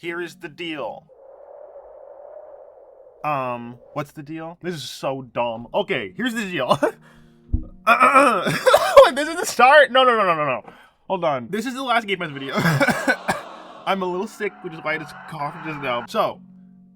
Here is the deal. What's the deal? This is so dumb. Okay, here's the deal. Wait, this is the start? No. Hold on. This is the last Gamepass video. I'm a little sick, which is why I just coughed just now. So,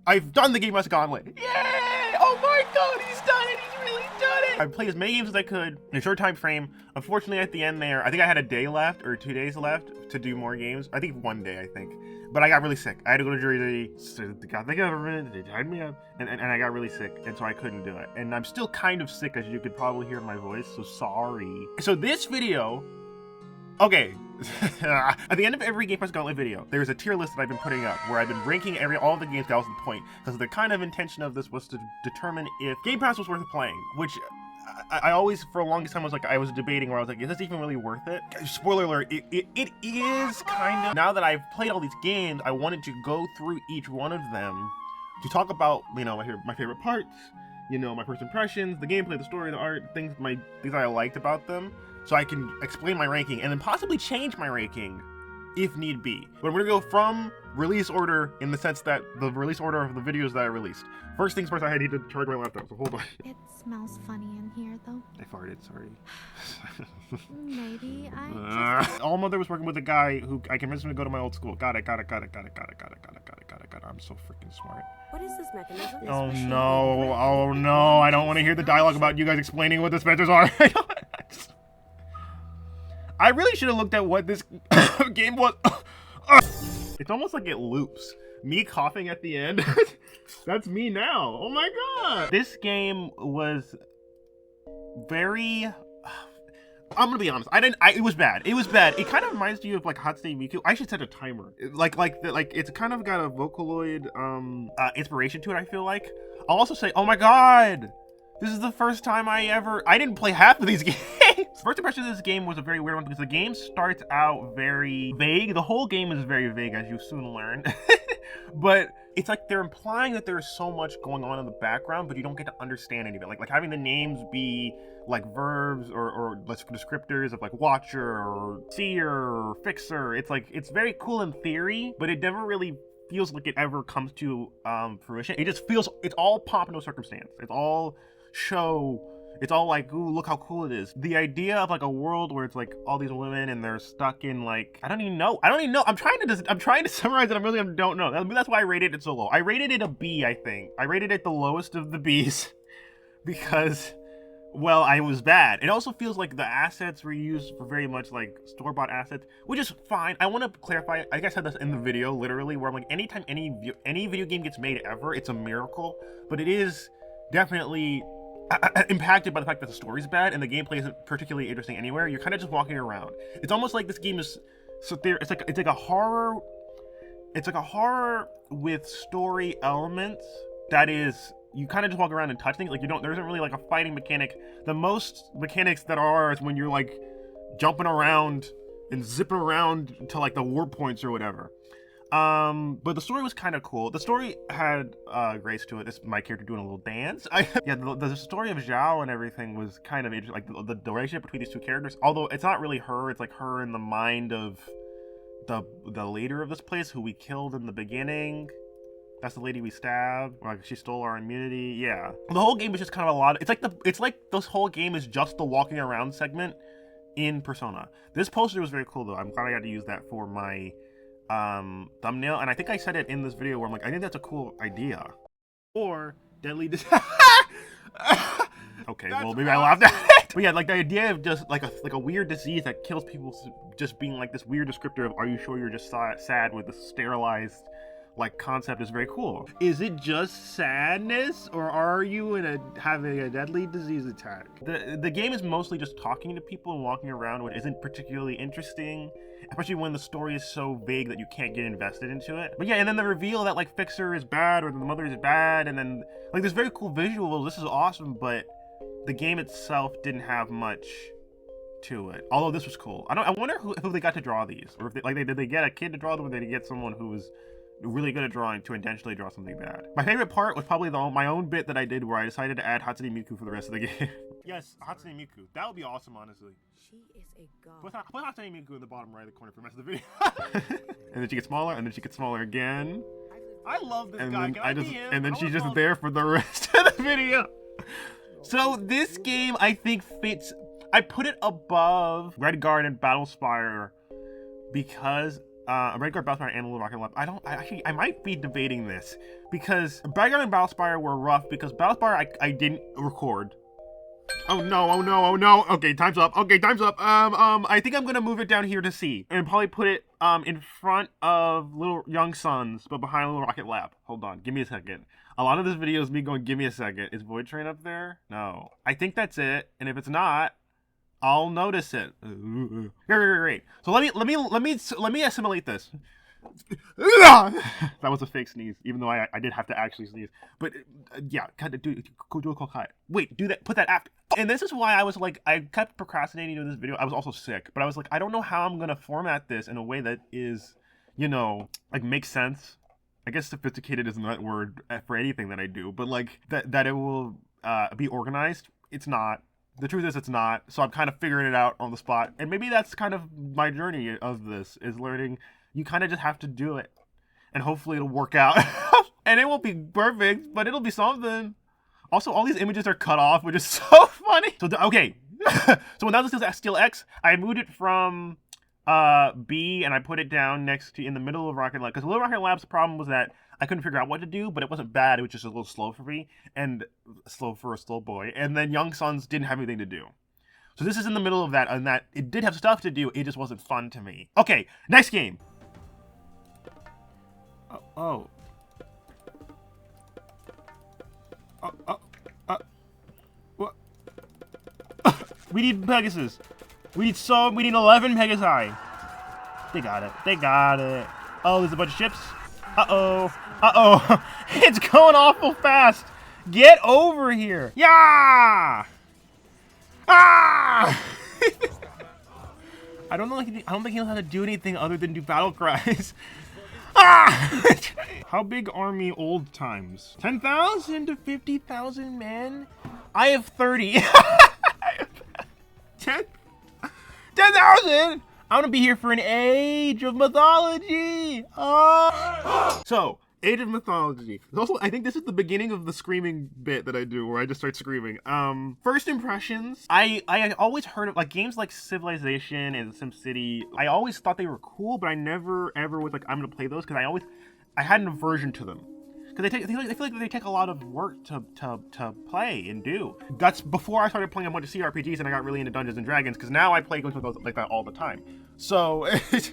I've done the Gamepass Gauntlet. Yay! Oh my god, he's done it! He's really done it! I've played as many games as I could in a short time frame. Unfortunately, at the end there, I think I had a day left, or 2 days left, to do more games. I think 1 day, I think. But I got really sick. I had to go to Jersey, so got the government, they tied me up, and I got really sick, and so I couldn't do it. And I'm still kind of sick, as you could probably hear in my voice, so sorry. So this video, okay. At the end of every Gamepass Gauntlet video, there's a tier list that I've been putting up where I've been ranking all the games. That was the point, because the kind of intention of this was to determine if Game Pass was worth playing, which I always, for the longest time, I was debating where I was like, is this even really worth it? Spoiler alert, it is kind of. Now that I've played all these games, I wanted to go through each one of them to talk about, you know, my favorite parts, you know, my first impressions, the gameplay, the story, the art, things I liked about them, so I can explain my ranking and then possibly change my ranking if need be. But we're gonna go from release order in the sense that the release order of the videos that I released. First things first, I need to charge my laptop, so hold on. It smells funny in here, though. I farted, sorry. Maybe I All Mother was working with a guy who I convinced him to go to my old school. Got it. I'm so freaking smart. What is this mechanism? Oh no, I don't want to hear the dialogue about you guys explaining what dispensers are. I really should have looked at what this game was. It's almost like it loops. Me coughing at the end. That's me now. Oh my god. This game was very. I'm gonna be honest. It was bad. It was bad. It kind of reminds you of like Hatsune Miku. I should set a timer. Like it's kind of got a Vocaloid inspiration to it. I feel like. I'll also say, oh my god. This is the first time I didn't play half of these games. First impression of this game was a very weird one because the game starts out very vague. The whole game is very vague, as you soon learn. But it's like they're implying that there's so much going on in the background, but you don't get to understand any of it. Like having the names be like verbs or descriptors of like watcher or seer or fixer. It's like, it's very cool in theory, but it never really feels like it ever comes to fruition. It just feels, it's all pomp and no circumstance. It's all show. It's all like, ooh, look how cool it is. The idea of like a world where it's like all these women and they're stuck in like, I don't even know. I'm trying to summarize it. I really don't know. That's why I rated it so low. I rated it a B, I think. I rated it the lowest of the Bs because, well, I was bad. It also feels like the assets were used for very much like store-bought assets, which is fine. I want to clarify, I think I said this in the video, literally, where I'm like, anytime any video game gets made ever, it's a miracle, but it is definitely impacted by the fact that the story's bad and the gameplay isn't particularly interesting anywhere. You're kind of just walking around. It's almost like this game is so there. It's like a horror. It's like a horror with story elements that is, you kind of just walk around and touch things. Like there isn't really like a fighting mechanic. The most mechanics that are is when you're like jumping around and zipping around to like the warp points or whatever. But the story was kind of cool. The story had grace to it. This is my character doing a little dance. Yeah, the story of Zhao and everything was kind of interesting. Like the relationship between these two characters, although it's not really her, it's like her in the mind of the leader of this place who we killed in the beginning. That's the lady we stabbed. Like she stole our immunity. Yeah. The whole game is just kind of a lot. It's like this whole game is just the walking around segment in Persona. This poster was very cool though. I'm glad I got to use that for my thumbnail, and I think I said it in this video where I'm like, I think that's a cool idea. Or deadly okay, well maybe I laughed at it. But yeah, like the idea of just like a weird disease that kills people just being like this weird descriptor of, are you sure you're just sad with the sterilized like concept is very cool. Is it just sadness, or are you having a deadly disease attack? The game is mostly just talking to people and walking around, which isn't particularly interesting, especially when the story is so vague that you can't get invested into it. But yeah, and then the reveal that like Fixer is bad or the mother is bad, and then like there's very cool visuals. This is awesome, but the game itself didn't have much to it. Although this was cool. I wonder who they got to draw these, or if did they get a kid to draw them, or did they get someone who was really good at drawing to intentionally draw something bad. My favorite part was probably my own bit that I did where I decided to add Hatsune Miku for the rest of the game. Yes, Hatsune Miku. That would be awesome, honestly. She is a god. Put Hatsune Miku in the bottom right of the corner for the rest of the video. And then she gets smaller, and then she gets smaller again. I've I love this lived guy. with Can I be him? And then she's just there for the rest of the video. So this game, I think, fits. I put it above Redguard and Battlespire because Redguard, Battlespire, and Little Rocket Lab. I might be debating this because Redguard and Battlespire were rough because Battlespire I didn't record. Oh no, oh no, oh no. Okay, time's up. Okay, time's up. I think I'm gonna move it down here to C and probably put it in front of Little Young Sons, but behind Little Rocket Lab. Hold on, give me a second. A lot of this video is me going, give me a second. Is Void Train up there? No. I think that's it, and if it's not, I'll notice it. Great. So let me assimilate this. That was a fake sneeze, even though I did have to actually sneeze. But yeah, kind of do a Kokai. Wait, do that. Put that after. And this is why I was like, I kept procrastinating doing this video. I was also sick, but I was like, I don't know how I'm gonna format this in a way that is, you know, like makes sense. I guess sophisticated isn't that word for anything that I do, but like that it will be organized. It's not. The truth is it's not. So I'm kind of figuring it out on the spot. And maybe that's kind of my journey of this, is learning you kind of just have to do it. And hopefully it'll work out. And it won't be perfect, but it'll be something. Also, all these images are cut off, which is so funny. So, okay. So when that was still X, I moved it from B and I put it down next to in the middle of Rocket Lab. Because Little Rocket Lab's problem was that I couldn't figure out what to do, but it wasn't bad. It was just a little slow for me, and slow for a slow boy. And then Young Sons didn't have anything to do. So this is in the middle of that, and that it did have stuff to do. It just wasn't fun to me. Okay, next game. What? We need Pegasus. We need 11 Pegasi. They got it. They got it. Oh, there's a bunch of ships. Uh-oh. Uh-oh. It's going awful fast. Get over here. Yeah. Ah! I don't think he knows how to do anything other than do battle cries. Ah! How big army old times? 10,000 to 50,000 men? I have 30. 10,000? I'm gonna be here for an age of mythology. So, Age of Mythology. Also, I think this is the beginning of the screaming bit that I do, where I just start screaming. First impressions. I always heard of like games like Civilization and SimCity. I always thought they were cool, but I never ever was like, I'm gonna play those, because I had an aversion to them. Because I feel like they take a lot of work to play and do. That's before I started playing a bunch of CRPGs and I got really into Dungeons and Dragons, because now I play games like that all the time. So,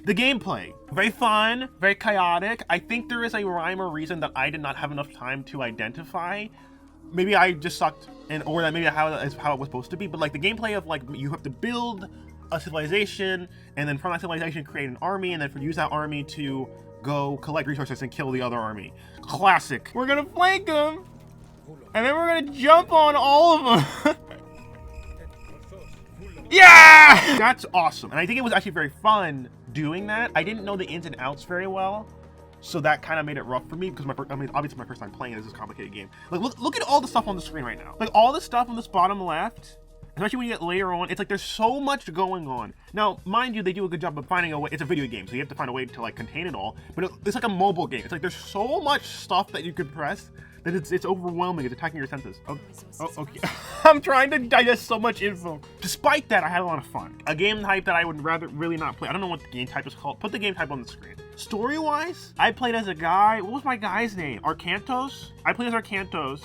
the gameplay, very fun, very chaotic. I think there is a rhyme or reason that I did not have enough time to identify. Maybe I just sucked, or that maybe is how it was supposed to be. But like the gameplay of like, you have to build a civilization, and then from that civilization create an army, and then use that army to go collect resources and kill the other army. Classic. We're gonna flank them, and then we're gonna jump on all of them. Yeah! That's awesome. And I think it was actually very fun doing that. I didn't know the ins and outs very well, so that kind of made it rough for me, because obviously my first time playing this complicated game. Like, look at all the stuff on the screen right now. Like, all the stuff on this bottom left, especially when you get later on, it's like there's so much going on. Now, mind you, they do a good job of finding a way. It's a video game, so you have to find a way to like contain it all. But it's like a mobile game. It's like there's so much stuff that you could press that it's overwhelming. It's attacking your senses. Oh, okay. I'm trying to digest so much info. Despite that, I had a lot of fun. A game type that I would rather really not play. I don't know what the game type is called. Put the game type on the screen. Story-wise, I played as a guy. What was my guy's name? Arcantos? I played as Arcantos.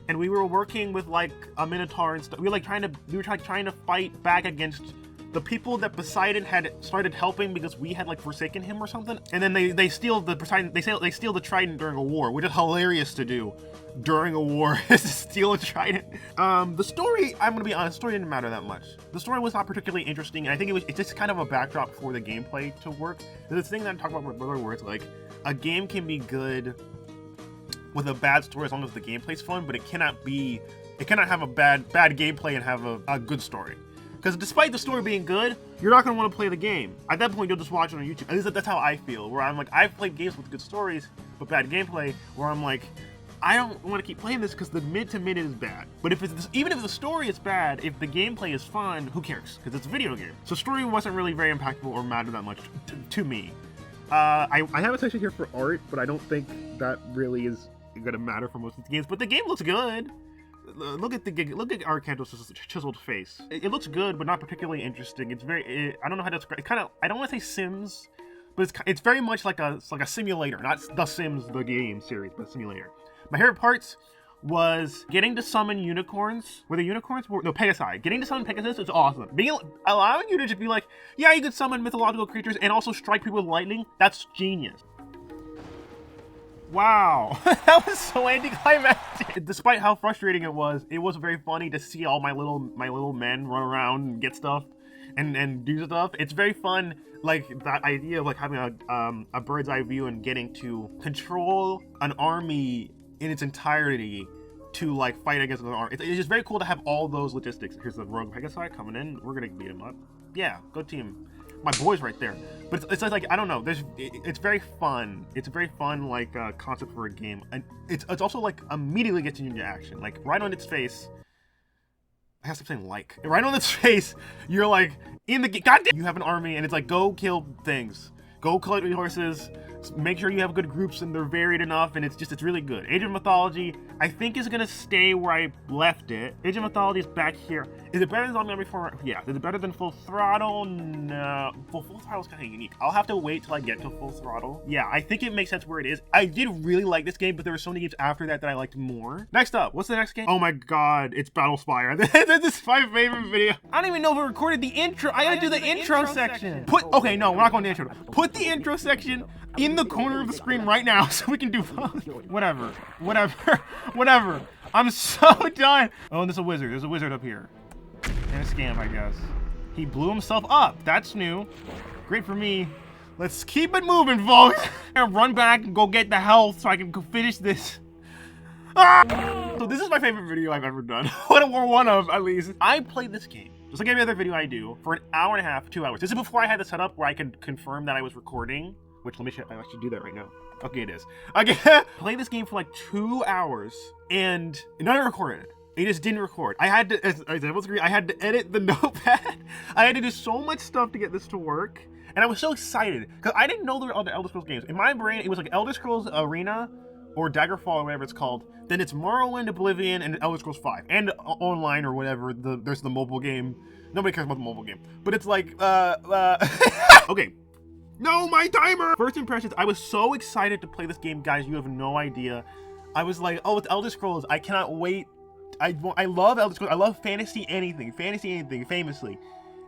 And we were working with like a Minotaur and stuff. We were trying to fight back against the people that Poseidon had started helping because we had like forsaken him or something. And then they steal the Poseidon. They steal the Trident during a war, which is hilarious to do during a war, is to steal a Trident. The story, I'm gonna be honest, the story didn't matter that much. The story was not particularly interesting, and I think it's just kind of a backdrop for the gameplay to work. There's this thing that I'm talking about with my brother, where it's like a game can be good with a bad story as long as the gameplay's fun, but it cannot have a bad gameplay and have a good story. Because despite the story being good, you're not gonna want to play the game. At that point, you'll just watch it on YouTube. At least that's how I feel. Where I'm like, I've played games with good stories, but bad gameplay. Where I'm like, I don't want to keep playing this because the mid to mid is bad. But if it's even if the story is bad, if the gameplay is fun, who cares? Because it's a video game. So story wasn't really very impactful or mattered that much to me. I have a section here for art, but I don't think that really is gonna matter for most of the games. But the game looks good. Look at Arcanto's chiseled face. It looks good, but not particularly interesting. It's very I don't know how to describe. It kind of I don't want to say Sims, but it's very much like a simulator, not The Sims the game series, but a simulator. My favorite parts was getting to summon unicorns. Were the unicorns? No, Pegasi. Getting to summon Pegasus is awesome. Allowing you to just be like, yeah, you could summon mythological creatures and also strike people with lightning. That's genius. Wow, that was so anticlimactic. Despite how frustrating it was very funny to see all my little men run around and get stuff and do stuff. It's very fun, like that idea of like having a bird's eye view and getting to control an army in its entirety to like fight against another army. It's just very cool to have all those logistics. Here's the rogue Pegasi coming in. We're gonna beat him up. Yeah, go team. My boy's right there. But it's like, I don't know, it's very fun. It's a very fun like concept for a game. And it's also like immediately gets you into action. Like right on its face, I have to stop saying like. Right on its face, you're like in the game. Goddamn, you have an army and it's like go kill things. Go collect resources, make sure you have good groups and they're varied enough, and it's really good. Age of Mythology, I think is gonna stay where I left it. Age of Mythology is back here. Is it better than Zombie Army 4? Yeah. Is it better than Full Throttle? No. Full Throttle is kind of unique. I'll have to wait till I get to Full Throttle. Yeah, I think it makes sense where it is. I did really like this game, but there were so many games after that I liked more. Next up, what's the next game? Oh my god, it's Battlespire. This is my favorite video. I don't even know if we recorded the intro. I gotta do the intro section. Okay, no, we're not going to intro. Put the intro section in the corner of the screen right now so we can do both. Whatever. I'm so done. Oh, and there's a wizard. There's a wizard up here. And a scam, I guess. He blew himself up. That's new. Great for me. Let's keep it moving, folks. I'm gonna run back and go get the health so I can go finish this. Ah! So this is my favorite video I've ever done. One of, at least. I played this game, just like every other video I do, for an hour and a half, 2 hours. This is before I had the setup where I could confirm that I was recording, which let me show, I should do that right now. Okay, it is. Okay, played this game for like 2 hours and none of it recorded. It just didn't record. I had to, as I was agree, I had to edit the notepad. I had to do so much stuff to get this to work. And I was so excited because I didn't know there were other Elder Scrolls games. In my brain, it was like Elder Scrolls Arena or Daggerfall or whatever it's called. Then it's Morrowind, Oblivion, and Elder Scrolls 5. And online or whatever, there's the mobile game. Nobody cares about the mobile game. But it's like, okay. No, my timer! First impressions, I was so excited to play this game, guys. You have no idea. I was like, oh, it's Elder Scrolls. I cannot wait. I love Elder Scrolls. I love fantasy anything, famously.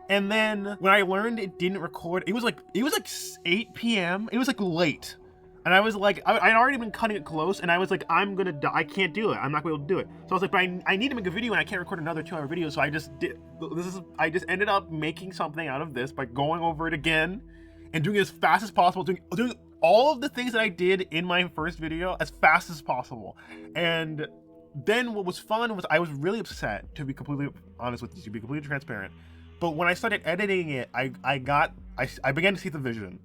And then when I learned it didn't record, it was like 8 p.m. It was like late. And I was like, I'd already been cutting it close, and I was like, I'm gonna die. I can't do it. I'm not gonna be able to do it. So I was like, but I need to make a video, and I can't record another 2-hour video. So I just ended up making something out of this by going over it again and doing it as fast as possible, doing all of the things that I did in my first video as fast as possible. And then what was fun was I was really upset, to be completely honest with you, to be completely transparent. But when I started editing it, I began to see the vision.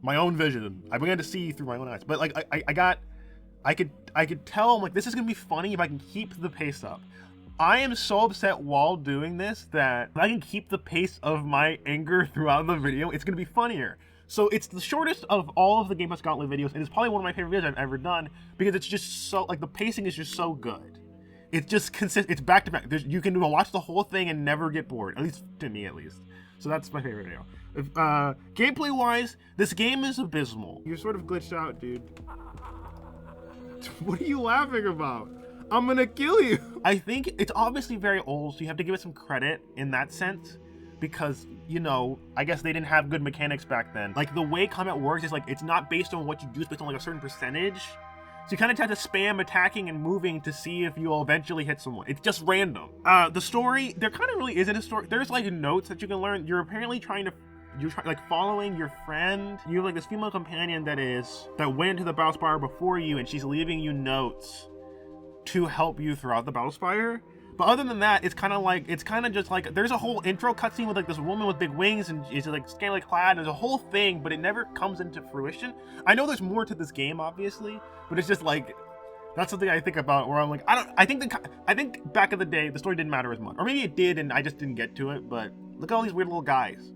My own vision. I began to see through my own eyes. But like I could tell, I'm like, this is gonna be funny if I can keep the pace up. I am so upset while doing this that if I can keep the pace of my anger throughout the video, it's gonna be funnier. So it's the shortest of all of the Gamepass Gauntlet videos, and it's probably one of my favorite videos I've ever done because it's just so, like, the pacing is just so good. It's just consistent. It's back to back. You can watch the whole thing and never get bored, at least to me, at least. So that's my favorite video. Gameplay wise, this game is abysmal. You're sort of glitched out, dude. What are you laughing about? I'm gonna kill you. I think it's obviously very old, so you have to give it some credit in that sense. Because, you know, I guess they didn't have good mechanics back then. Like, the way combat works is like, it's not based on what you do, it's based on like a certain percentage. So you kind of have to spam attacking and moving to see if you'll eventually hit someone. It's just random. The story, there kind of really isn't a story. There's like notes that you can learn. You're apparently like following your friend. You have like this female companion that went into the Battlespire before you, and she's leaving you notes to help you throughout the Battlespire. But other than that, it's kind of just like, there's a whole intro cutscene with like this woman with big wings and she's like scantily clad. There's a whole thing, but it never comes into fruition. I know there's more to this game, obviously, but it's just like, that's something I think about where I'm like, I think back in the day, the story didn't matter as much. Or maybe it did and I just didn't get to it, but look at all these weird little guys.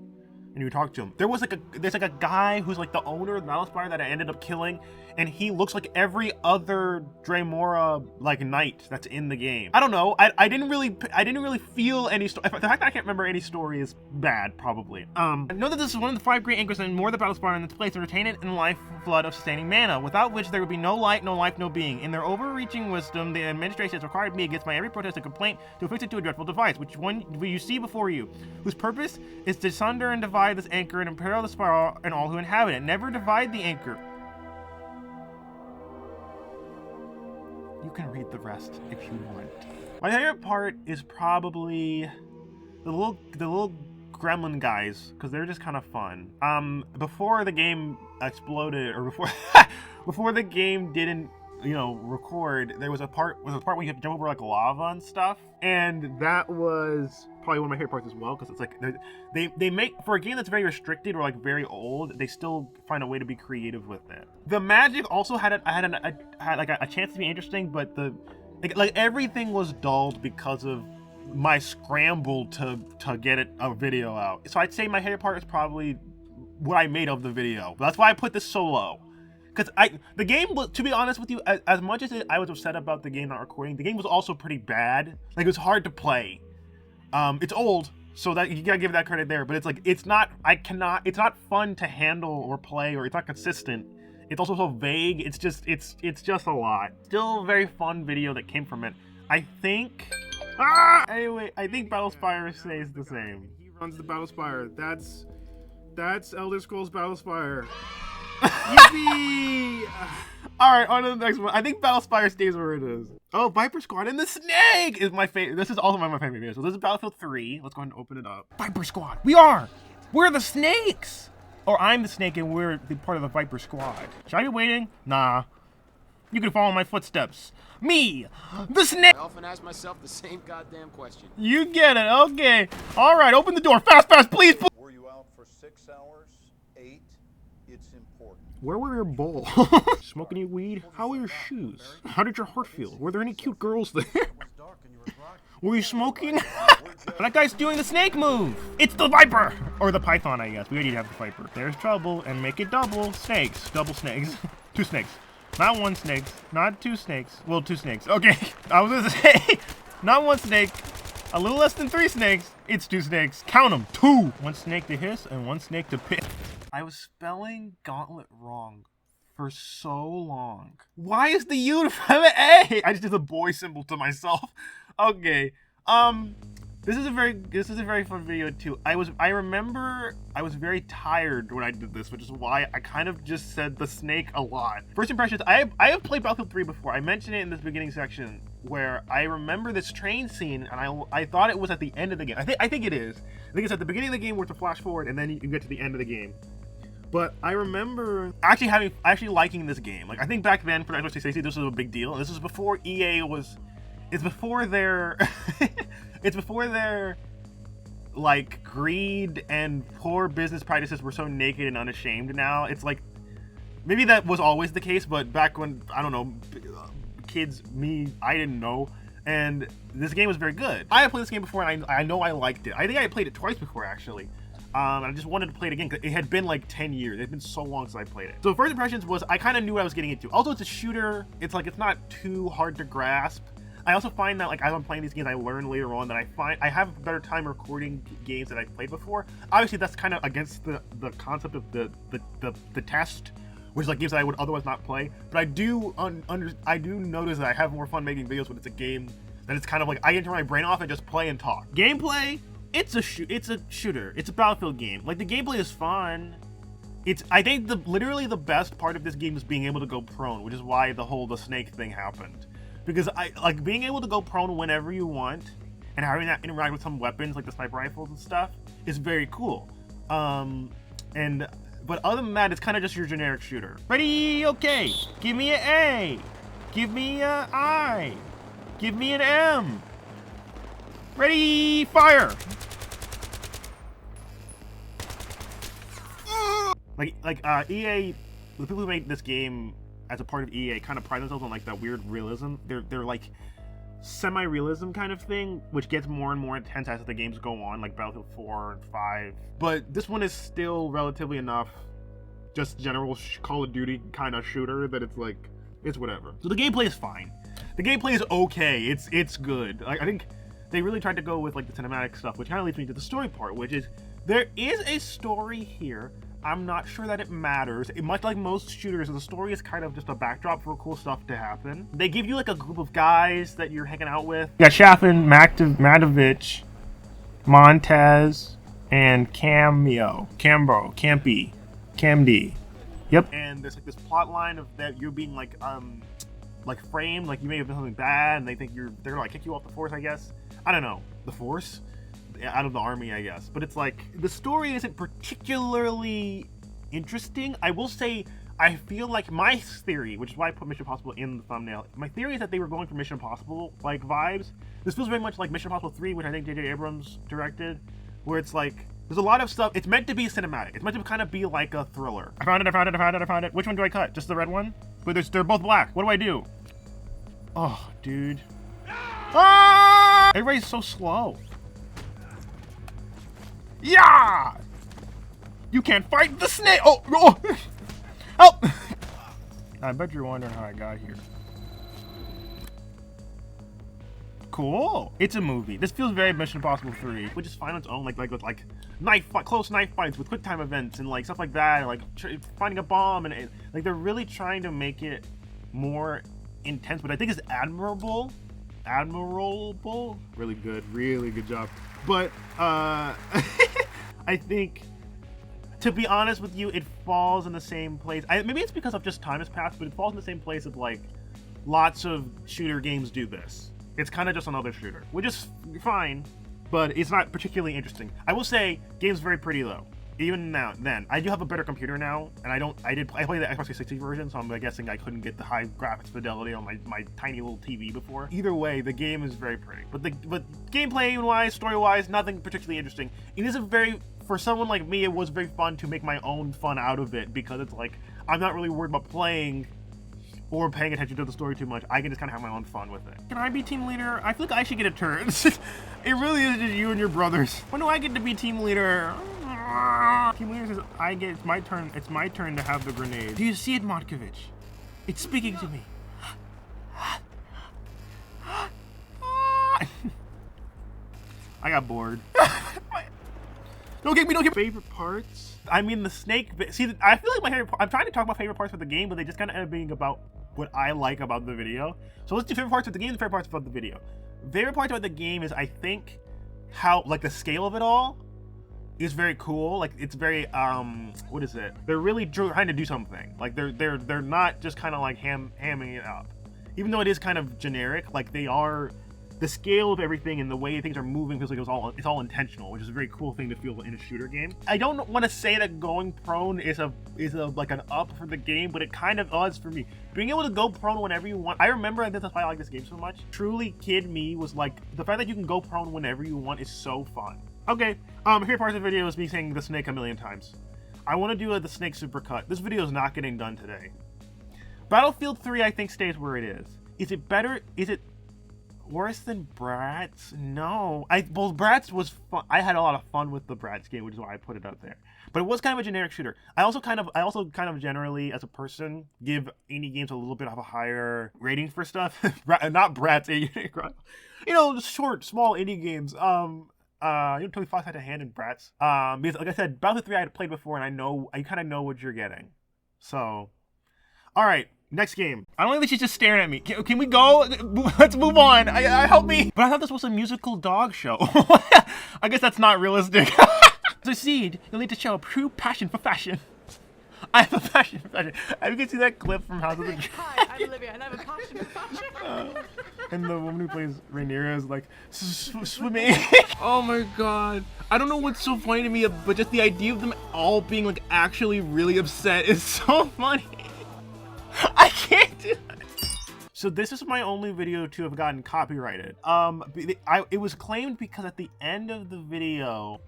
And you talk to him. There's like a guy who's like the owner of the Battlespire that I ended up killing, and he looks like every other Dremora like knight that's in the game. I don't know. I didn't really feel any story. The fact that I can't remember any story is bad, probably. I know that this is one of the 5 great anchors and more the Battlespire in its place and retain it in life flood of sustaining mana, without which there would be no light, no life, no being. In their overreaching wisdom, the administration has required me against my every protest and complaint to affix it to a dreadful device, which one will you see before you, whose purpose is to sunder and divide this anchor and imperil the spiral and all who inhabit it. Never divide the anchor. You can read the rest if you want. My favorite part is probably the little gremlin guys, because they're just kind of fun. Before the game exploded, or before the game didn't, record, there was a part where you have to jump over like lava and stuff, and that was probably one of my favorite parts as well, because it's like they make, for a game that's very restricted or like very old, they still find a way to be creative with it. The magic also had like a chance to be interesting, but like everything was dulled because of my scramble to get a video out. So I'd say my favorite part is probably what I made of the video. But that's why I put this so low. Because the game was, to be honest with you, as much as I was upset about the game not recording, the game was also pretty bad. Like, it was hard to play. It's old, so that you gotta give that credit there. But it's like, it's not fun to handle or play, or it's not consistent. It's also so vague. It's just a lot. Still a very fun video that came from it. I think. Anyway, I think Battlespire stays the same. He runs the Battlespire. That's Elder Scrolls Battlespire. Yippee! Alright, on to the next one. I think Battlespire stays where it is. Oh, Viper Squad and the Snake is my favorite. This is also one of my favorite videos. So this is Battlefield 3. Let's go ahead and open it up. Viper Squad. We're the Snakes! Or I'm the Snake and we're the part of the Viper Squad. Should I be waiting? Nah. You can follow my footsteps. Me, the Snake. I often ask myself the same goddamn question. You get it, okay. Alright, open the door. Fast, please. Were you out for 6 hours? 8? It's important. Where were your bowls? Smoking any weed? How were your shoes? How did your heart feel? Were there any cute girls there? Were you smoking? That guy's doing the snake move. It's the Viper! Or the Python, I guess. We already have the Viper. There's trouble, and make it double. Snakes. Double snakes. 2 snakes. Not 1 snake. Not 2 snakes. Well, 2 snakes. Okay. I was gonna say, not 1 snake. A little less than 3 snakes. It's 2 snakes. Count them. 2. 1 snake to hiss and 1 snake to piss. I was spelling Gauntlet wrong for so long. Why is the U in front of the A? I just did the boy symbol to myself. Okay. This is a very fun video too. I remember I was very tired when I did this, which is why I kind of just said the snake a lot. First impressions, I have played Battlefield 3 before. I mentioned it in this beginning section where I remember this train scene and I thought it was at the end of the game. I think it is. I think it's at the beginning of the game where it's a flash forward and then you get to the end of the game. But I remember actually liking this game. Like, I think back then for Xbox 360 this was a big deal. And this was before EA was, it's before their it's before their like greed and poor business practices were so naked and unashamed now. It's like, maybe that was always the case, but back when, I don't know, kids, I didn't know. And this game was very good. I had played this game before and I know I liked it. I think I had played it twice before actually. I just wanted to play it again because it had been like 10 years. It had been so long since I played it. So first impressions was I kind of knew what I was getting into. Also, it's a shooter. It's like, it's not too hard to grasp. I also find that like as I'm playing these games, I learn later on that I have a better time recording games that I've played before. Obviously, that's kind of against the concept of the test, which is like games that I would otherwise not play. But I do notice that I have more fun making videos when it's a game that it's kind of like I can turn my brain off and just play and talk. Gameplay. It's a shooter. It's a Battlefield game. Like, the gameplay is fun. I think literally the best part of this game is being able to go prone, which is why the snake thing happened. Because like being able to go prone whenever you want and having that interact with some weapons like the sniper rifles and stuff is very cool. But other than that, it's kind of just your generic shooter. Ready? Okay. Give me an A. Give me an I. Give me an M. Ready, fire! EA, the people who made this game as a part of EA kind of pride themselves on like that weird realism. They're like semi-realism kind of thing, which gets more and more intense as the games go on, like Battlefield 4 and 5. But this one is still relatively enough, just general Call of Duty kind of shooter that it's like, it's whatever. So the gameplay is fine. The gameplay is okay. It's good. I think they really tried to go with like the cinematic stuff, which kind of leads me to the story part, which is there is a story here. I'm not sure that it matters. Much like most shooters, the story is kind of just a backdrop for cool stuff to happen. They give you like a group of guys that you're hanging out with. You got Shafin, Matovich, Montez, and Camby. Yep. And there's like this plot line of that you're being like framed, like you may have done something bad, and they think they're gonna like kick you off the force, I guess. I don't know, the force? Out of the army, I guess. But it's like, the story isn't particularly interesting. I will say, I feel like my theory, which is why I put Mission Impossible in the thumbnail, my theory is that they were going for Mission Impossible like vibes. This feels very much like Mission Impossible 3, which I think J.J. Abrams directed, where it's like, there's a lot of stuff. It's meant to be cinematic. It's meant to kind of be like a thriller. I found it. Which one do I cut? Just the red one? But they're both black. What do I do? Oh, dude. Ah! Everybody's so slow. Yeah! You can't fight the snake! Oh! Help! I bet you're wondering how I got here. Cool. It's a movie. This feels very Mission Impossible 3, which is fine on its own, like with like close knife fights with quick time events and like stuff like that, like finding a bomb and like they're really trying to make it more intense, but I think it's admirable. Really good job. But I think, to be honest with you, it falls in the same place. Maybe it's because of just time has passed, but it falls in the same place of like lots of shooter games do this. It's kind of just another shooter, which is fine, but it's not particularly interesting. I will say, game's very pretty though. Even now, I do have a better computer now, and I played the Xbox 360 version, so I'm guessing I couldn't get the high graphics fidelity on my tiny little TV before. Either way, the game is very pretty. But gameplay-wise, story-wise, nothing particularly interesting. It is for someone like me, it was very fun to make my own fun out of it, because it's like, I'm not really worried about playing or paying attention to the story too much. I can just kind of have my own fun with it. Can I be team leader? I feel like I should get a turn. It really is just you and your brothers. When do I get to be team leader? Team leader says, it's my turn. It's my turn to have the grenade. Do you see it, Motkovich? It's speaking to me. I got bored. Don't get me. Favorite parts? I mean, the snake bit. See, I feel like I'm trying to talk about favorite parts of the game, but they just kind of end up being about what I like about the video. So let's do favorite parts of the game and favorite parts about the video. Favorite parts about the game is, I think, how, like, the scale of it all is very cool. Like, it's very, what is it? They're really trying to do something. Like, they're not just kind of like hamming it up. Even though it is kind of generic, like, they are, the scale of everything and the way things are moving feels like it's all intentional, which is a very cool thing to feel in a shooter game. I don't want to say that going prone is like an up for the game, but it kind of is for me. Being able to go prone whenever you want. I remember, and that's why I like this game so much. Truly, kid me was like, the fact that you can go prone whenever you want is so fun. Okay, here part of the video is me saying the snake a million times. I want to do the snake supercut. This video is not getting done today. Battlefield 3, I think, stays where it is. Is it better? Is it worse than Bratz? No. Well, Bratz was fun. I had a lot of fun with the Bratz game, which is why I put it out there. But it was kind of a generic shooter. I also kind of generally, as a person, give indie games a little bit of a higher rating for stuff. Not Bratz, you know, short, small indie games. Totally Fox had a hand in Bratz. Because like I said, Battlefield 3 I had played before, and I kind of know what you're getting. So, all right. Next game. I don't think she's just staring at me. Can we go? Let's move on. I help me. But I thought this was a musical dog show. I guess that's not realistic. To succeed, you'll need to show a true passion for fashion. I have a passion for fashion. You can see that clip from House of the Dragon. Hi, I'm Olivia, and I have a passion for fashion. And the woman who plays Rhaenyra is like swimming. Oh my god. I don't know what's so funny to me, but just the idea of them all being like actually really upset is so funny. I can't do it. So this is my only video to have gotten copyrighted. It was claimed because at the end of the video,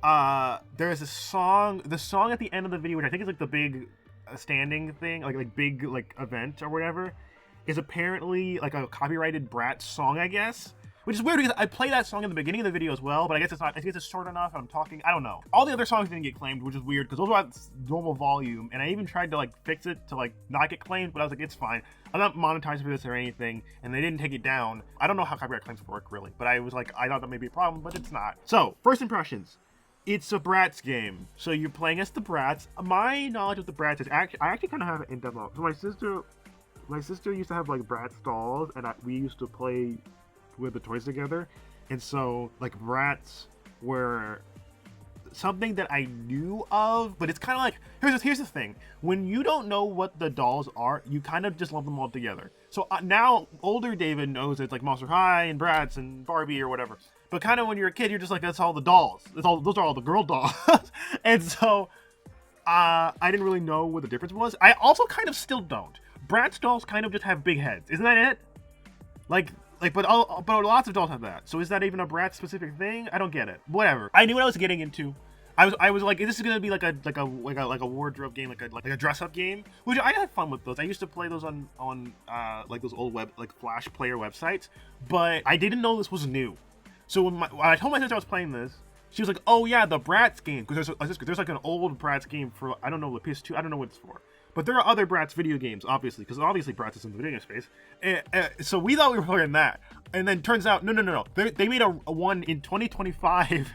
there's a song. The song at the end of the video, which I think is like the big standing thing, like big like event or whatever, is apparently like a copyrighted Bratz song, I guess. Which is weird because I play that song in the beginning of the video as well, but I guess it's not. I guess it's short enough. I'm talking. I don't know. All the other songs didn't get claimed, which is weird because those were at normal volume, and I even tried to like fix it to like not get claimed, but I was like, it's fine. I'm not monetized for this or anything, and they didn't take it down. I don't know how copyright claims work really, but I was like, I thought that may be a problem, but it's not. So first impressions. It's a Bratz game, so you're playing as the Bratz. My knowledge of the Bratz is I actually kind of have it in demo. So my sister used to have like Bratz dolls, and we used to play with the toys together, and so like Bratz were something that I knew of, but it's kind of like here's the thing: when you don't know what the dolls are, you kind of just lump them all together. So now older David knows it's like Monster High and Bratz and Barbie or whatever, but kind of when you're a kid, you're just like, that's all the dolls. Those are all the girl dolls. And so I didn't really know what the difference was. I also kind of still don't. Bratz dolls kind of just have big heads, isn't that it? But lots of dolls have that. So is that even a Bratz specific thing? I don't get it. Whatever. I knew what I was getting into. I was like, this is gonna be like a wardrobe game, like a dress up game, which I had fun with those. I used to play those on like those old Flash player websites, but I didn't know this was new. So when I told my sister I was playing this, she was like, oh yeah, the Bratz game, because there's like an old Bratz game for, I don't know, the PS2. I don't know what it's for. But there are other Bratz video games, obviously, because obviously Bratz is in the video game space. So we thought we were playing that. And then turns out, no. They made a one in 2025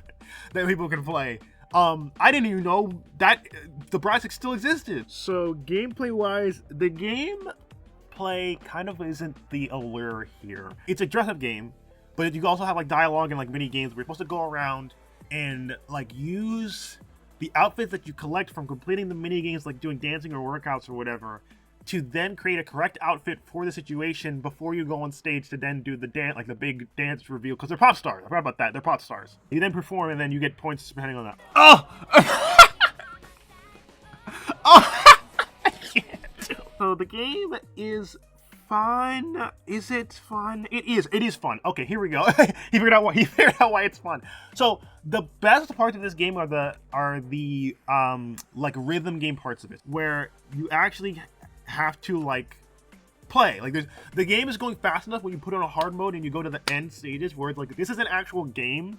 that people can play. I didn't even know that the Bratz still existed. So gameplay-wise, the gameplay kind of isn't the allure here. It's a dress-up game, but you also have like dialogue and like mini games where you're supposed to go around and like use the outfits that you collect from completing the mini games, like doing dancing or workouts or whatever, to then create a correct outfit for the situation before you go on stage to then do the dance, like the big dance reveal, because they're pop stars. I forgot about that. They're pop stars. You then perform, and then you get points depending on that. Oh! Oh! I can't do it. So the game is fun. Is it fun? It is. It is fun. Okay, here we go. He figured out why it's fun. So the best parts of this game are the like rhythm game parts of it, where you actually have to like play. Like the game is going fast enough when you put it on a hard mode and you go to the end stages where it's like, this is an actual game.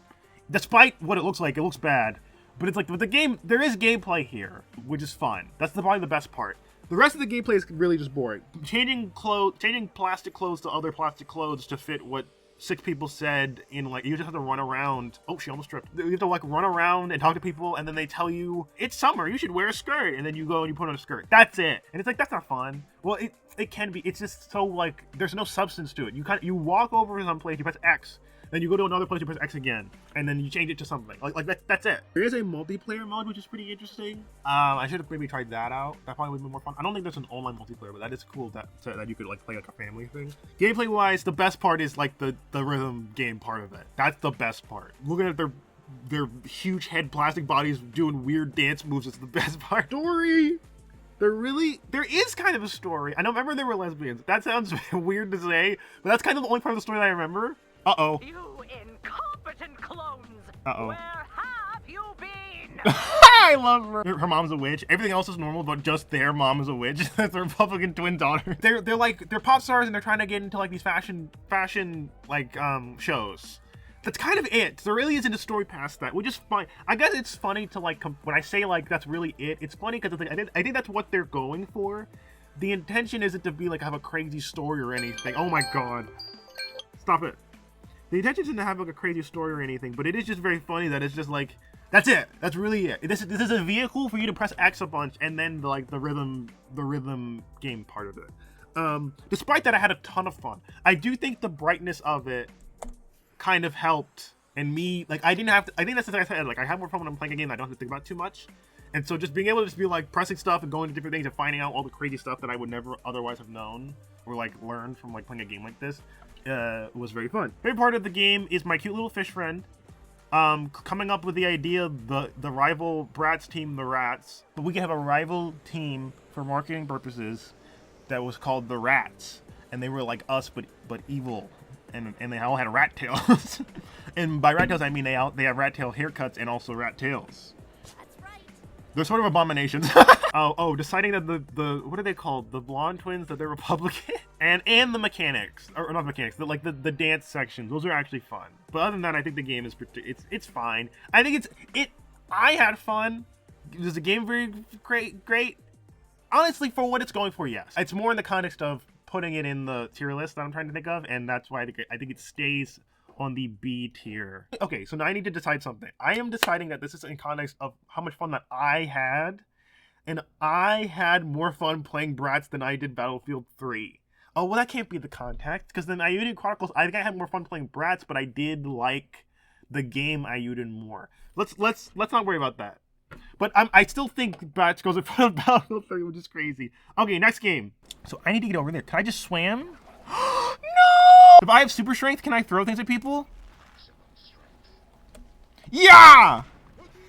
Despite what it looks like, it looks bad. But it's like, with the game, there is gameplay here, which is fun. That's probably the best part. The rest of the gameplay is really just boring. Changing plastic clothes to other plastic clothes to fit what 6 people said in like, you just have to run around. Oh, she almost tripped. You have to like run around and talk to people, and then they tell you, it's summer, you should wear a skirt. And then you go and you put on a skirt. That's it. And it's like, that's not fun. Well, it can be. It's just so like, there's no substance to it. You walk over to some place, you press X. Then you go to another place, you press X again, and then you change it to something. Like that's it. There is a multiplayer mode, which is pretty interesting. I should have maybe tried that out. That probably would be more fun. I don't think there's an online multiplayer, but that is cool that you could like play like a family thing. Gameplay wise, the best part is like the rhythm game part of it. That's the best part. Looking at their huge head plastic bodies doing weird dance moves is the best part. Story. There is kind of a story. I don't remember they were lesbians. That sounds weird to say, but that's kind of the only part of the story that I remember. Uh-oh. You incompetent clones! Uh-oh. Where have you been? I love her. Her mom's a witch. Everything else is normal, but just their mom is a witch. That's their Republican twin daughter. They're pop stars, and they're trying to get into like these fashion like shows. That's kind of it. There really isn't a story past that, which is fine. I guess it's funny to like when I say like that's really it. It's funny because I think that's what they're going for. The intention isn't to be like have a crazy story or anything. Oh my god. Stop it. The intention isn't to have like a crazy story or anything, but it is just very funny that it's just like, that's it. That's really it. This is a vehicle for you to press X a bunch and then the rhythm game part of it. Despite that, I had a ton of fun. I do think the brightness of it kind of helped, and me, like, I think that's the thing I said, like, I have more fun when I'm playing a game that I don't have to think about too much. And so just being able to just be like pressing stuff and going to different things and finding out all the crazy stuff that I would never otherwise have known or like learned from like playing a game like this was very fun. Favorite part of the game is my cute little fish friend coming up with the idea of the rival Bratz team, the Rats. But we could have a rival team for marketing purposes that was called the Rats. and they were like us, but evil, and they all had rat tails. And by rat tails, I mean they have rat tail haircuts and also rat tails. That's right. They're sort of abominations. Deciding that the what are they called? The blonde twins, that they're Republican, and the mechanics, or not mechanics, the dance sections. Those are actually fun. But other than that, I think the game is it's fine. I think I had fun. Is the game very great? Honestly, for what it's going for, yes. It's more in the context of putting it in the tier list that I'm trying to think of, and that's why I think it stays on the B tier. Okay, so now I need to decide something. I am deciding that this is in context of how much fun that I had, and I had more fun playing Bratz than I did Battlefield 3. Oh, well, that can't be the context, because then Ayuden Chronicles, I think I had more fun playing Bratz, but I did like the game Ayuden more. Let's not worry about that. But I still think Bratz goes in front of Battlefield 3, which is crazy. Okay, next game. So I need to get over there. Can I just swim? No! If I have super strength, can I throw things at people? Yeah!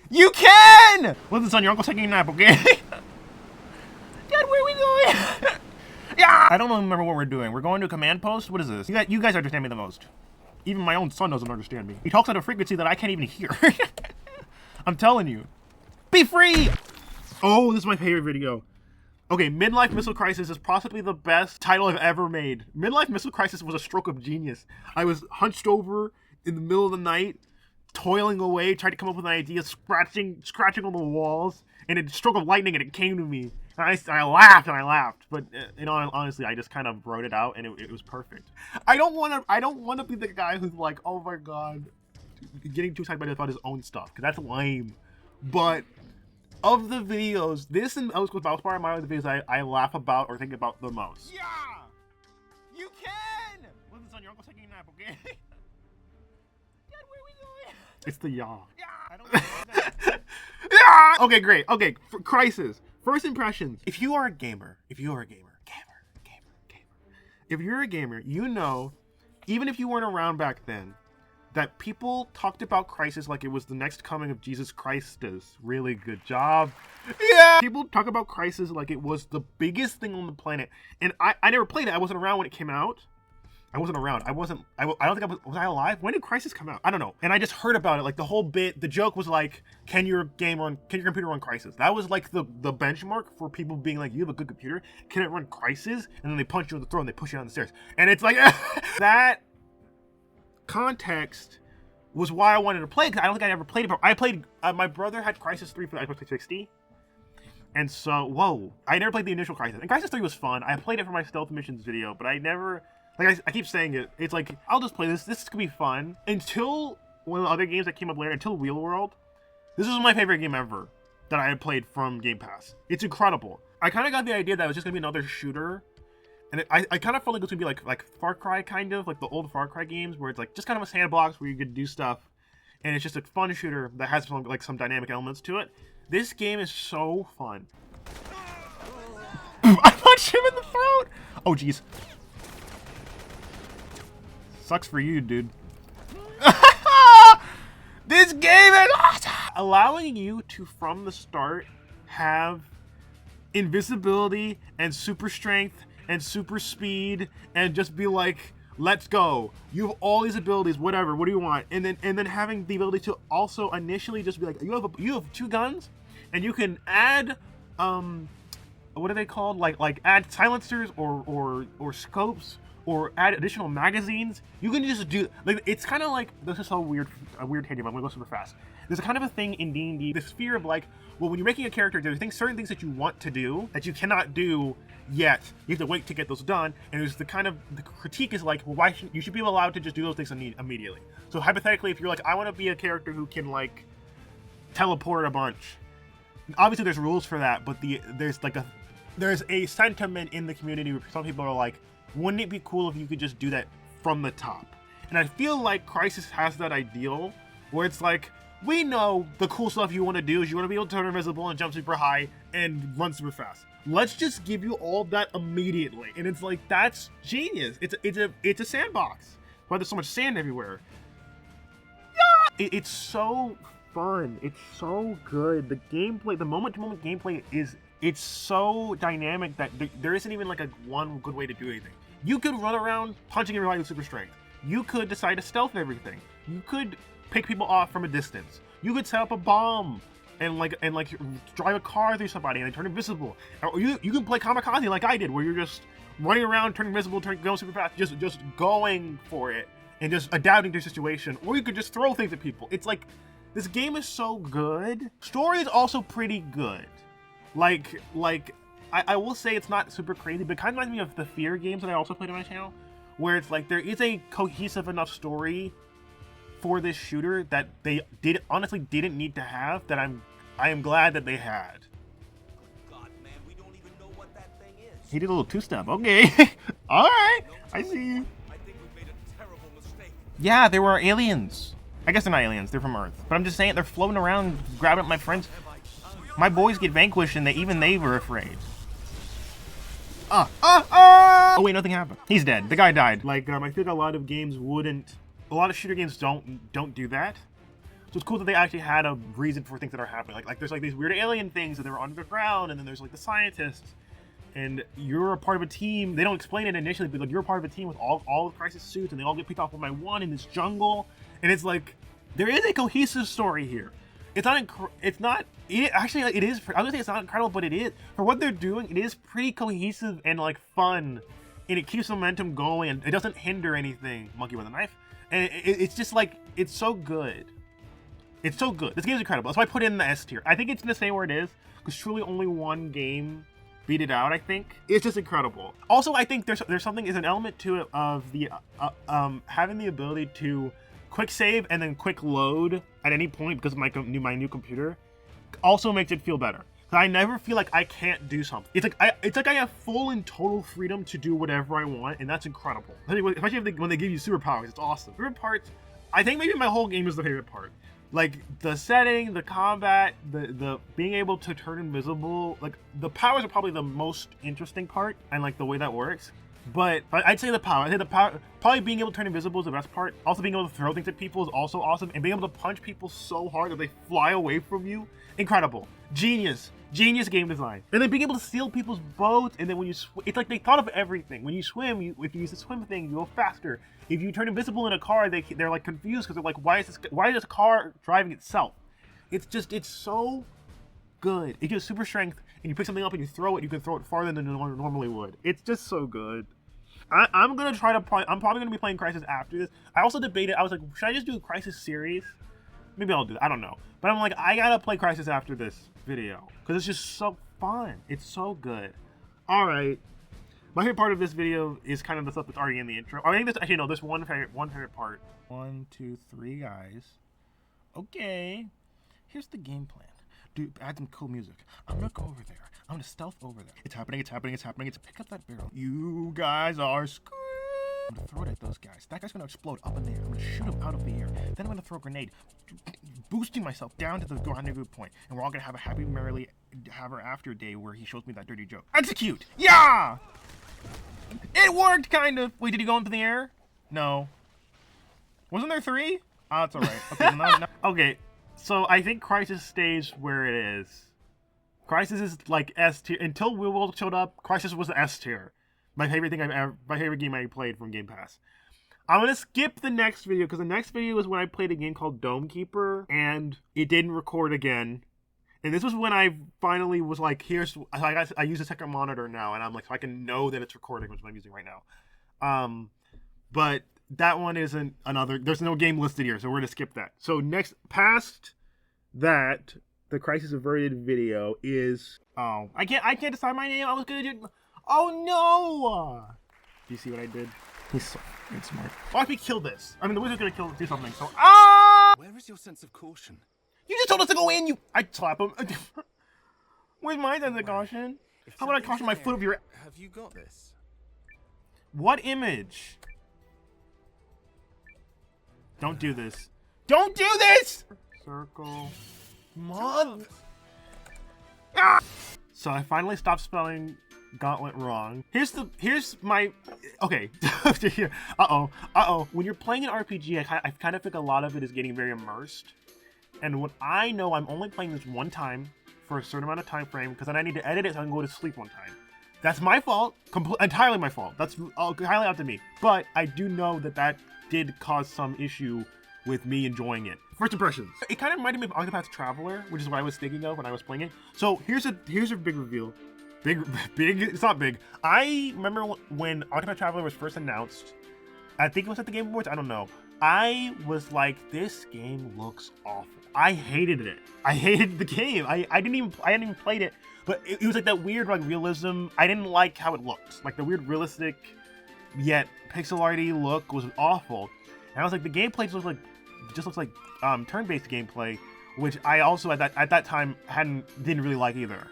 You can! Well, this on your uncle's taking a nap, okay? Dad, where are we going? Yeah! I don't remember what we're doing. We're going to a command post? What is this? You guys understand me the most. Even my own son doesn't understand me. He talks at a frequency that I can't even hear. I'm telling you. Be free! Oh, this is my favorite video. Okay, Midlife Missile Crisis is possibly the best title I've ever made. Midlife Missile Crisis was a stroke of genius. I was hunched over in the middle of the night, toiling away, trying to come up with an idea, scratching on the walls, and a stroke of lightning, and it came to me. And I laughed, but honestly, I just kind of wrote it out, and it was perfect. I don't want to be the guy who's like, oh my god, getting too excited about his own stuff, because that's lame. But of the videos, this and Ellis with Valspar are my the videos I laugh about or think about the most. Yeah! You can! Well, this on your uncle's taking a nap, okay? Dad, where are we going? It's the yaw. Yeah! I don't know that. Yeah! Okay, great. Okay, Crisis. First impressions. If you are a gamer, if you're a gamer, you know, even if you weren't around back then, that people talked about Crisis like it was the next coming of Jesus Christus. Really good job. Yeah! People talk about Crisis like it was the biggest thing on the planet. And I never played it. I wasn't around when it came out. I wasn't around. I don't think was I alive? When did Crisis come out? I don't know. And I just heard about it. Like the whole bit, the joke was like, can your computer run Crisis? That was like the benchmark for people being like, you have a good computer? Can it run Crisis? And then they punch you in the throat and they push you down the stairs. And it's like, that context was why I wanted to play, because I don't think I ever played it before. I played, my brother had Crisis 3 for the Xbox 360, and so, whoa, I never played the initial Crisis, and Crisis 3 was fun. I played it for my stealth missions video, but I never, like, I keep saying it, it's like, I'll just play this could be fun, until one of the other games that came up later, until Wheel World. This was my favorite game ever that I had played from Gamepass. It's incredible. I kind of got the idea that it was just gonna be another shooter. And I kind of felt like it was gonna be like Far Cry, kind of like the old Far Cry games, where it's like just kind of a sandbox where you could do stuff, and it's just a fun shooter that has some dynamic elements to it. This game is so fun. I punched him in the throat. Oh jeez. Sucks for you, dude. This game is awesome. Allowing you to from the start have invisibility and super strength and super speed, and just be like, let's go. You have all these abilities, whatever. What do you want? And then having the ability to also initially just be like, you have 2 guns, and you can add what are they called? Like add silencers or scopes, or add additional magazines. You can just do, like, it's kind of like, this is so weird, a weird tangent, but I'm gonna go super fast. There's a kind of a thing in D&D, this fear of like, well, when you're making a character, there's certain things that you want to do that you cannot do yet. You have to wait to get those done, and there's the critique is like, well, why you should be allowed to just do those things immediately. So hypothetically, if you're like, I want to be a character who can like teleport a bunch, obviously there's rules for that, but there's a sentiment in the community where some people are like, wouldn't it be cool if you could just do that from the top? And I feel like Crisis has that ideal where it's like, we know the cool stuff you want to do is you want to be able to turn invisible and jump super high and run super fast. Let's just give you all that immediately. And it's like, that's genius. It's a sandbox. Why there's so much sand everywhere. Yeah! It's so fun. It's so good. The gameplay, the moment-to-moment gameplay it's so dynamic that there isn't even like one good way to do anything. You could run around punching everybody with super strength. You could decide to stealth everything. You could pick people off from a distance. You could set up a bomb and drive a car through somebody and they turn invisible. Or you can play kamikaze like I did, where you're just running around, turning invisible, going super fast, just going for it and just adapting to the situation. Or you could just throw things at people. It's like, this game is so good. Story is also pretty good. I will say it's not super crazy, but it kind of reminds me of the Fear games that I also played on my channel, where it's like there is a cohesive enough story for this shooter that they honestly didn't need to have, that I am glad that they had. God, man, we don't even know what that thing is. He did a little two-step. Okay. All right. I see you. I think we made a terrible mistake. Yeah, they were aliens. I guess they're not aliens. They're from Earth. But I'm just saying, they're floating around, grabbing up my friends. My boys get vanquished, and even they were afraid. Oh wait, nothing happened. He's dead. The guy died. I think a lot of games wouldn't. A lot of shooter games don't do that. So it's cool that they actually had a reason for things that are happening. Like there's these weird alien things that they were underground, and then there's the scientists, and you're a part of a team. They don't explain it initially, but you're a part of a team with all the crisis suits, and they all get picked off one by one in this jungle. And it's like there is a cohesive story here. It's not. Actually, it is. I was gonna say it's not incredible, but it is. For what they're doing, it is pretty cohesive and fun, and it keeps momentum going, and it doesn't hinder anything. Monkey with a knife, and it's just it's so good. It's so good. This game's incredible. That's why I put it in the S tier. I think it's gonna stay where it is because truly only one game beat it out. I think it's just incredible. Also, I think there's an element to it of the having the ability to quick save and then quick load at any point because of my new computer also makes it feel better. I never feel like I can't do something. It's like I have full and total freedom to do whatever I want, and that's incredible. Especially when they give you superpowers, it's awesome. Favorite parts, I think maybe my whole game is the favorite part. The setting, the combat, the being able to turn invisible. The powers are probably the most interesting part, and the way that works. But I'd say the power. Probably being able to turn invisible is the best part. Also being able to throw things at people is also awesome. And being able to punch people so hard that they fly away from you, incredible. Genius game design. And then being able to steal people's boats. And then when you it's like they thought of everything. When you swim, if you use the swim thing, you go faster. If you turn invisible in a car, they're confused because they're like, why is this car driving itself? It's so good. It gives super strength, and you pick something up and you throw it. You can throw it farther than you normally would. It's just so good. I'm gonna try to play. I'm probably gonna be playing Crysis after this. I also debated. I was like, should I just do a Crysis series? Maybe I'll do that. I don't know. But I'm like, I gotta play Crysis after this video because it's just so fun. It's so good. All right. My favorite part of this video is kind of the stuff that's already in the intro. I think there's one favorite part. 1, 2, 3 guys. Okay. Here's the game plan. Dude, add some cool music. I'm gonna go over there. I'm gonna stealth over there. It's happening. It's pick up that barrel. You guys are screwed. I'm gonna throw it at those guys. That guy's gonna explode up in the air. I'm gonna shoot him out of the air. Then I'm gonna throw a grenade, boosting myself down to the rendezvous point. And we're all gonna have a happy, merrily ever after day where he shows me that dirty joke. Execute! Yeah! It worked, kind of. Wait, did he go into the air? No. Wasn't there 3? Oh, that's alright. Okay, no. Okay. So I think Crysis stays where it is. Crysis is S tier. Until Will showed up, Crysis was S tier. My favorite game I played from Gamepass. I'm gonna skip the next video because the next video is when I played a game called Dome Keeper and it didn't record again. And this was when I finally was like, I use a second monitor now, and I'm like, so I can know that it's recording, which I'm using right now. But that one isn't there's no game listed here, so we're gonna skip that. So next, past that, the Crysis Averted video is, I can't decide my name. I was gonna do, oh no! Do you see what I did? He's so smart. Watch me kill this. I mean, the wizard's gonna do something, so, Where is your sense of caution? You just told us to go in, I slap him. Where's my sense of caution? How about I caution my foot of your... Have you got this? What image? Don't do this. Don't do this! Circle. Mom. Ah! So I finally stopped spelling Gauntlet wrong. Here's my... Okay. Uh-oh. When you're playing an RPG, I kind of think a lot of it is getting very immersed. And when I know I'm only playing this one time for a certain amount of time frame, because then I need to edit it so I can go to sleep one time. That's my fault, entirely my fault. That's highly up to me. But I do know that that did cause some issue with me enjoying it. First impressions. It kind of reminded me of Octopath Traveler, which is what I was thinking of when I was playing it. So here's a big reveal. Big, it's not big. I remember when Octopath Traveler was first announced, I think it was at the Game Awards, I don't know. I was like, this game looks awful. I hated it. I hated the game. I hadn't even played it, but it was like that weird like realism. I didn't like how it looked. Like the weird realistic yet pixel arty look was awful. And I was like, the gameplay just looks like turn-based gameplay, which I also at that time didn't really like either.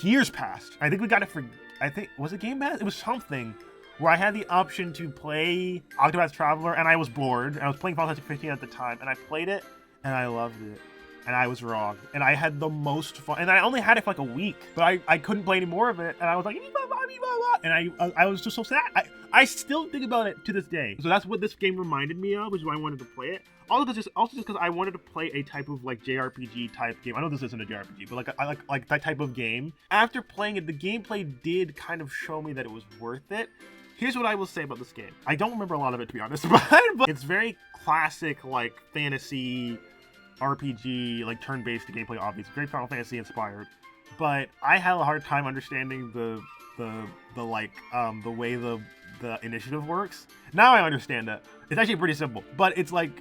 Years passed. I think we got it for, was it Gamepass? It was something where I had the option to play Octopath Traveler, and I was bored. I was playing Final Fantasy 15 at the time, and I played it, and I loved it. And I was wrong. And I had the most fun. And I only had it for like a week, but I couldn't play any more of it. And I was like, and I was just so sad. I still think about it to this day. So that's what this game reminded me of, which is why I wanted to play it. Also just because I wanted to play a type of like JRPG type game. I know this isn't a JRPG, but like I like that type of game. After playing it, the gameplay did kind of show me that it was worth it. Here's what I will say about this game. I don't remember a lot of it, to be honest, but it's very classic like fantasy RPG, like turn-based gameplay, obviously very Final Fantasy inspired. But I had a hard time understanding the way the initiative works. Now I understand it. It's actually pretty simple, but it's like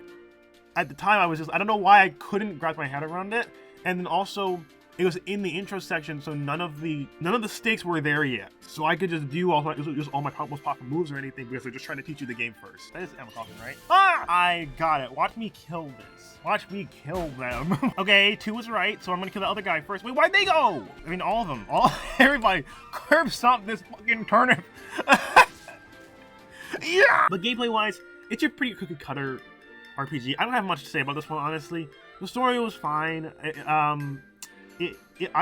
at the time I don't know why I couldn't grasp my head around it. And then also it was in the intro section, so none of the stakes were there yet. So I could just do all my most popular moves or anything because they're just trying to teach you the game first. That is Emma Coffin, right? Ah! I got it. Watch me kill this. Watch me kill them. Okay, 2 was right, so I'm gonna kill the other guy first. Wait, why'd they go? I mean, all of them. Everybody. Curb stomp this fucking turnip. Yeah! But gameplay-wise, it's a pretty cookie-cutter RPG. I don't have much to say about this one, honestly. The story was fine. I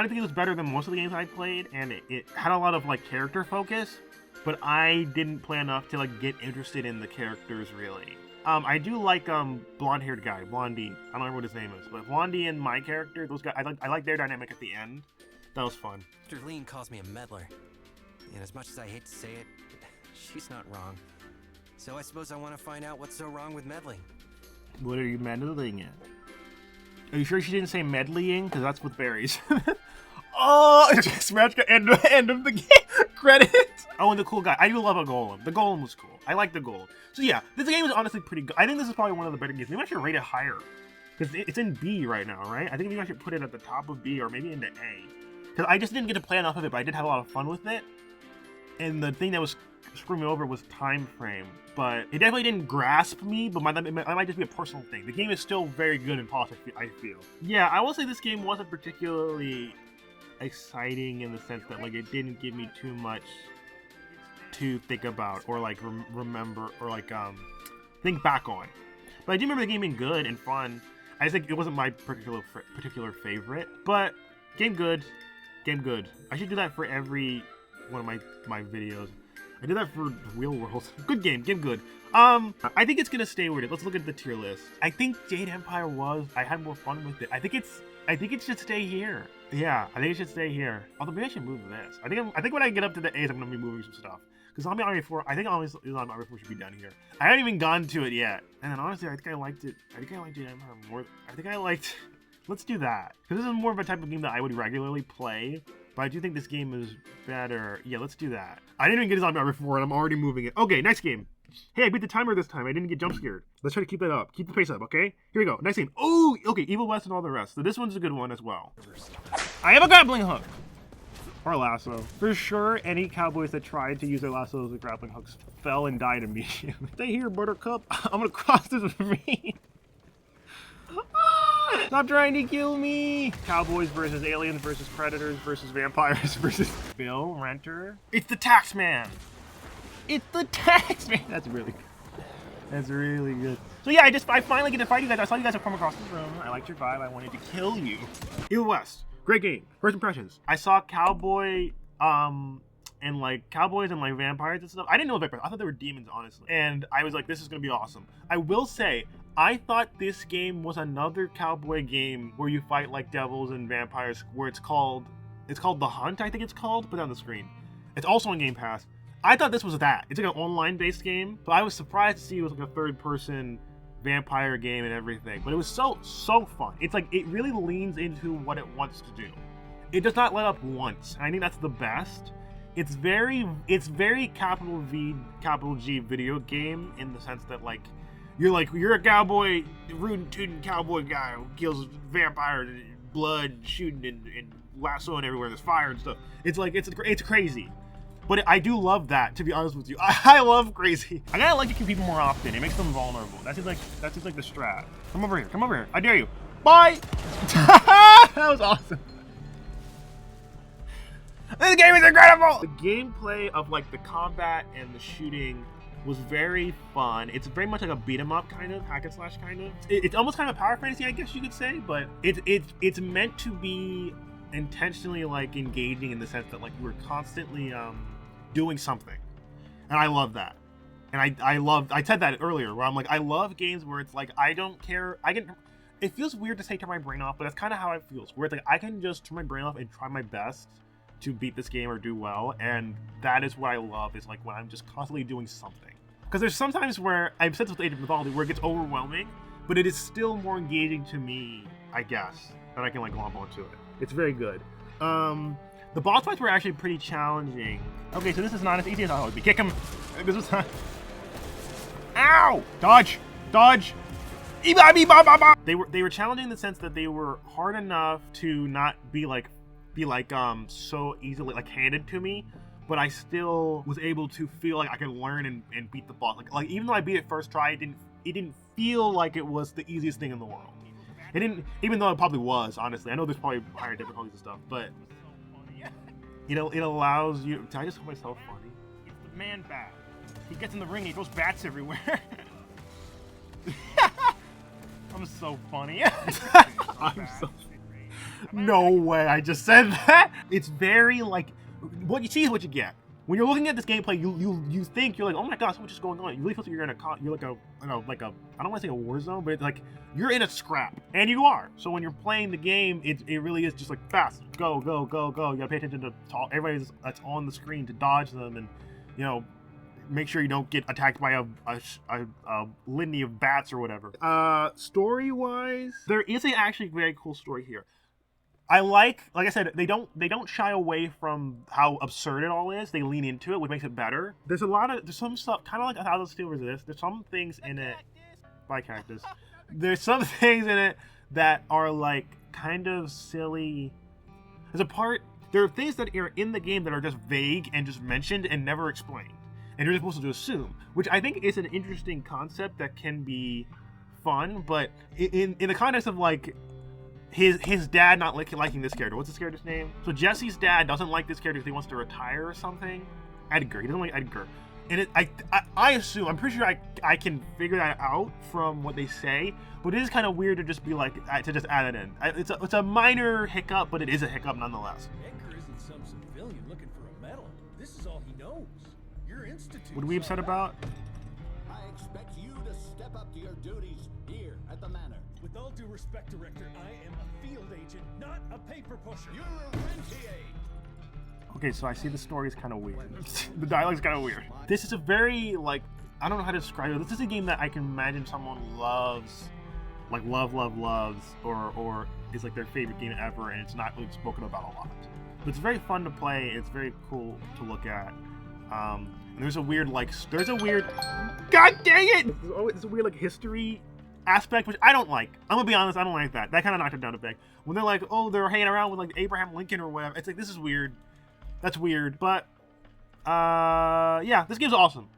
don't think it was better than most of the games I played, and it had a lot of like character focus, but I didn't play enough to like get interested in the characters really. I do like blonde-haired guy, Blondie. I don't remember what his name is, but Blondie and my character, those guys, I like their dynamic at the end. That was fun. Mr. Lean calls me a meddler, and as much as I hate to say it, she's not wrong. So I suppose I want to find out what's so wrong with meddling. What are you meddling in? Are you sure she didn't say medleying? Because that's with berries. Oh, smash end of the game. Credits. Oh, and the cool guy. I do love a golem. The golem was cool. I like the golem. So yeah, this game is honestly pretty good. I think this is probably one of the better games. Maybe I should rate it higher. Because it's in B right now, right? I think maybe I should put it at the top of B or maybe into A. Because I just didn't get to play enough of it, but I did have a lot of fun with it. And the thing that was screwing me over was time frame. But it definitely didn't grasp me, but that might just be a personal thing. The game is still very good and polished, I feel. Yeah, I will say this game wasn't particularly exciting in the sense that like it didn't give me too much to think about or like remember or like think back on. But I do remember the game being good and fun. I just think it wasn't my particular favorite. But game good. I should do that for every one of my videos. I did that for Real World. Good game good. I think it's gonna stay where it is. Let's look at the tier list. I think Jade Empire I had more fun with it. I think it should stay here. Yeah, I think it should stay here. Although maybe I should move this. I think when I get up to the A's, I'm gonna be moving some stuff. Because Zombie Army 4, I think Zombie Army 4 should be down here. I haven't even gotten to it yet. And then honestly, I think I liked it. I think I liked Jade Empire more. Let's do that. Because this is more of a type of game that I would regularly play. But I do think this game is better. Yeah, let's do that. I didn't even get a Zombie Army 4 and I'm already moving it. Okay, next game. Hey, I beat the timer this time. I didn't get jump scared. Let's try to keep that up. Keep the pace up, okay? Here we go. Next game. Oh, okay. Evil West and all the rest. So this one's a good one as well. I have a grappling hook. Or lasso. For sure, any cowboys that tried to use their lassos with grappling hooks fell and died immediately. Stay here, Buttercup. I'm gonna cross this with me. Stop trying to kill me! Cowboys versus aliens versus predators versus vampires versus Bill Renter. It's the tax man! It's the tax man! That's really good. That's really good. So yeah, I finally get to fight you guys. I saw you guys have come across this room. I liked your vibe. I wanted to kill you. Evil West. Great game. First impressions. I saw cowboys and like vampires and stuff. I didn't know vampires. I thought they were demons, honestly. And I was like, this is gonna be awesome. I will say, I thought this game was another cowboy game where you fight like devils and vampires, where it's called The Hunt, I think it's called. Put it on the screen. It's also on Game Pass. I thought this was that. It's like an online-based game, but I was surprised to see it was like a third-person vampire game and everything. But it was so fun. It's like it really leans into what it wants to do. It does not let up once. And I think that's the best. It's very capital V, capital G video game in the sense that like you're a cowboy, rootin' tootin' cowboy guy who kills vampires, blood shooting and lassoing everywhere. There's fire and stuff. It's like it's crazy. But I do love that, to be honest with you. I love crazy. I gotta like to kill people more often. It makes them vulnerable. That seems like the strat. Come over here. Come over here. I dare you. Bye. That was awesome. This game is incredible! The gameplay of like the combat and the shooting was very fun. It's very much like a beat 'em up kind of, hack and slash kind of. It's almost kind of power fantasy, I guess you could say, but it's meant to be intentionally like engaging in the sense that like we're constantly doing something. And I love that. And I said that earlier where I'm like, I love games where it's like I don't care. It feels weird to say turn my brain off, but that's kind of how it feels. Where it's like I can just turn my brain off and try my best to beat this game or do well, and that is what I love, is like when I'm just constantly doing something. Because there's sometimes where, I've said this with Age of Mythology, where it gets overwhelming, but it is still more engaging to me, I guess, that I can like glom onto it. It's very good. The boss fights were actually pretty challenging. Okay, so this is not as easy as I thought it would be. Kick him! This was not... Ow! Dodge! Dodge! They were challenging in the sense that they were hard enough to not be so easily like handed to me, but I still was able to feel like I could learn and beat the boss. Like even though I beat it first try, it didn't feel like it was the easiest thing in the world. It didn't, even though it probably was, honestly. I know there's probably higher difficulties and stuff, but it allows you. Did I just call myself funny? It's the man bat. He gets in the ring and he throws bats everywhere. I'm so funny. I'm so. No way, I just said that. It's very like, what you see is what you get. When you're looking at this gameplay, you think you're like, oh my gosh, what's just going on? You really feel like you're like a I don't want to say a war zone, but it's like you're in a scrap, and you are. So when you're playing the game, it really is just like fast, go. You gotta pay attention to everybody that's on the screen to dodge them, and make sure you don't get attacked by a litany of bats or whatever. Story-wise, there is actually very cool story here. I like I said, they don't shy away from how absurd it all is. They lean into it, which makes it better. There's some stuff, kind of like How to Steel Resist. There's some things in it, by Cactus. There's some things in it that are like kind of silly. There are things that are in the game that are just vague and just mentioned and never explained. And you're supposed to assume, which I think is an interesting concept that can be fun, but in the context of like, his dad not liking this character. What's this character's name? So Jesse's dad doesn't like this character because he wants to retire or something. Edgar. He doesn't like Edgar. And I assume, I'm pretty sure I can figure that out from what they say, but it is kind of weird to just be like, to just add it in. It's a minor hiccup, but it is a hiccup nonetheless. Edgar isn't some civilian looking for a medal. This is all he knows. Your institute. What are we upset about? I expect you to step up to your duties here at the manor. With all due respect, Director, I am a field agent, not a paper pusher. You're a rentier. Okay, so I see the story is kind of weird. The dialogue's kind of weird. This is a very, like, I don't know how to describe it. This is a game that I can imagine someone loves, like loves, or is like their favorite game ever, and it's not really spoken about a lot. But it's very fun to play. It's very cool to look at. And there's a weird, God dang it! There's a weird, like, history aspect, which I don't like. I'm gonna be honest, I don't like that. That kind of knocked it down a bit. When they're like, oh, they're hanging around with like Abraham Lincoln or whatever, it's like, this is weird. That's weird. But yeah, this game's awesome.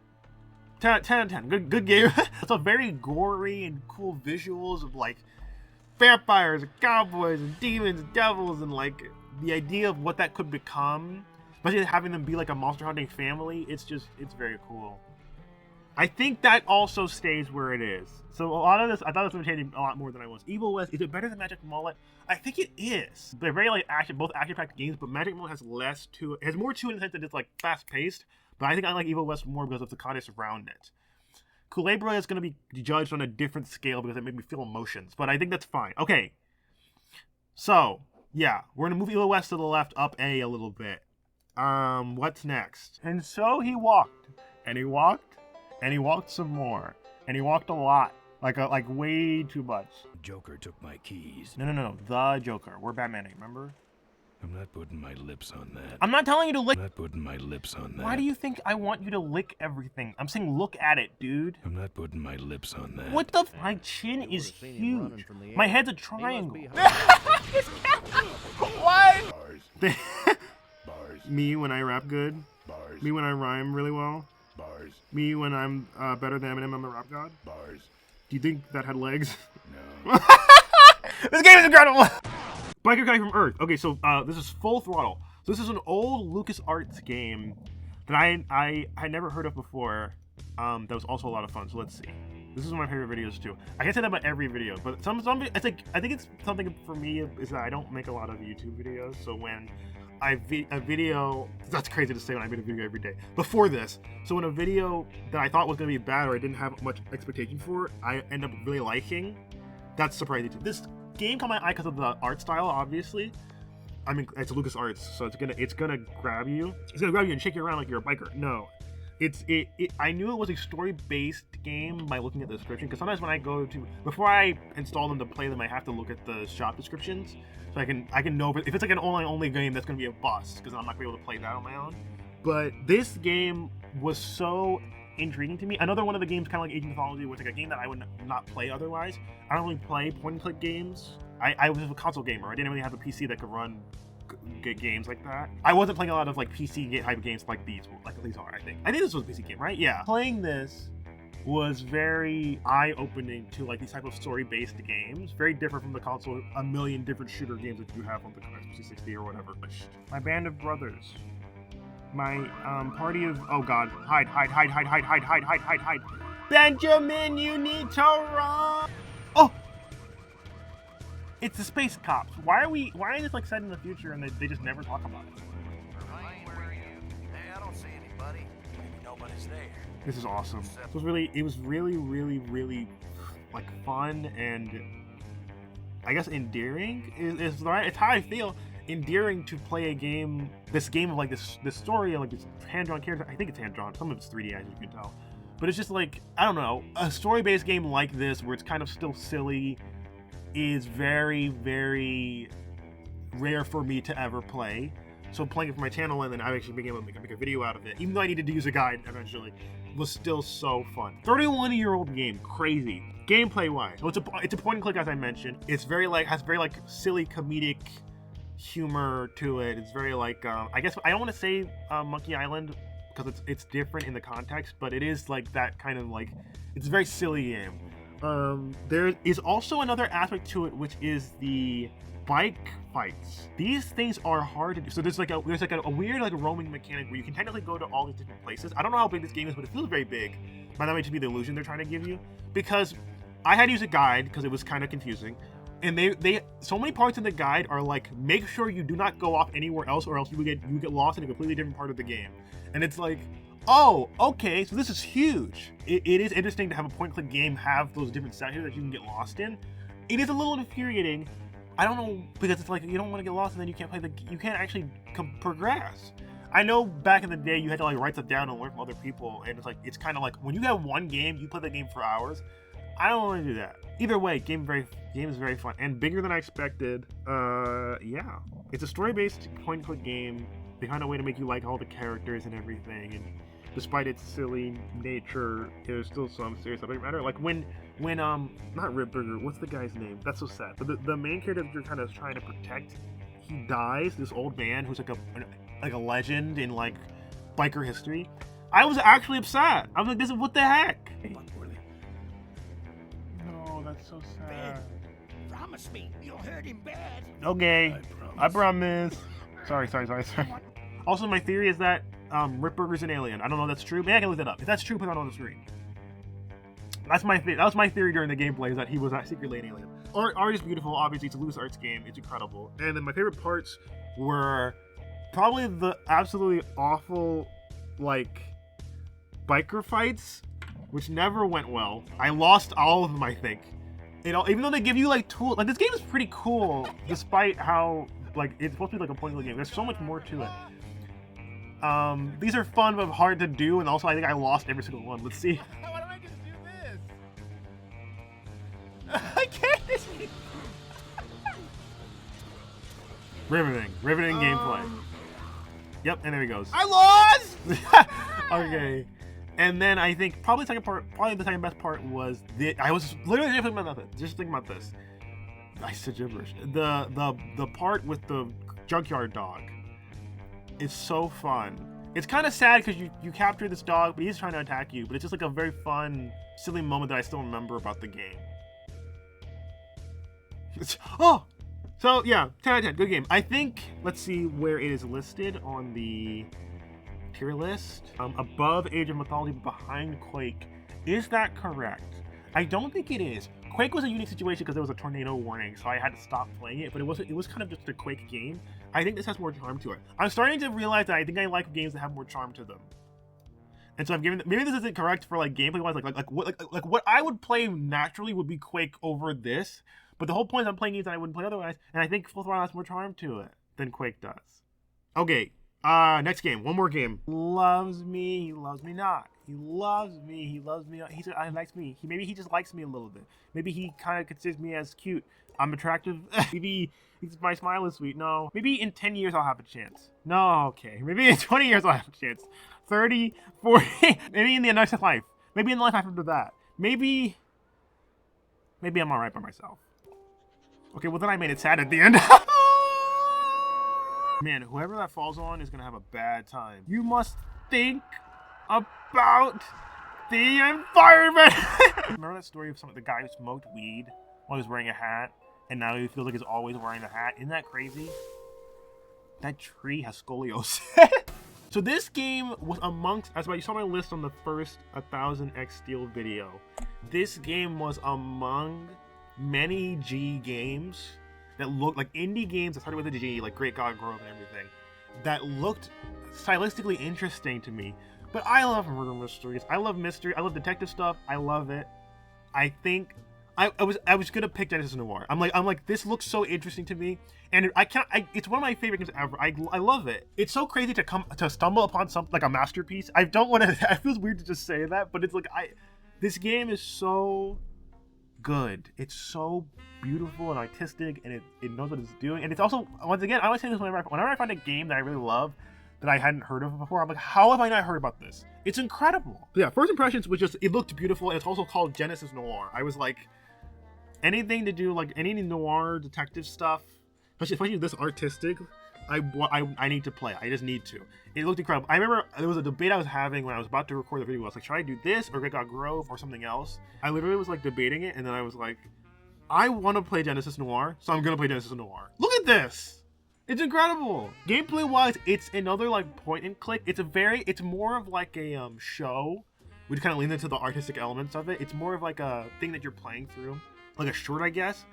10 out of 10. Good game. It's a very gory and cool visuals of like vampires and cowboys and demons and devils, and like the idea of what that could become, especially having them be like a monster hunting family. It's very cool. I think that also stays where it is. So a lot of this, I thought it was entertaining a lot more than I was. Evil West, is it better than Magic Mullet? I think it is. They're very like both action-packed games, but Magic Mullet has less to it. It has more to it in the sense that it's like fast-paced, but I think I like Evil West more because of the context around it. Culebra is going to be judged on a different scale because it made me feel emotions, but I think that's fine. Okay, so yeah, we're going to move Evil West to the left, up A little bit. What's next? And so he walked, and he walked, and he walked some more, and he walked a lot, like way too much. Joker took my keys. No, the Joker. We're Batman, remember? I'm not putting my lips on that. I'm not telling you to lick. I'm not putting my lips on that. Why do you think I want you to lick everything? I'm saying look at it, dude. I'm not putting my lips on that. What the? My chin is huge. My head's a triangle. What? Bars. Bars. Me when I rap good. Bars. Me when I rhyme really well. Bars. Me when I'm better than Eminem, I'm a rap god. Bars. Do you think that had legs? No. This game is incredible! Biker Guy from Earth. Okay, so this is Full Throttle. So this is an old LucasArts game that I had never heard of before. That was also a lot of fun. So let's see. This is one of my favorite videos too. I can't say that about every video, but some it's like I think it's something for me is that I don't make a lot of YouTube videos. So when a video, that's crazy to say when I made a video every day before this. So when a video that I thought was gonna be bad or I didn't have much expectation for, I end up really liking. That's surprising too. This game caught my eye because of the art style, obviously. I mean, it's LucasArts, so it's gonna grab you. It's gonna grab you and shake you around like you're a biker. No, I knew it was a story-based game by looking at the description. Because sometimes when I go to before I install them to play them, I have to look at the shop descriptions so I can know if it's like an online-only game that's gonna be a bust because I'm not gonna be able to play that on my own. But this game was so intriguing to me. Another one of the games, kind of like Age of Mythology, was like a game that I would not play otherwise. I don't really play point-and-click games. I was a console gamer. I didn't really have a PC that could run good games like that. I wasn't playing a lot of like PC type games like these are. I think this was a PC game, right? Yeah. Playing this was very eye-opening to like these type of story-based games. Very different from the console, a million different shooter games that you have on the Xbox 360 or whatever. My band of brothers. My party of hide. Benjamin, you need to run. Oh, it's the space cops. Why is this like set in the future and they just never talk about it? Ryan, where are you? Hey, I don't see anybody. Maybe nobody's there. This is awesome. It was really like fun and I guess endearing is right. It's how I feel. Endearing to play a game, this game of like this story and like this hand-drawn character. I think it's hand-drawn. Some of it's 3D, as you can tell. But it's just like, I don't know, a story-based game like this where it's kind of still silly is very, very rare for me to ever play. So playing it for my channel and then I actually being able to make a video out of it, even though I needed to use a guide eventually, was still so fun. 31-year-old game, crazy. Gameplay-wise, so it's a point and click, as I mentioned. It's has very like silly comedic humor to it. It's very like I guess I don't want to say Monkey Island because it's different in the context, but it is like that kind of like it's a very silly game. There is also another aspect to it, which is the bike fights. These things are hard to do. So there's like a weird like roaming mechanic where you can technically go to all these different places. I don't know how big this game is, but it feels very big. But that might just be the illusion they're trying to give you. Because I had to use a guide because it was kind of confusing. And they so many parts in the guide are like, make sure you do not go off anywhere else or else you get lost in a completely different part of the game. And it's like, oh, okay, so this is huge. It is interesting to have a point-and-click game have those different sections that you can get lost in. It is a little infuriating. I don't know, because it's like you don't want to get lost and then you can't you can't actually progress. I know back in the day you had to like write stuff down and learn from other people, and it's kind of like when you have one game, you play the game for hours. I don't want to do that. Either way, game is very fun and bigger than I expected. Yeah, it's a story-based point-and-click game. They found a way to make you like all the characters and everything, and despite its silly nature, there's still some serious subject matter. Like when not Ripburger, what's the guy's name? That's so sad. But the main character that you're kind of trying to protect, he dies. This old man who's like a legend in like biker history. I was actually upset. I was like, what the heck? No, that's so sad. Promise me you'll hurt him bad. Okay, I promise. Sorry. Also, my theory is that Ripburger's an alien. I don't know if that's true. Maybe I can look that up. If that's true, put it on the screen. That was my theory during the gameplay, is that he was secretly an alien. Art is beautiful. Obviously, it's a LucasArts game. It's incredible. And then my favorite parts were probably the absolutely awful, like, biker fights, which never went well. I lost all of them, I think. Even though they give you like tools, like this game is pretty cool, despite how like it's supposed to be like a point-and-click game. There's so much more to it. These are fun but hard to do, and also I think I lost every single one. Let's see. Why don't I just do this? I can't. Riveting gameplay. Yep, and there he goes. I lost. Okay, and then I think probably the second best part was I was literally just thinking about this. I said gibberish. The part with the junkyard dog is so fun. It's kind of sad because you capture this dog, but he's trying to attack you. But it's just like a very fun, silly moment that I still remember about the game. Oh. So yeah, 10 out of 10, good game. I think, let's see where it is listed on the tier list. Above Age of Mythology, behind Quake. Is that correct? I don't think it is. Quake was a unique situation because there was a tornado warning, so I had to stop playing it, but it was kind of just a Quake game. I think this has more charm to it. I'm starting to realize that I think I like games that have more charm to them. And so I'm giving, maybe this isn't correct for like gameplay wise, like what I would play naturally would be Quake over this. But the whole point is I'm playing games that I wouldn't play otherwise, and I think Full Throttle has more charm to it than Quake does. Okay, next game, one more game. Loves me, he loves me not. He loves me, he loves me not. He likes me. Maybe he just likes me a little bit. Maybe he kind of considers me as cute. I'm attractive. Maybe my smile is sweet. No. Maybe in 10 years I'll have a chance. No, okay. Maybe in 20 years I'll have a chance. 30, 40, maybe in the next life. Maybe in the life after that. Maybe I'm alright by myself. Okay, well then I made it sad at the end. Man, whoever that falls on is gonna have a bad time. You must think about the environment. Remember that story of the guy who smoked weed while he was wearing a hat, and now he feels like he's always wearing a hat? Isn't that crazy? That tree has scoliosis. So this game was amongst, as you saw my list on the first 1000x Steel video, this game was among many G games that looked like indie games that started with a G, like Great God Grove and everything, that looked stylistically interesting to me. But I love murder mysteries. I love mystery. I love detective stuff. I love it. I think I was gonna pick Genesis Noir. I'm like this looks so interesting to me, and it's one of my favorite games ever. I love it. It's so crazy to stumble upon something like a masterpiece. I don't want to. It feels weird to just say that, but it's like this game is so good. It's so beautiful and artistic, and it knows what it's doing. And it's also, once again, I always say this whenever I find a game that I really love that I hadn't heard of before, I'm like, how have I not heard about this? It's incredible. But yeah, first impressions was just, it looked beautiful, and it's also called Genesis Noir. I was like, anything to do, like any noir detective stuff, especially this artistic, I need to play. I just need to. It looked incredible. I remember there was a debate I was having when I was about to record the video. I was like, should I do this or Great God Grove or something else? I literally was like debating it, and then I was like, I want to play Genesis Noir, so I'm gonna play Genesis Noir. Look at this! It's incredible. Gameplay wise, it's another like point and click. It's more of like a show, which kind of leans into the artistic elements of it. It's more of like a thing that you're playing through, like a short, I guess.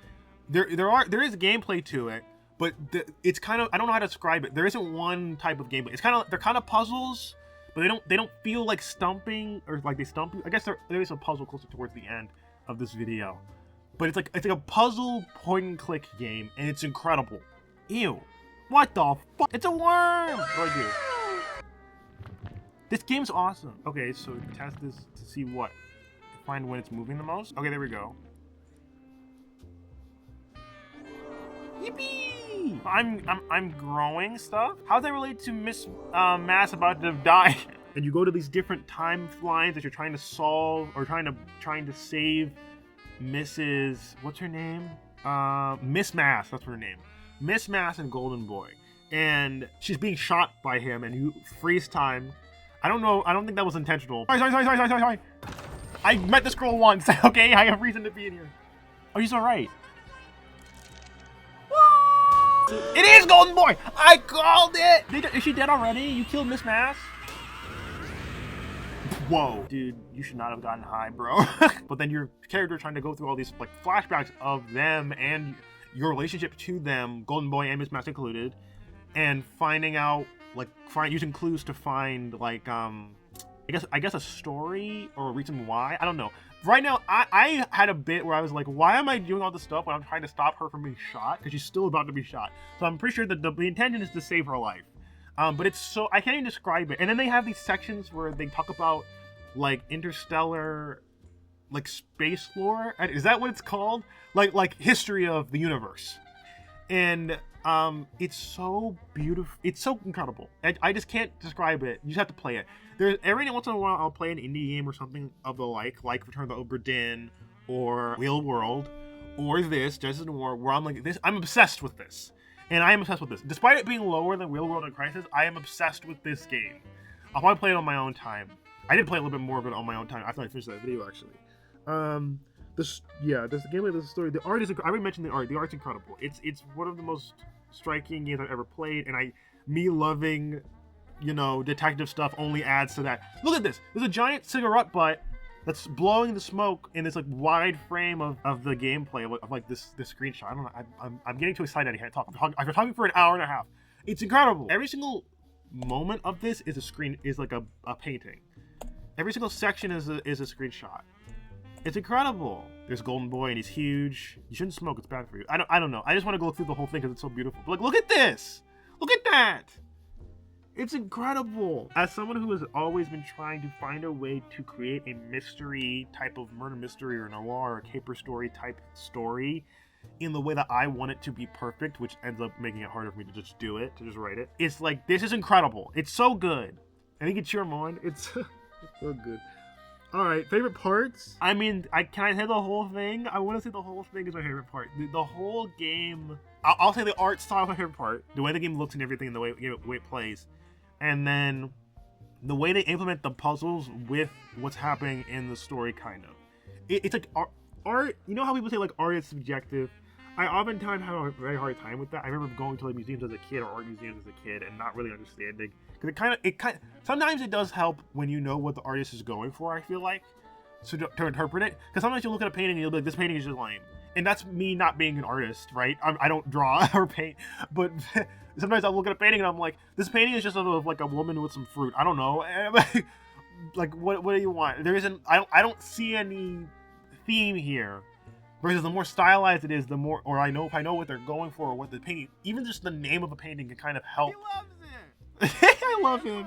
There is gameplay to it. But it's kind of, I don't know how to describe it. There isn't one type of gameplay. They're kind of puzzles, but they don't feel like stumping or like they stump you. I guess there is a puzzle closer towards the end of this video, but it's like a puzzle point and click game, and it's incredible. Ew, what the fuck? It's a worm. What do I do? This game's awesome. Okay, so test this to see what, find when it's moving the most. Okay, there we go. Yippee! I'm growing stuff. How does that relate to Miss Mass about to die? And you go to these different timelines that you're trying to solve or trying to save Mrs. What's her name? Miss Mass. That's her name. Miss Mass and Golden Boy. And she's being shot by him, and you freeze time. I don't know. I don't think that was intentional. Sorry. I met this girl once. Okay, I have reason to be in here. Oh, she's all right. It is Golden Boy! I called it! Is she dead already? You killed Miss Mass? Whoa. Dude, you should not have gotten high, bro. But then your character trying to go through all these like flashbacks of them and your relationship to them, Golden Boy and Miss Mass included, and finding out, like, using clues to find, like, I guess a story or a reason why. I don't know. Right now, I had a bit where I was like, why am I doing all this stuff when I'm trying to stop her from being shot? Because she's still about to be shot. So I'm pretty sure that the intention is to save her life. But it's so, I can't even describe it. And then they have these sections where they talk about like interstellar, like space lore. Is that what it's called? Like history of the universe. And it's so beautiful. It's so incredible. I just can't describe it. You just have to play it. There's every once in a while I'll play an indie game or something of the like Return of the Obra Dinn or Wheel World or this Justice and War, where I'm like this. I'm obsessed with this, and I am obsessed with this. Despite it being lower than Wheel World and Crisis, I am obsessed with this game. I'll probably play it on my own time. I did play a little bit more of it on my own time after I finished that video, actually. There's the gameplay, there's the story. The art is. I already mentioned the art. The art's incredible. It's one of the most striking games I've ever played, and me loving, detective stuff only adds to that. Look at this. There's a giant cigarette butt that's blowing the smoke in this like wide frame of the gameplay of like this screenshot. I don't know. I'm getting too excited. I can't talk. I've been talking for an hour and a half. It's incredible. Every single moment of this is like a painting. Every single section is a screenshot. It's incredible. There's Golden Boy and he's huge. You shouldn't smoke, it's bad for you. I don't know. I just want to go through the whole thing because it's so beautiful. But like, look at this! Look at that! It's incredible. As someone who has always been trying to find a way to create a mystery type of murder mystery or noir or caper story type story in the way that I want it to be perfect, which ends up making it harder for me to just do it, to just write it. It's like, this is incredible. It's so good. I think it's your mind. It's so good. All right, favorite parts? I mean, can I say the whole thing? I want to say the whole thing is my favorite part. The whole game, I'll say the art style is my favorite part. The way the game looks and everything, and the way it plays. And then the way they implement the puzzles with what's happening in the story, kind of. It's like art, you know how people say like art is subjective? I oftentimes have a very hard time with that. I remember going to like museums as a kid or art museums as a kid and not really understanding. Because sometimes it does help when you know what the artist is going for, I feel like, to interpret it. Because sometimes you'll look at a painting and you'll be like, this painting is just lame. And that's me not being an artist, right? I don't draw or paint, but sometimes I'll look at a painting and I'm like, this painting is just of like a woman with some fruit. I don't know. Like, what do you want? There isn't, I don't see any theme here. Versus the more stylized it is, the more, or if I know what they're going for or what the painting, even just the name of a painting can kind of help. He loves it. I love him.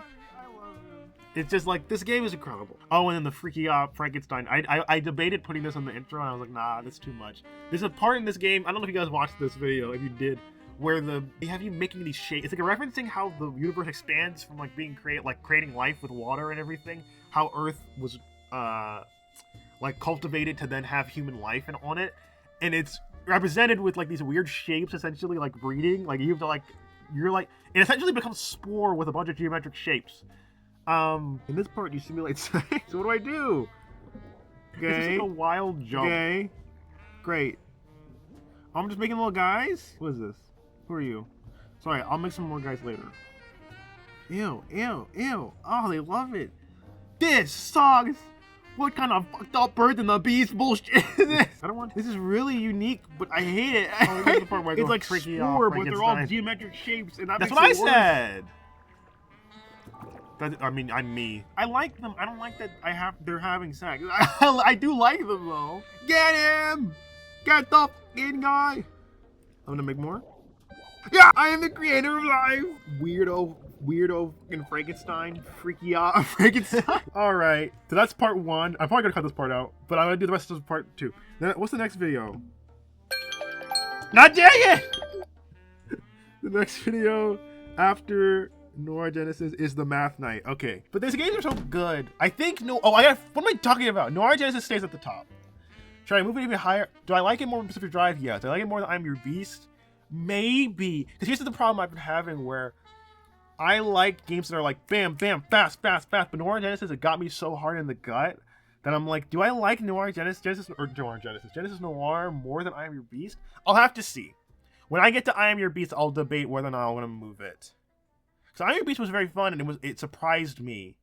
It's just like, this game is incredible. Oh, and then the freaky Frankenstein. I debated putting this on the intro, and I was like, nah, that's too much. There's a part in this game, I don't know if you guys watched this video, if you did, where they have you making these shapes. It's like referencing how the universe expands from like being creating life with water and everything. How Earth was like cultivated to then have human life on it, and it's represented with like these weird shapes, essentially like breeding. Like you have to it essentially becomes spore with a bunch of geometric shapes. In this part you simulate sex. So what do I do? Okay. This is like a wild jump. Okay. Great. I'm just making little guys? What is this? Who are you? Sorry, I'll make some more guys later. Ew, ew, ew. Oh, they love it. This sucks! What kind of fucked up Bird and the Beast bullshit is this? This is really unique, but I hate it. Oh, the part where it's like spore, but they're all geometric shapes, and that's what I said. I'm me. I like them. I don't like that they're having sex. I do like them though. Get him! Get the fucking guy! I'm gonna make more. Yeah, I am the creator of life. Weirdo fucking Frankenstein. Freaky Frankenstein. Alright, so that's part 1. I'm probably gonna cut this part out, but I'm gonna do the rest of part 2. Then, what's the next video? Not yet! The next video after Noir Genesis is the Math Night. Okay, but these games are so good. I think what am I talking about? Noir Genesis stays at the top. Should I move it even higher? Do I like it more than Pacific Drive? Yes. Do I like it more than I'm Your Beast? Maybe. Because here's the problem I've been having where I like games that are like bam, bam, fast, fast, fast. But Noir Genesis, it got me so hard in the gut that I'm like, do I like Genesis Noir more than I Am Your Beast? I'll have to see. When I get to I Am Your Beast, I'll debate whether or not I want to move it. Because I Am Your Beast was very fun and it surprised me.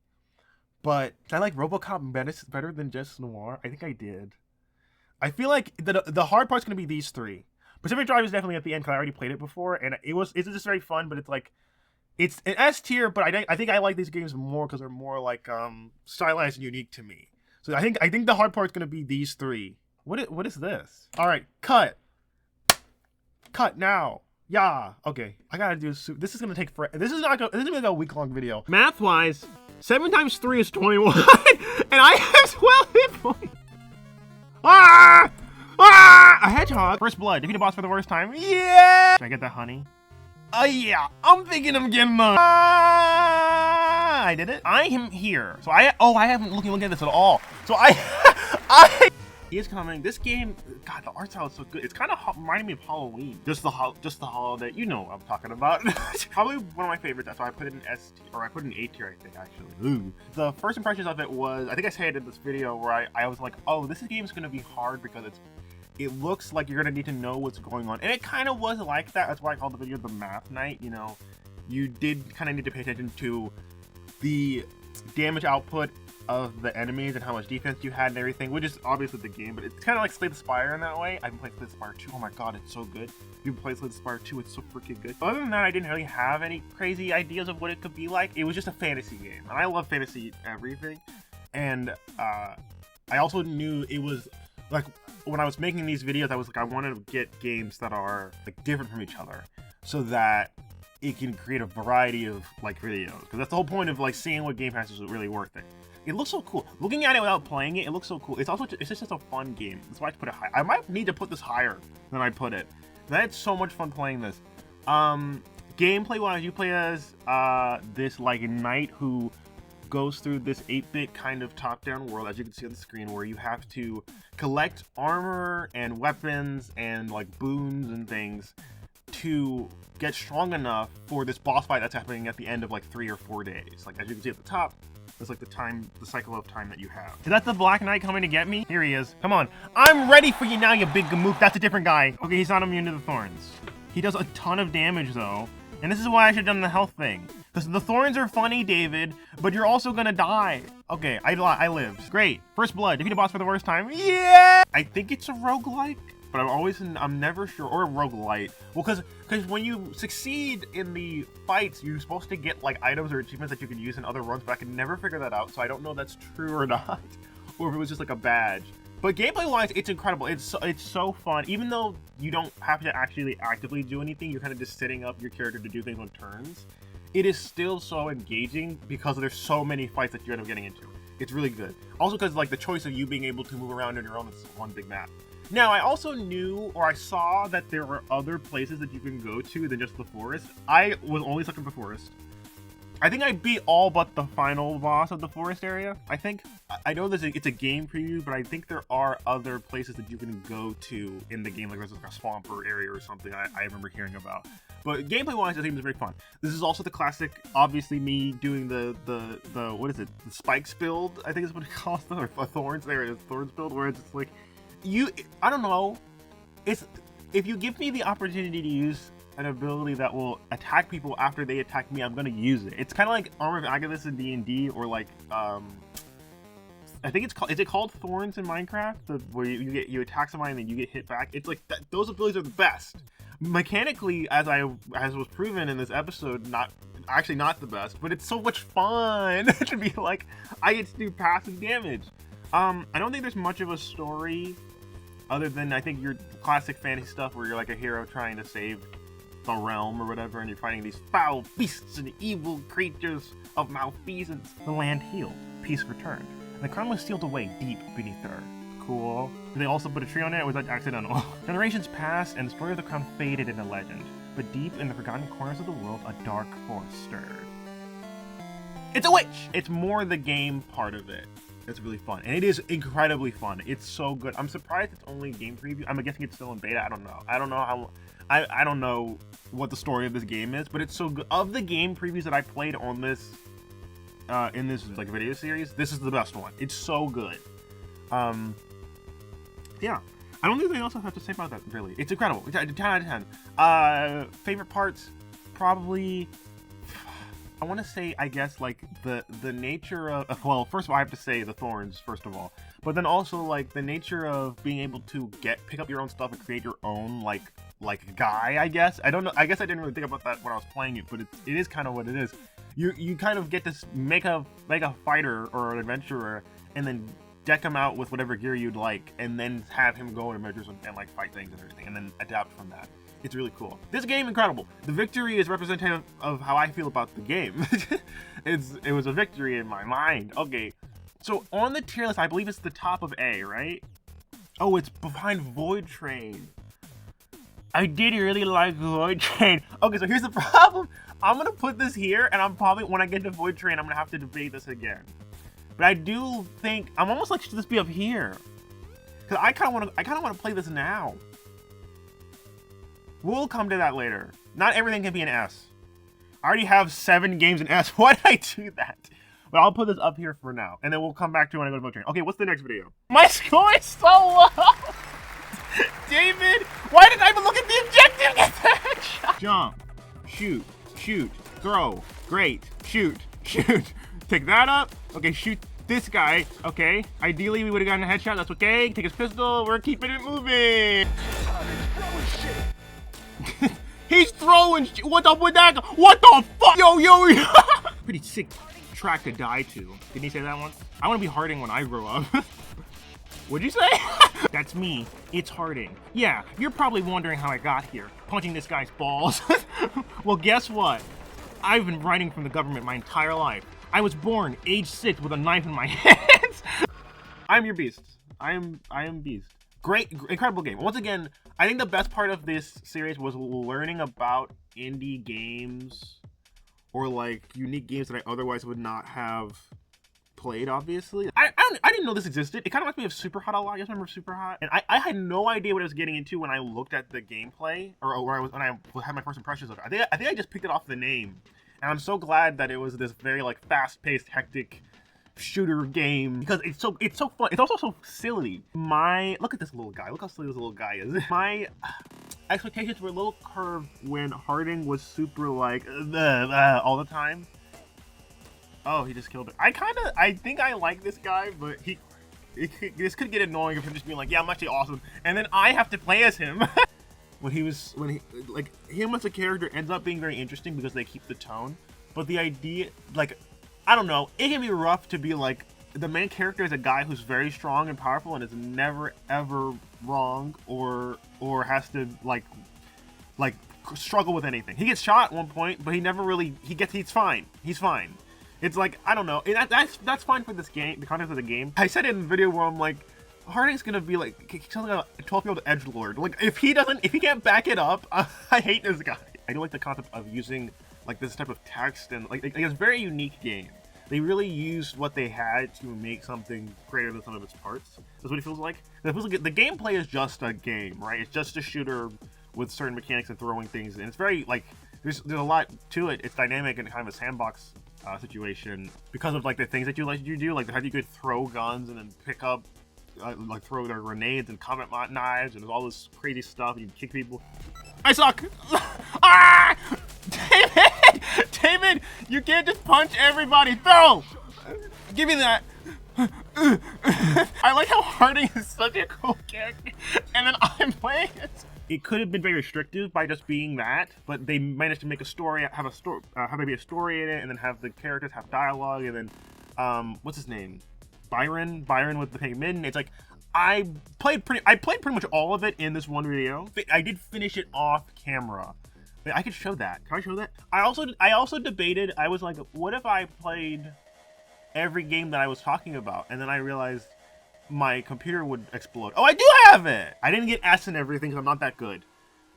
But did I like RoboCop better than Genesis Noir? I think I did. I feel like the hard part's going to be these 3. Pacific Drive is definitely at the end because I already played it before, and it's just very fun. But it's like, it's an S tier, but I think I like these games more because they're more like stylized and unique to me. So I think the hard part's gonna be these 3. What is this? All right, cut now. Yeah. Okay. I gotta do this. Is gonna take this is gonna be like a week-long video. Math-wise, 7 times 3 is 21, and I have 12 hit points. Ah! Ah! A hedgehog. First blood. Defeat a boss for the first time. Yeah. Should I get that honey? Yeah. I'm thinking I'm getting the. I did it. I am here. So I haven't looked at this at all. So he is coming. This game, God, the art style is so good. It's kind of reminding me of Halloween. Just the holiday. You know what I'm talking about. It's probably one of my favorites. So I put it in S tier, or I put it in A tier, I think, actually. Ooh. The first impressions of it was, I think I said in this video where I was like, oh, this game is going to be hard because it looks like you're going to need to know what's going on. And it kind of was like that. That's why I called the video the Math Night. You know, you did kind of need to pay attention to the damage output of the enemies and how much defense you had and everything, which is obviously the game, but it's kind of like Slay the Spire in that way. I've been playing Slay the Spire 2. Oh my god, it's so good. If you play Slay the Spire 2, it's so freaking good. Other than that, I didn't really have any crazy ideas of what it could be like. It was just a fantasy game, and I love fantasy everything. And I also knew it was like, when I was making these videos, I was like, I wanted to get games that are like different from each other, so that it can create a variety of like videos, because that's the whole point of like seeing what Gamepass is really worth it. It looks so cool. Looking at it without playing it, it looks so cool. It's just a fun game. That's why I put it high. I might need to put this higher than I put it. I had so much fun playing this. Gameplay wise, you play as this like knight who goes through this 8-bit kind of top-down world, as you can see on the screen, where you have to collect armor and weapons and like boons and things to get strong enough for this boss fight that's happening at the end of like 3 or 4 days. Like, as you can see at the top, that's like the cycle of time that you have. Is that the Black Knight coming to get me? Here he is. Come on. I'm ready for you now, you big gamook. That's a different guy. Okay, he's not immune to the thorns. He does a ton of damage though. And this is why I should have done the health thing. Because the thorns are funny, David, but you're also gonna die. Okay, I lived. Great. First blood. Defeat a boss for the first time. Yeah! I think it's a roguelike, but I'm never sure. Or a roguelite. Well, because when you succeed in the fights, you're supposed to get like items or achievements that you can use in other runs, but I can never figure that out, so I don't know if that's true or not. Or if it was just like a badge. But gameplay-wise, it's incredible. It's so fun. Even though you don't have to actually actively do anything, you're kind of just setting up your character to do things on turns. It is still so engaging because there's so many fights that you end up getting into. It's really good. Also because like the choice of you being able to move around on your own is one big map. Now, I also knew, or I saw, that there were other places that you can go to than just the forest. I was only stuck in the forest. I think I beat all but the final boss of the forest area, I think. I know it's a game preview, but I think there are other places that you can go to in the game, like there's like a swamp or area or something I remember hearing about. But gameplay-wise, I think it's very fun. This is also the classic, obviously me doing the what is it, the spikes build, I think is what it calls them, or thorns, there it is, thorns build, where it's just like, I don't know, if you give me the opportunity to use an ability that will attack people after they attack me, I'm gonna use it. It's kind of like Armor of Agathis in D&D, or like I think it's called, is it called Thorns in Minecraft? Where you attack somebody and then you get hit back. It's like those abilities are the best. Mechanically, as was proven in this episode, not the best, but it's so much fun to be like, I get to do passive damage. I don't think there's much of a story other than, I think, your classic fantasy stuff where you're like a hero trying to save the realm or whatever, and you're fighting these foul beasts and evil creatures of malfeasance. The land healed, peace returned, and the crown was sealed away deep beneath the earth. Cool. Did they also put a tree on it, or was that accidental? Generations passed, and the story of the crown faded into legend, but deep in the forgotten corners of the world, a dark force stirred. It's a witch! It's more the game part of it. It's really fun, and it is incredibly fun. It's so good. I'm surprised it's only game preview. I'm guessing it's still in beta. I don't know. I don't know what the story of this game is, but it's so good. Of the game previews that I played on this, in this like video series, this is the best one. It's so good. Yeah. I don't think anything else I have to say about that, really. It's incredible. It's 10 out of 10. Favorite parts, probably, I want to say, I guess, like, the nature of, well, first of all, I have to say the thorns, first of all. But then also, like, the nature of being able to pick up your own stuff and create your own, like guy, I guess. I don't know. I guess I didn't really think about that when I was playing it, but it is kind of what it is. You kind of get to make a fighter or an adventurer, and then deck him out with whatever gear you'd like, and then have him go and adventures and like fight things and everything, and then adapt from that. It's really cool. This game, incredible. The victory is representative of how I feel about the game. It was a victory in my mind. Okay, so on the tier list, I believe it's the top of A, right? Oh, it's behind Void Train. I did really like Void Train. Okay, so here's the problem. I'm gonna put this here, and I'm probably, when I get to Void Train, I'm gonna have to debate this again. But I do think, I'm almost like, should this be up here? Cause I kinda wanna play this now. We'll come to that later. Not everything can be an S. I already have 7 games in S. Why did I do that? But I'll put this up here for now, and then we'll come back to it when I go to Void Train. Okay, what's the next video? My score is so low! David, why didn't I even look at the objective? Get that shot! Jump, shoot, shoot, throw, great, shoot, shoot. Take that up. Okay, shoot this guy. Okay, ideally we would have gotten a headshot. That's okay. Take his pistol. We're keeping it moving. He's throwing. What's up with that? What the fuck? Yo. Pretty sick track to die to. Didn't he say that once? I want to be Harding when I grow up. What'd you say? That's me. It's Harding. Yeah, you're probably wondering how I got here. Punching this guy's balls. Well, guess what? I've been running from the government my entire life. I was born age 6 with a knife in my hands. I'm your beast. I am beast. Great, incredible game. Once again, I think the best part of this series was learning about indie games or like unique games that I otherwise would not have played, obviously. I didn't know this existed. It kind of reminds me of Super Hot a lot. You guys remember Super Hot? And I had no idea what I was getting into when I looked at the gameplay or when I had my first impressions of it. I think I just picked it off the name. And I'm so glad that it was this very like fast-paced, hectic shooter game because it's so fun. It's also so silly. Look at this little guy. Look how silly this little guy is. My expectations were a little curved when Harding was super like all the time. Oh, he just killed it. I think I like this guy, but this could get annoying if him just being like, yeah, I'm actually awesome, and then I have to play as him. Him as a character ends up being very interesting because they keep the tone, but the idea, like, I don't know, it can be rough to be like, the main character is a guy who's very strong and powerful and is never ever wrong or has to like struggle with anything. He gets shot at one point, but he never really, he's fine. He's fine. It's like, I don't know, that's fine for this game, the context of the game. I said it in the video where I'm like, Harding's gonna be like something like a 12-year-old edgelord. Like if he can't back it up, I hate this guy. I do like the concept of using like this type of text and like it's a very unique game. They really used what they had to make something greater than some of its parts. That's what it feels like. It feels like the gameplay is just a game, right? It's just a shooter with certain mechanics and throwing things, and it's very like there's a lot to it. It's dynamic and kind of a sandbox situation because of like the things that you do, like how you could throw guns and then pick up. Like throw their grenades and combat knives and all this crazy stuff. You kick people. I suck. Ah! David, you can't just punch everybody. Throw. Give me that. I like how Harding is such a cool character, and then I'm playing it. It could have been very restrictive by just being that, but they managed to make a story, have maybe a story in it, and then have the characters have dialogue, and then what's his name? Byron with the pink mitten. It's like I played pretty much all of it in this one video. I did finish it off camera. I could show that. Can I show that? I also debated. I was like, what if I played every game that I was talking about, and then I realized my computer would explode. Oh, I do have it. I didn't get S and everything because I'm not that good,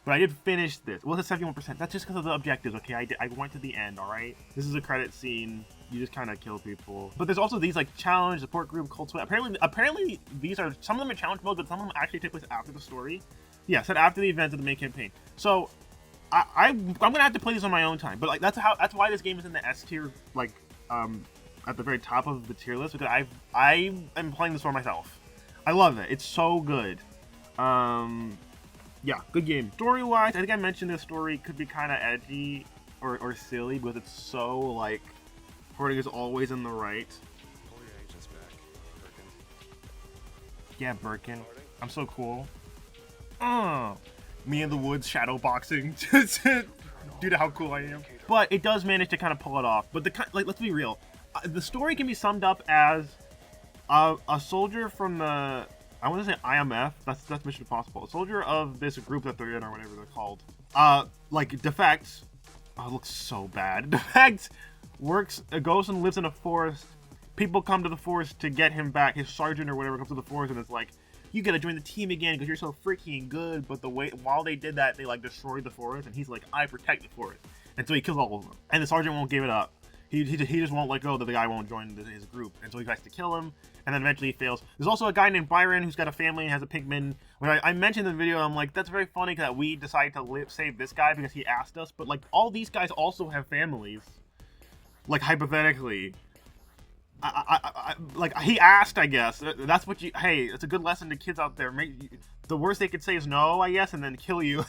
but I did finish this. Well, it's 71%. That's just because of the objectives. Okay, I went to the end. All right. This is a credit scene. You just kind of kill people. But there's also these like challenge, support group, cold sweat. Apparently these are, some of them are challenge mode, but some of them actually take place after the story. Yeah, said after the events of the main campaign. So I'm gonna have to play this on my own time. But like that's why this game is in the S tier, like at the very top of the tier list, because I am playing this for myself. I love it. It's so good. Yeah, good game. Story-wise, I think I mentioned this story could be kind of edgy or silly because it's so like Harding is always in the right. Pull your agents back, Birkin. Yeah, Birkin. I'm so cool. Me in the woods shadow boxing due to how cool I am. But it does manage to kind of pull it off. But let's be real. The story can be summed up as a soldier from the I want to say IMF. That's Mission Impossible. A soldier of this group that they're in or whatever they're called. Like defects. Oh, it looks so bad. Defects goes and lives in a forest. People come to the forest to get him back. His sergeant or whatever comes to the forest and it's like, you gotta join the team again because you're so freaking good. But while they did that, they like destroyed the forest, and he's like, I protect the forest, and so he kills all of them. And the sergeant won't give it up. He just won't let go that the guy won't join his group, and so he tries to kill him, and then eventually he fails. There's also a guy named Byron who's got a family and has a pigman. When I mentioned in the video, I'm like, that's very funny that we decided to save this guy because he asked us, but like all these guys also have families. Like hypothetically. Like he asked, I guess. That's what hey, it's a good lesson to kids out there. The worst they could say is no, I guess, and then kill you,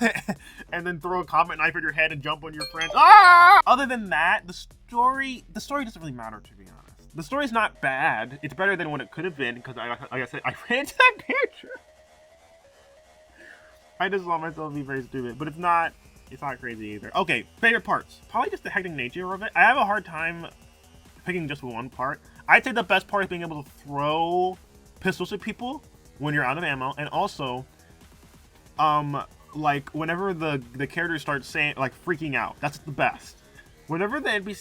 and then throw a combat knife at your head and jump on your friends. Ah! Other than that, the story doesn't really matter, to be honest. The story's not bad. It's better than what it could have been because, like I said, I ran into that picture. I just saw myself be very stupid, but it's not crazy either. Okay, favorite parts. Probably just the hectic nature of it. I have a hard time picking just one part. I'd say the best part is being able to throw pistols at people when you're out of ammo, and also, like whenever the characters start saying like freaking out, that's the best. Whenever the enemies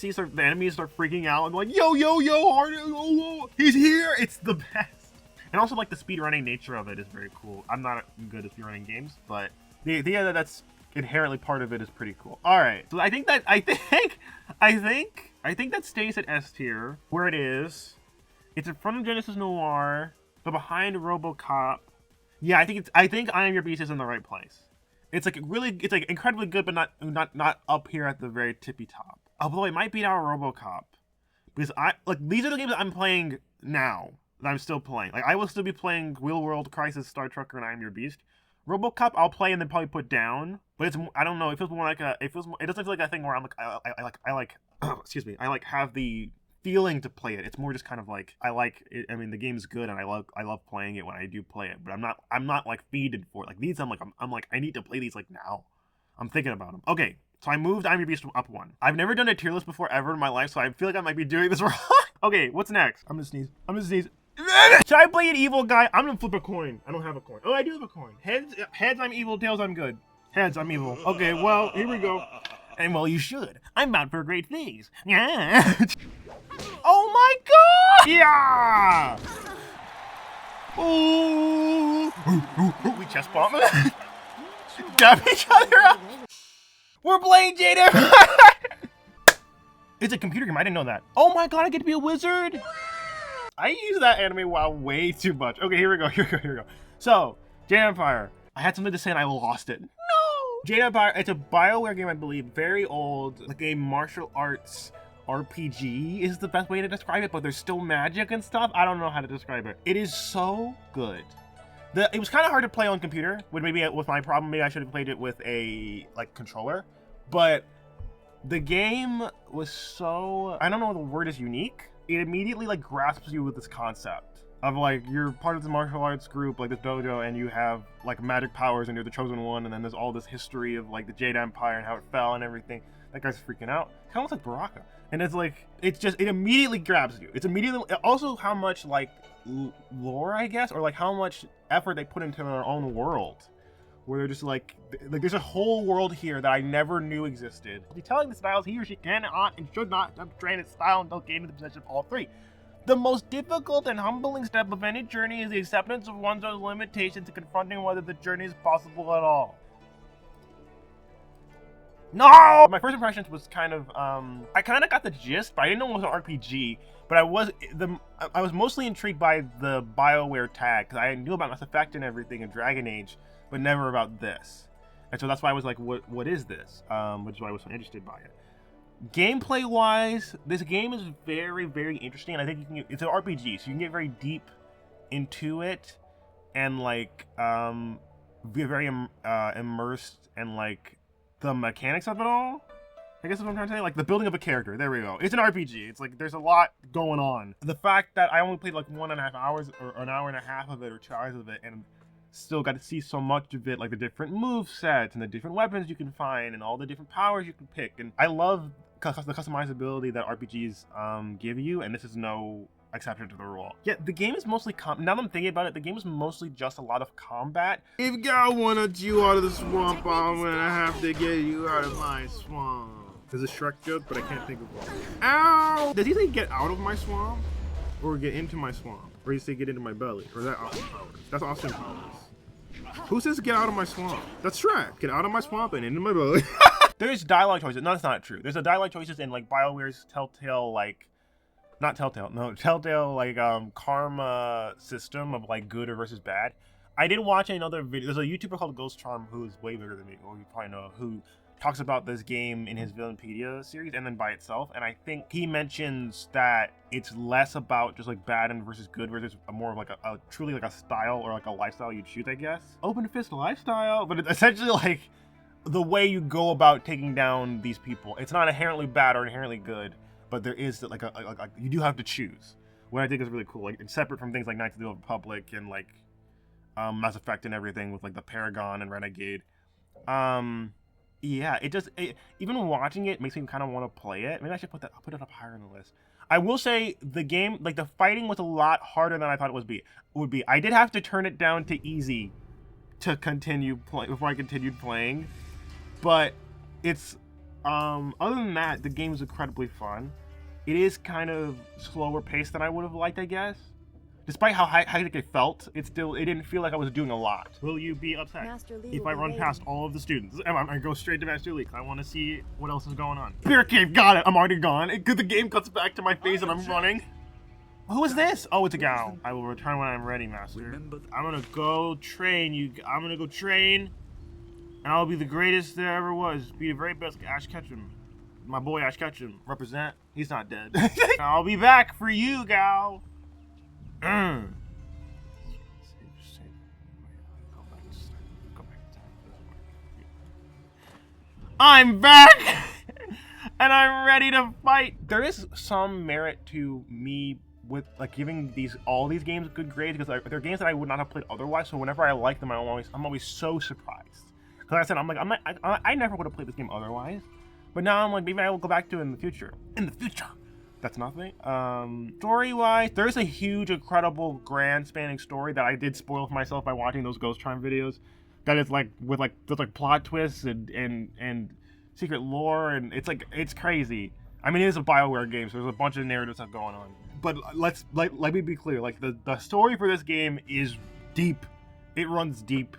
start freaking out and like yo, he's here, it's the best. And also like the speedrunning nature of it is very cool. I'm not good at speedrunning games, but the idea that's inherently part of it is pretty cool. All right, so I think that stays at S tier, where it is. It's in front of Genesis Noir, but behind RoboCop. Yeah, I think I Am Your Beast is in the right place. It's like incredibly good, but not up here at the very tippy top. Although it might beat out RoboCop, because these are the games that I'm playing now that I'm still playing. Like I will still be playing Wheel World, Crisis, Star Trucker, and I Am Your Beast. RoboCop I'll play and then probably put down, but I don't know. It feels more like it doesn't feel like a thing where I'm like I excuse me, I like have the feeling to play it. It's more just kind of like I like it. I mean, the game's good and I love playing it when I do play it, but I'm not like feeded for it. Like these I'm like I need to play these like now. I'm thinking about them. Okay, so I moved I'm Your Beast up one. I've never done a tier list before ever in my life, so I feel like I might be doing this wrong. Okay, what's next? I'm gonna sneeze. Should I play an evil guy? I'm gonna flip a coin. I don't have a coin. Oh, I do have a coin. Heads, I'm evil. Tails, I'm good. Heads, I'm evil. Okay, well, here we go. And well, you should. I'm bound for great things. Yeah. Oh my god! Yeah! Ooh! We chest bump. Dab each other up. We're playing Jaden. It's a computer game. I didn't know that. Oh my god! I get to be a wizard. I use that anime WoW way too much. Okay, here we go. So, Jade Empire. I had something to say and I lost it. No! Jade Empire, it's a BioWare game, I believe. Very old, like a martial arts RPG is the best way to describe it, but there's still magic and stuff. I don't know how to describe it. It is so good. It was kind of hard to play on computer, maybe with my problem. Maybe I should have played it with a controller. But the game was so, I don't know, the word is unique. It immediately like grasps you with this concept of like you're part of the martial arts group, like this dojo, and you have like magic powers and you're the chosen one, and then there's all this history of like the Jade Empire and how it fell and everything. That guy's freaking out. It kind of looks like Baraka. And it's like, it immediately grabs you. It's immediately, also how much like lore, I guess, or like how much effort they put into their own world. Where they're just like there's a whole world here that I never knew existed. He's telling the styles he or she cannot and should not train its style until gaining the possession of all three. The most difficult and humbling step of any journey is the acceptance of one's own limitations and confronting whether the journey is possible at all. No! My first impressions was kind of, I kind of got the gist, but I didn't know it was an RPG. But I was mostly intrigued by the BioWare tag, because I knew about Mass Effect and everything in Dragon Age, but never about this. And so that's why I was like, what is this? Which is why I was so interested by it. Gameplay-wise, this game is very, very interesting, and I think it's an RPG, so you can get very deep into it, and like, be very immersed in like the mechanics of it all. I guess that's what I'm trying to say. Like the building of a character. There we go. It's an RPG. It's like there's a lot going on. The fact that I only played like 1.5 hours or an hour and a half of it or 2 hours of it, and still got to see so much of it, like the different move sets and the different weapons you can find and all the different powers you can pick. And I love the customizability that RPGs give you, and this is no exception to the rule. Yeah, the game is mostly now that I'm thinking about it, the game is mostly just a lot of combat. If God wanted you out of the swamp, I'm gonna have to get you out of my swamp. There's a Shrek joke, but I can't think of one. Ow! Does he say get out of my swamp? Or get into my swamp? Or you say get into my belly? Or is that Austin Powers? That's Austin Powers. Who says get out of my swamp? That's Shrek. Get out of my swamp and into my belly. There's dialogue choices. No, that's not true. There's a dialogue choices in like BioWare's Telltale, like, not Telltale, no, Telltale, like, karma system of like good versus bad. I did watch another video. There's a YouTuber called Ghost Charm who's way bigger than me, or you probably know, who talks about this game in his Villainpedia series and then by itself. And I think he mentions that it's less about just like bad and versus good versus more of like a truly like a style or like a lifestyle you choose, I guess. Open fist lifestyle, but it's essentially like the way you go about taking down these people. It's not inherently bad or inherently good, but there is like you do have to choose, what I think is really cool. Like it's separate from things like Knights of the Old Republic and like Mass Effect and everything with like the Paragon and Renegade. Yeah, even watching it makes me kind of want to play it. Maybe I should I'll put it up higher on the list. I will say the game, like the fighting was a lot harder than I thought it would be. I did have to turn it down to easy to continue play before I continued playing. But it's other than that, the game is incredibly fun. It is kind of slower paced than I would have liked, I guess. Despite how hectic it felt, it didn't feel like I was doing a lot. Will you be upset if I run past all of the students? I go straight to Master Lee. I want to see what else is going on. Spirit Cave, got it. I'm already gone. The game cuts back to my face and I'm running. Who is this? Oh, it's a gal. I will return when I'm ready, Master. I'm gonna go train. I'm gonna go train, and I'll be the greatest there ever was. Be the very best Ash Ketchum. My boy Ash Ketchum. Represent. He's not dead. I'll be back for you, gal. I'm back and I'm ready to fight. There is some merit to me with like giving all these games good grades because they're games that I would not have played otherwise. So whenever I like them, I'm always so surprised. Because I said I never would have played this game otherwise. But now I'm like, maybe I will go back to it in the future. In the future. That's nothing. Story-wise, there's a huge, incredible, grand spanning story that I did spoil for myself by watching those Ghost Charm videos. That is like with like there's like plot twists and secret lore, and it's crazy. I mean, it is a BioWare game, so there's a bunch of narrative stuff going on. But let me be clear, like the story for this game is deep. It runs deep.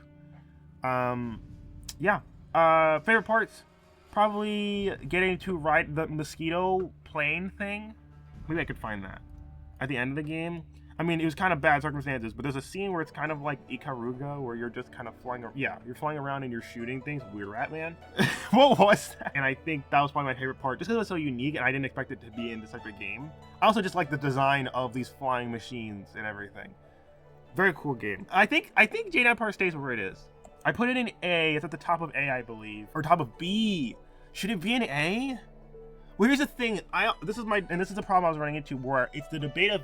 Yeah. Favorite parts? Probably getting to ride the mosquito plane thing. Maybe I could find that at the end of the game. I mean, it was kind of bad circumstances, but there's a scene where it's kind of like Ikaruga, where you're just kind of flying. Yeah, you're flying around and you're shooting things. Weird Rat Man. What was that? And I think that was probably my favorite part, just because it was so unique, and I didn't expect it to be in this type of game. I also just like the design of these flying machines and everything. Very cool game. I think Jade Empire stays where it is. I put it in A. It's at the top of A, I believe, or top of B. Should it be an A? Well, here's the thing. This is the problem I was running into, where it's the debate of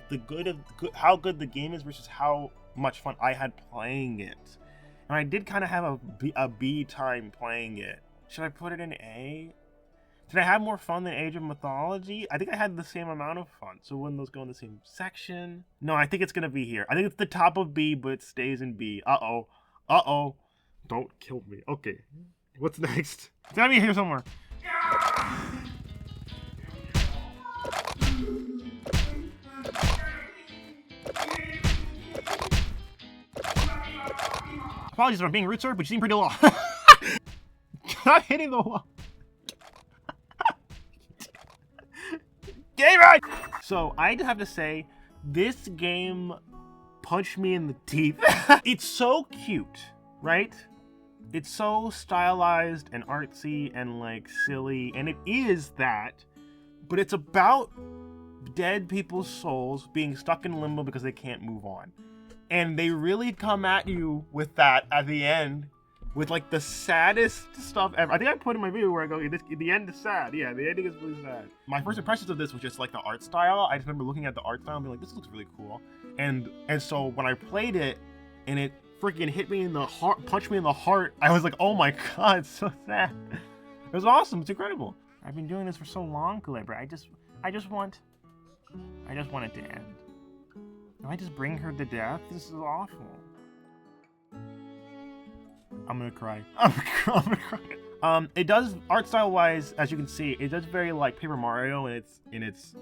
how good the game is versus how much fun I had playing it. And I did kind of have a B time playing it. Should I put it in A? Did I have more fun than Age of Mythology? I think I had the same amount of fun. So wouldn't those go in the same section? No, I think it's gonna be here. I think it's the top of B, but it stays in B. Uh-oh. Uh-oh. Don't kill me. Okay. What's next? It's gotta be here somewhere. Apologies if I'm being rude, sir, but you seem pretty low. Not hitting the wall. Game right! So I have to say, this game punched me in the teeth. It's so cute, right? It's so stylized and artsy and like silly, and it is that, but it's about dead people's souls being stuck in limbo because they can't move on. And they really come at you with that at the end, with like the saddest stuff ever. I think I put in my video where I go, the end is sad. Yeah, the ending is really sad. My first impressions of this was just like the art style. I just remember looking at the art style and being like, this looks really cool. And so when I played it and it freaking hit me in the heart, punched me in the heart, I was like, oh my god, it's so sad. It was awesome. It's incredible. I've been doing this for so long, Calibra. I just want it to end. Do I just bring her to death? This is awful. I'm gonna cry. I'm gonna cry. It does, art style wise, as you can see, it does very like Paper Mario in its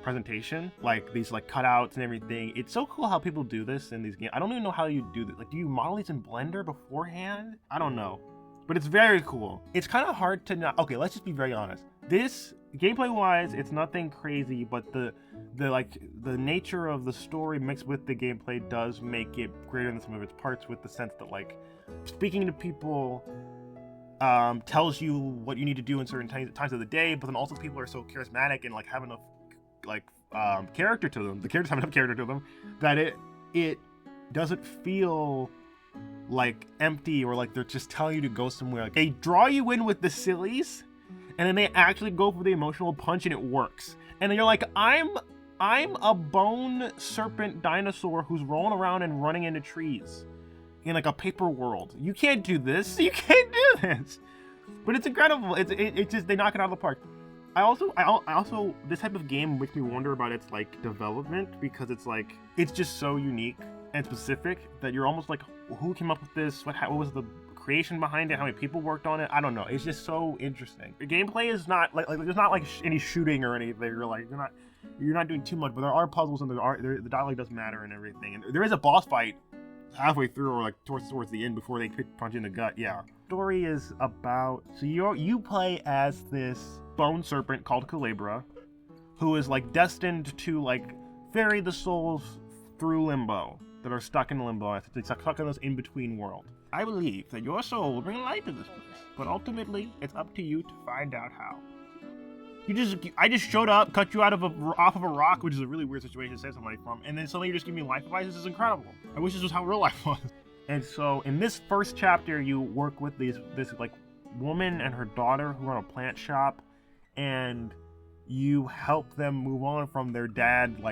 presentation, like these like cutouts and everything. It's so cool how people do this in these games. I don't even know how you do this. Like, do you model these in Blender beforehand? I don't know, but it's very cool. It's kind of hard to not. Okay, let's just be very honest. This gameplay wise, it's nothing crazy, but the nature of the story mixed with the gameplay does make it greater than some of its parts, with the sense that like speaking to people tells you what you need to do in certain times of the day, but then also people are so charismatic and like have enough like character to them. The characters have enough character to them that it doesn't feel like empty or like they're just telling you to go somewhere. Like, they draw you in with the sillies, and then they actually go for the emotional punch, and it works. And then you're like, I'm a bone serpent dinosaur who's rolling around and running into trees in like a paper world. You can't do this. You can't do this. But it's incredible. It's just, they knock it out of the park. I also this type of game makes me wonder about its like development, because it's like, it's just so unique and specific that you're almost like, who came up with this? What was the creation behind it? How many people worked on it? I don't know. It's just so interesting. The gameplay is not like there's not like any shooting or anything. You're not doing too much, but there are puzzles and the dialogue does matter and everything. And there is a boss fight halfway through, or like towards the end, before they punch in the gut. Yeah. Story is about, so you play as this bone serpent called Culebra, who is like destined to like ferry the souls through limbo that are stuck in limbo. It's stuck in this in-between world. I believe that your soul will bring light to this place, but ultimately it's up to you to find out how. I just showed up, cut you off of a rock, which is a really weird situation to save somebody from, and then suddenly you just give me life advice. This is incredible. I wish this was how real life was. And so in this first chapter, you work with this like woman and her daughter who run a plant shop, and you help them move on from their dad,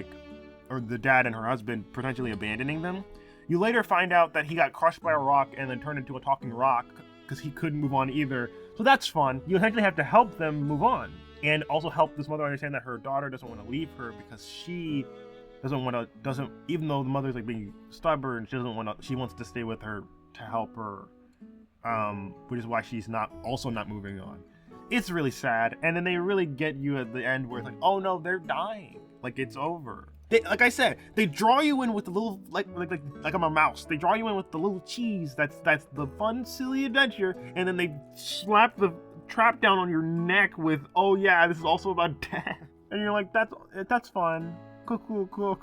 or the dad and her husband potentially abandoning them. You later find out that he got crushed by a rock and then turned into a talking rock because he couldn't move on either. So that's fun. You essentially have to help them move on. And also help this mother understand that her daughter doesn't want to leave her, because she even though the mother's like being stubborn, she wants to stay with her to help her, which is why she's not moving on. It's really sad. And then they really get you at the end where it's like, oh no, they're dying. Like, it's over. Like I said, they draw you in with the little, like I'm a mouse. They draw you in with the little cheese. That's the fun, silly adventure. And then they slap the trap down on your neck with, oh yeah, this is also about death. And you're like, that's fun. Cool.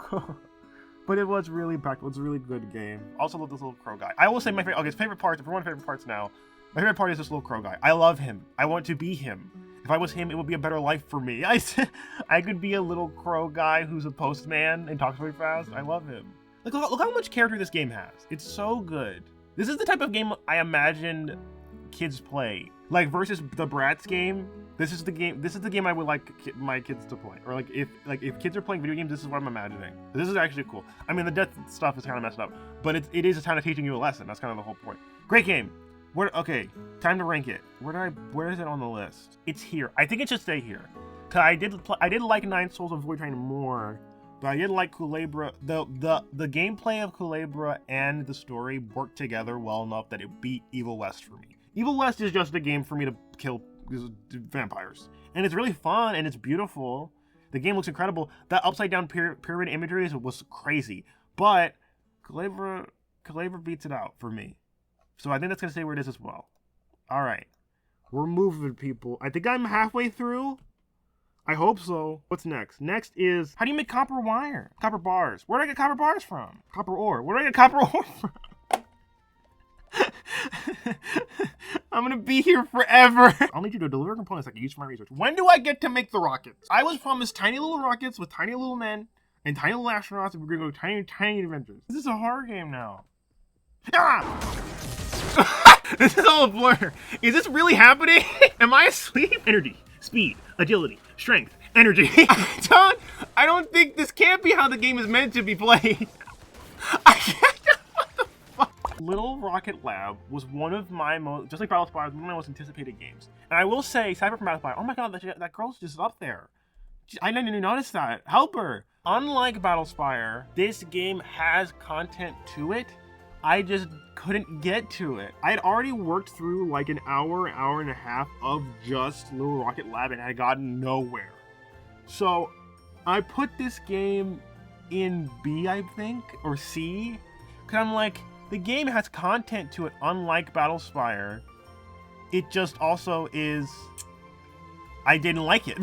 But it was really impactful. It's a really good game. Also love this little crow guy. I will say my favorite parts, if we're on favorite parts now, my favorite part is this little crow guy. I love him. I want to be him. If I was him, it would be a better life for me. I could be a little crow guy who's a postman and talks very fast. I love him. Look how much character this game has. It's so good. This is the type of game I imagined kids play. Like, versus the Bratz game, this is the game I would like my kids to play. Or like if kids are playing video games, this is what I'm imagining. This is actually cool. I mean, the death stuff is kind of messed up, but it is kind of teaching you a lesson. That's kind of the whole point. Great game. Okay, time to rank it. Where is it on the list? It's here. I think it should stay here. Cause I did like Nine Souls of Void Train more, but I did like Culebra. The gameplay of Culebra and the story worked together well enough that it beat Evil West for me. Evil West is just a game for me to kill vampires. And it's really fun, and it's beautiful. The game looks incredible. That upside down pyramid imagery was crazy. But Culebra beats it out for me. So I think that's going to stay where it is as well. All right. We're moving, people. I think I'm halfway through. I hope so. What's next? Next is, how do you make copper wire? Copper bars. Where do I get copper bars from? Copper ore. Where do I get copper ore from? I'm gonna be here forever. I'll need you to deliver components I can use for my research. When do I get to make the rockets? I was promised tiny little rockets with tiny little men and tiny little astronauts, and we're gonna go tiny adventures. This is a horror game now. Ah! This is all a blur. Is this really happening? Am I asleep? Energy, speed, agility, strength, energy. I don't think this can't be how the game is meant to be played. I can't. Little Rocket Lab was one of my most, just like Battle Spy, one of my most anticipated games. And I will say, Cyber from Battle Spy, oh my god, that girl's just up there. I didn't even notice that. Helper. Unlike Battlespire, this game has content to it. I just couldn't get to it. I had already worked through like an hour and a half of just Little Rocket Lab and I had gotten nowhere. So I put this game in B, I think, or C, because I'm like, the game has content to it, unlike Battlespire. It just also is, I didn't like it.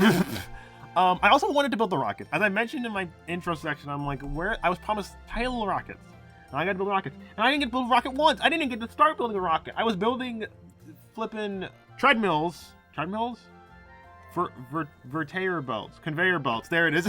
I also wanted to build the rockets. As I mentioned in my intro section, I'm like, I was promised tiny little rockets. And I got to build rockets. And I didn't get to build a rocket once. I didn't get to start building a rocket. I was building flipping treadmills. Treadmills? Conveyor belts. There it is.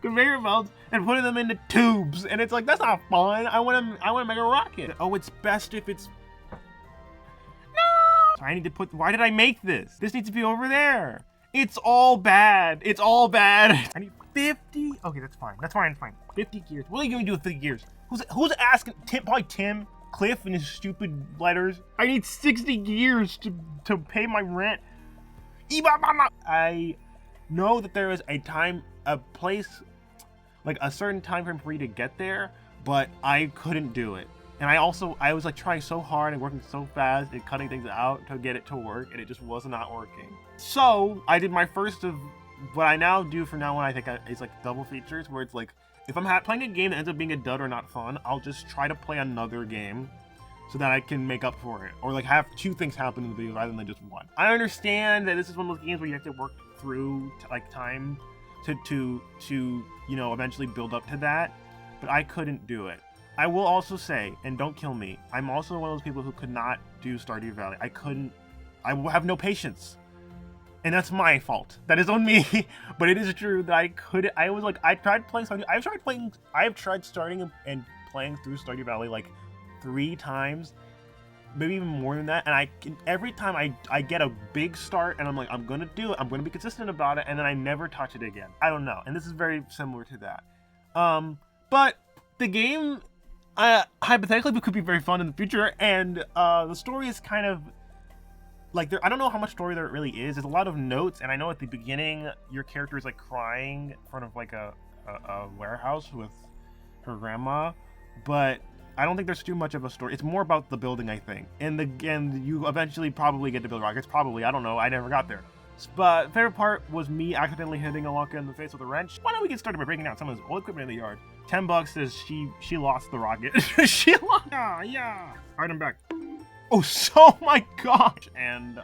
Conveyor belts and putting them into tubes. And it's like, that's not fun. I want to make a rocket. Oh, it's best if it's... No! I need to put... Why did I make this? This needs to be over there. It's all bad. It's all bad. I need 50. Okay, that's fine. That's fine. It's fine. 50 gears. What are you going to do with 50 gears? Who's asking? Probably Tim, Cliff, and his stupid letters. I need 60 gears to pay my rent. I know that there is a place, like a certain time frame for you to get there, but I couldn't do it. And I was like trying so hard and working so fast and cutting things out to get it to work, and it just was not working. So I did my first of what I now do from now on. I think it's like double features, where it's like, if I'm playing a game that ends up being a dud or not fun, I'll just try to play another game so that I can make up for it, or like have two things happen in the video rather than just one. I understand that this is one of those games where you have to work through like time to you know, eventually build up to that, but I couldn't do it. I will also say, and don't kill me, I'm also one of those people who could not do Stardew Valley. I have no patience. And that's my fault. That is on me. But it is true that I tried playing Stardew. I've tried starting and playing through Stardew Valley like 3 times, maybe even more than that. And every time I get a big start and I'm like, I'm gonna do it. I'm gonna be consistent about it, and then I never touch it again. I don't know. And this is very similar to that. But the game hypothetically could be very fun in the future, and the story is kind of like, I don't know how much story there really is. There's a lot of notes, and I know at the beginning your character is like crying in front of like a warehouse with her grandma, but I don't think there's too much of a story. It's more about the building, I think, and you eventually probably get to build rockets. Probably, I don't know. I never got there. But favorite part was me accidentally hitting Alaka in the face with a wrench. Why don't we get started by breaking down some of his old equipment in the yard? $10 says she lost the rocket. She lost. Yeah. All right, I'm back. Oh, so my gosh. And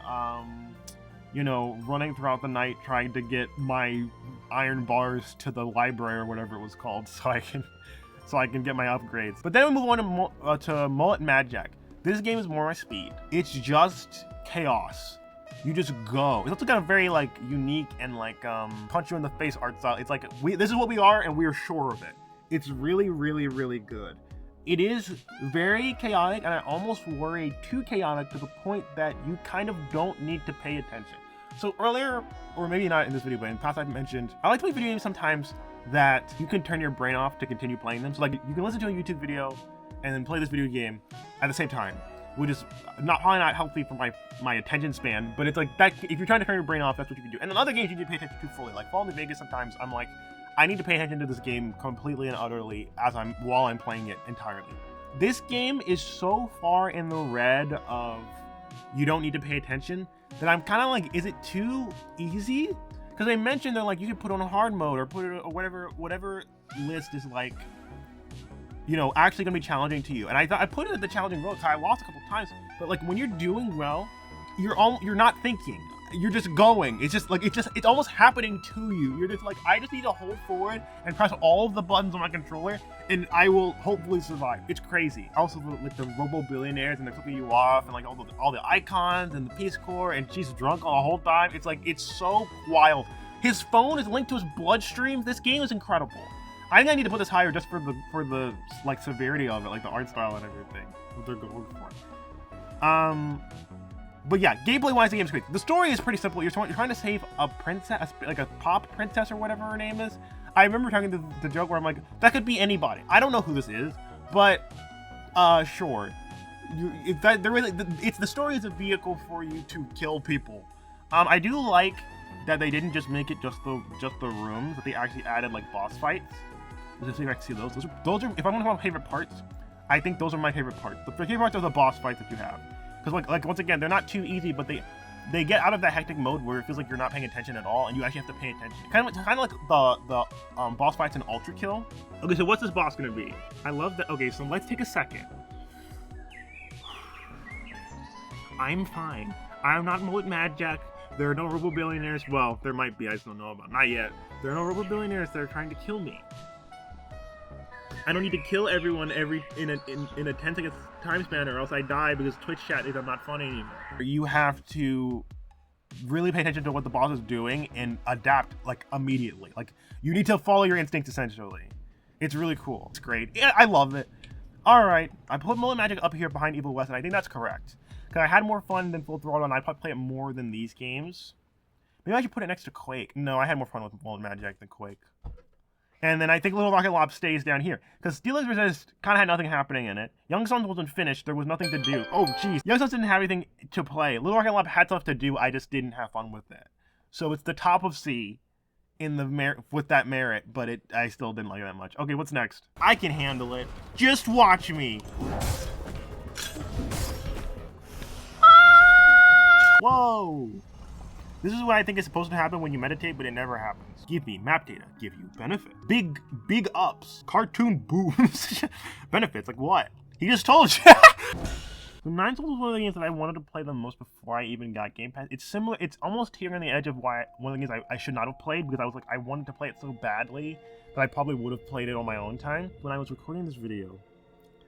you know, running throughout the night trying to get my iron bars to the library or whatever it was called, so I can get my upgrades. But then we move on to Mullet Mad Jack. This game is more my speed. It's just chaos. You just go. It's also got a very like unique and like punch you in the face art style. It's like this is what we are and we are sure of it. It's really, really, really good. It is very chaotic, and I almost worry too chaotic to the point that you kind of don't need to pay attention. So earlier, or maybe not in this video, but in the past I've mentioned, I like to play video games sometimes that you can turn your brain off to continue playing them. So like you can listen to a YouTube video and then play this video game at the same time, which is probably not healthy for my attention span, but it's like that. If you're trying to turn your brain off, that's what you can do. And in other games you need to pay attention to fully. Like Fallout New Vegas, sometimes I'm like, I need to pay attention to this game completely and utterly while I'm playing it entirely. This game is so far in the red of you don't need to pay attention that I'm kind of like, is it too easy? Because they mentioned they're like, you could put on a hard mode or put it or whatever list is like, you know, actually gonna be challenging to you. And I thought I put it at the challenging mode, so I lost a couple times. But like when you're doing well, you're not thinking. You're just going. It's just like it's almost happening to you. You're just like, I just need to hold forward and press all of the buttons on my controller, and I will hopefully survive. It's crazy. Also, like the Robo Billionaires, and they're flipping you off, and like all the icons and the Peace Corps, and she's drunk the whole time. It's like, it's so wild. His phone is linked to his bloodstream. This game is incredible. I think I need to put this higher just for the like severity of it, like the art style and everything. What they're going for. But yeah, gameplay-wise, the game's great. The story is pretty simple. You're trying to save a princess, like a pop princess or whatever her name is. I remember talking to the joke where I'm like, that could be anybody. I don't know who this is, but sure. The story is a vehicle for you to kill people. I do like that they didn't just make it just the rooms, that they actually added like boss fights. Let's see if I can see those. Those are if I'm gonna talk about favorite parts, I think those are my favorite parts. The favorite parts are the boss fights that you have, because like once again, they're not too easy, but they get out of that hectic mode where it feels like you're not paying attention at all, and you actually have to pay attention. Kind of like the boss fights in Ultra Kill. Okay, so what's this boss gonna be? I love that. Okay, so let's take a second. I'm fine. I'm not Mullet Mad Jack. There are no robo billionaires. Well, there might be. I just don't know about. Not yet. There are no robo billionaires that are trying to kill me. I don't need to kill everyone in a 10-second time span, or else I die because Twitch chat is not funny anymore. You have to really pay attention to what the boss is doing and adapt like immediately. Like you need to follow your instincts essentially. It's really cool. It's great. Yeah, I love it. All right, I put Mullet Magic up here behind Evil West, and I think that's correct. Because I had more fun than Full Throttle, and I'd probably play it more than these games. Maybe I should put it next to Quake. No, I had more fun with Mullet Magic than Quake. And then I think Little Rocket Lob stays down here. Because Steelers Resist kind of had nothing happening in it. Young Sons wasn't finished. There was nothing to do. Oh, jeez. Young Sons didn't have anything to play. Little Rocket Lob had stuff to do. I just didn't have fun with it. So it's the top of C in the with that merit, but I still didn't like it that much. Okay, what's next? I can handle it. Just watch me. Whoa! This is what I think is supposed to happen when you meditate, but it never happens. Give me map data. Give you benefit. Big ups. Cartoon booms. Benefits, like what? He just told you! So Nine Souls was one of the games that I wanted to play the most before I even got Game Pass. It's similar, it's almost here on the edge of why one of the games I should not have played, because I was like, I wanted to play it so badly that I probably would have played it on my own time. When I was recording this video,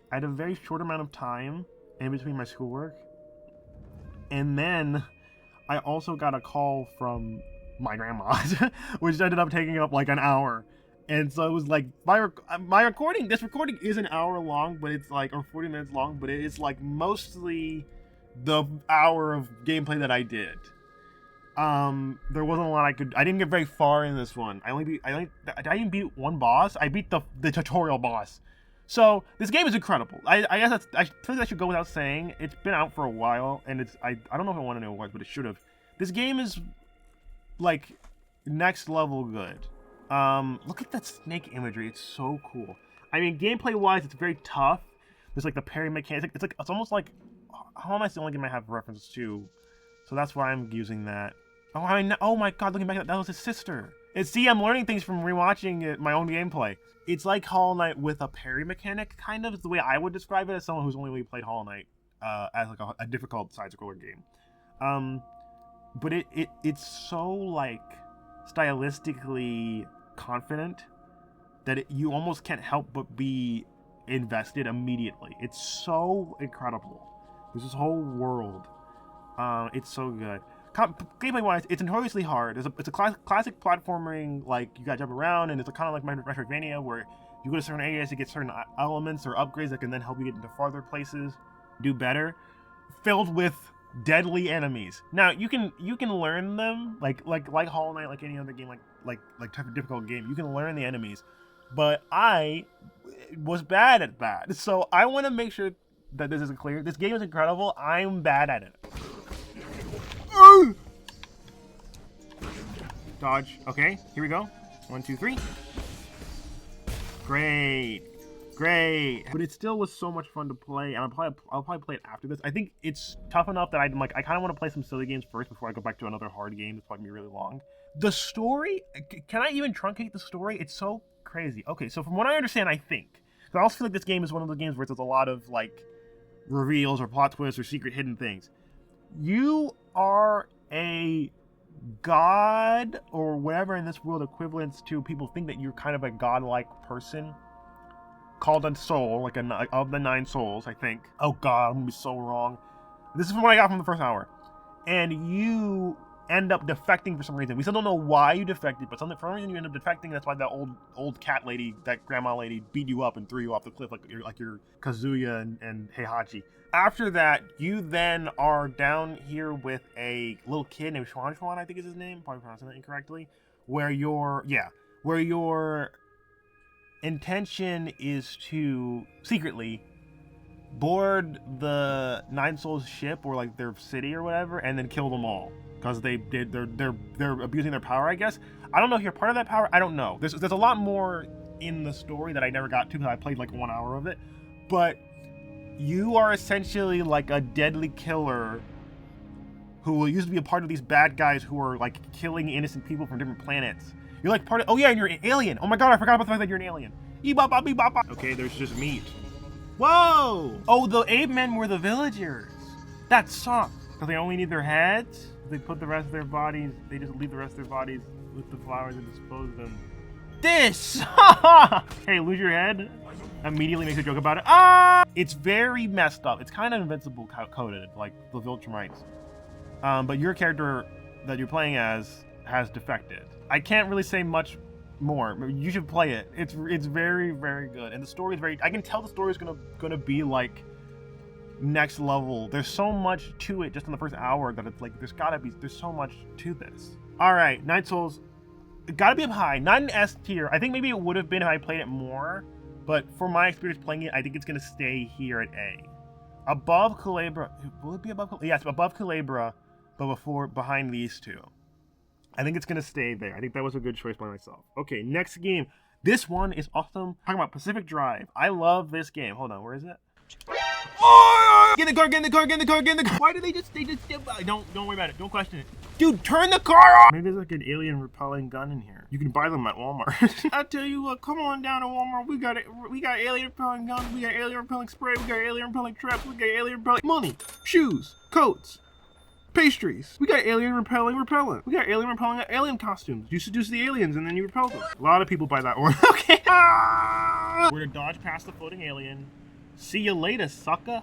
I had a very short amount of time in between my schoolwork, and then I also got a call from my grandma, which ended up taking up like an hour. And so it was like, this recording is an hour long, but it's like, or 40 minutes long, but it's like mostly the hour of gameplay that I did. There wasn't a lot I didn't get very far in this one. I didn't beat one boss. I beat the tutorial boss. So this game is incredible. I guess I feel like I should go without saying. It's been out for a while, and I don't know if I won any awards, but it should have. This game is like next level good. Look at that snake imagery. It's so cool. I mean, gameplay wise, it's very tough. There's like the parry mechanics. It's almost like Hollow Knight's the only game I have reference to, so that's why I'm using that. Oh my god, looking back at that was his sister. See, I'm learning things from rewatching my own gameplay. It's like Hollow Knight with a parry mechanic, kind of, is the way I would describe it as someone who's only really played Hollow Knight as like a difficult side-scroller game. But it's so like stylistically confident that you almost can't help but be invested immediately. It's so incredible. There's this whole world. It's so good. Gameplay wise, it's notoriously hard. It's a classic platforming, like you gotta jump around, and it's kind of like Metroidvania where you go to certain areas to get certain elements or upgrades that can then help you get into farther places, do better. Filled with deadly enemies. Now you can learn them like Hollow Knight, like any other game, like type of difficult game. You can learn the enemies, but I was bad at that. So I want to make sure that this is clear. This game is incredible. I'm bad at it. Dodge. Okay, here we go. 1, 2, 3. Great. But it still was so much fun to play, and I'll probably play it after this. I think it's tough enough that I kind of want to play some silly games first before I go back to another hard game that's probably gonna be really long. The story, can I even truncate the story? It's so crazy. Okay, so from what I understand, I think, because I also feel like this game is one of those games where there's a lot of like reveals or plot twists or secret hidden things. You are a god or whatever in this world equivalents to people think that you're kind of a godlike person called a soul, like of the 9 souls, I think. Oh god, I'm gonna be so wrong. This is what I got from the first hour. And you end up defecting for some reason. We still don't know why you defected, but for some reason you end up defecting. That's why that old cat lady, that grandma lady, beat you up and threw you off the cliff like you're Kazuya and Heihachi. After that, you then are down here with a little kid named Schwan, I think is his name. Probably pronouncing that incorrectly. Where your intention is to secretly board the 9 Souls ship or like their city or whatever, and then kill them all. because they're abusing their power, I guess. I don't know if you're part of that power. I don't know. There's a lot more in the story that I never got to because I played like 1 hour of it. But you are essentially like a deadly killer who will used to be a part of these bad guys who are like killing innocent people from different planets. You're like part of, oh yeah, and you're an alien. Oh my god, I forgot about the fact that you're an alien. Okay, there's just meat. Whoa! Oh, the ape men were the villagers. That sucks. Because they only need their heads. They put the rest of their bodies, they just leave the rest of their bodies with the flowers and dispose of them. This! Hey, lose your head? Immediately makes a joke about it. Ah! It's very messed up. It's kind of invincible coded, like the Viltrumites. But your character that you're playing as has defected. I can't really say much more. You should play it. It's very, very good. And the story is very, I can tell the story is gonna be like next level. There's so much to it just in the first hour that it's like there's so much to this. Alright, Night Souls, it gotta be up high, not an S tier. I think maybe it would have been if I played it more, but for my experience playing it, I think it's gonna stay here at A. Above Culebra, will it be above Culebra? Yes, above Culebra, but behind these two. I think it's gonna stay there. I think that was a good choice by myself. Okay, next game. This one is awesome. Talking about Pacific Drive. I love this game. Hold on, where is it? Oh! Get in the car, get in the car, get in the car, get in the car. Why do they just don't worry about it. Don't question it. Dude, turn the car on! Maybe there's like an alien repelling gun in here. You can buy them at Walmart. I tell you what, come on down to Walmart. We got alien repelling guns, we got alien repelling spray, we got alien repelling traps, we got alien repelling money, shoes, coats, pastries. We got alien repelling repellent. We got alien repelling alien costumes. You seduce the aliens and then you repel them. A lot of people buy that one. Okay. We're to dodge past the floating alien. See you later, sucker.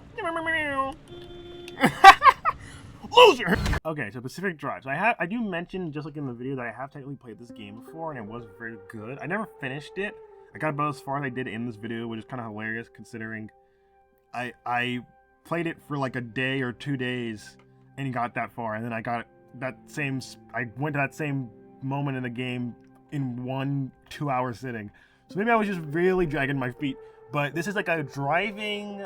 Loser! Okay, so Pacific Drive. So I do mention, just like in the video, that I have technically played this game before, and it was very good. I never finished it. I got about as far as I did in this video, which is kind of hilarious, considering I played it for like a day or 2 days, and got that far, and then I went to that same moment in the game in 1 2-hour sitting. So maybe I was just really dragging my feet. But this is like a driving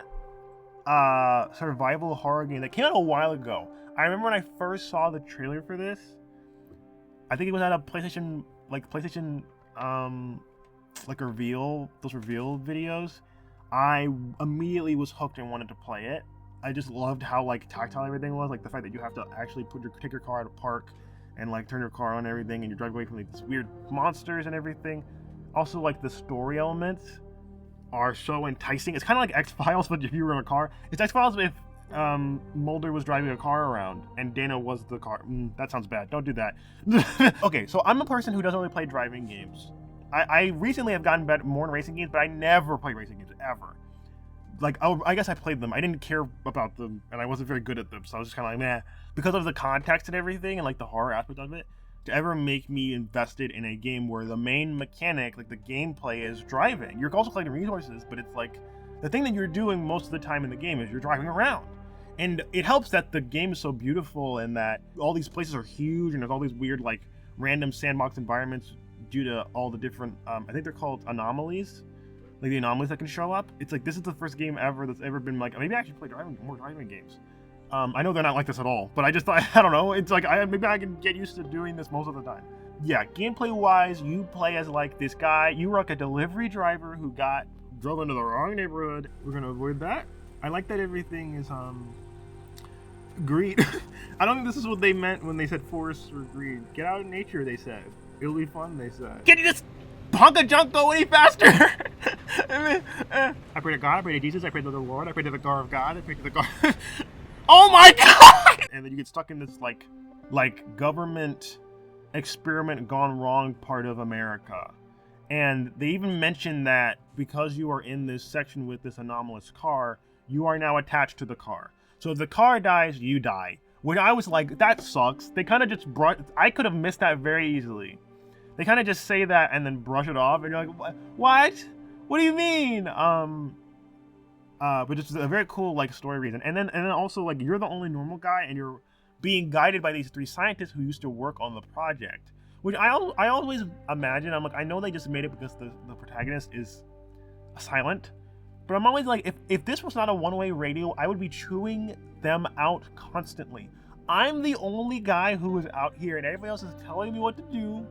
survival horror game that came out a while ago. I remember when I first saw the trailer for this. I think it was at a PlayStation like reveal, those reveal videos. I immediately was hooked and wanted to play it. I just loved how like tactile everything was, like the fact that you have to actually take your car at a park and like turn your car on and everything, and you drive away from like these weird monsters and everything. Also, like the story elements are so enticing. It's kind of like X-Files, but if you were in a car. It's X-Files if Mulder was driving a car around and Dana was the car. That sounds bad. Don't do that. Okay, so I'm a person who doesn't really play driving games. I recently have gotten more in racing games, but I never play racing games, ever. Like, I guess I played them. I didn't care about them, and I wasn't very good at them, so I was just kind of like, meh. Because of the context and everything, and like the horror aspect of it, to ever make me invested in a game where the main mechanic, like the gameplay, is driving. You're also collecting resources, but it's like the thing that you're doing most of the time in the game is you're driving around. And it helps that the game is so beautiful and that all these places are huge and there's all these weird like random sandbox environments due to all the different, I think they're called anomalies. Like the anomalies that can show up. It's like this is the first game ever that's ever been like, maybe I actually play more driving games. I know they're not like this at all, but I just thought, I don't know, it's like, maybe I can get used to doing this most of the time. Yeah, gameplay-wise, you play as like this guy, you're like a delivery driver who drove into the wrong neighborhood. We're gonna avoid that. I like that everything is, greed. I don't think this is what they meant when they said force or greed. Get out in nature, they said. It'll be fun, they said. Can you just hunk of junk go any faster? I pray to God, I pray to Jesus, I pray to the Lord, I pray to the car of God, I pray to the car. Oh my god! And then you get stuck in this like government experiment gone wrong part of America. And they even mention that because you are in this section with this anomalous car, you are now attached to the car. So if the car dies, you die. When I was like, that sucks. They kind of just I could have missed that very easily. They kind of just say that and then brush it off, and you're like, what? What do you mean? But just a very cool like story reason. And then also like you're the only normal guy, and you're being guided by these 3 scientists who used to work on the project. Which I always imagine, I'm like, I know they just made it because the protagonist is silent. But I'm always like, if this was not a one-way radio, I would be chewing them out constantly. I'm the only guy who is out here and everybody else is telling me what to do.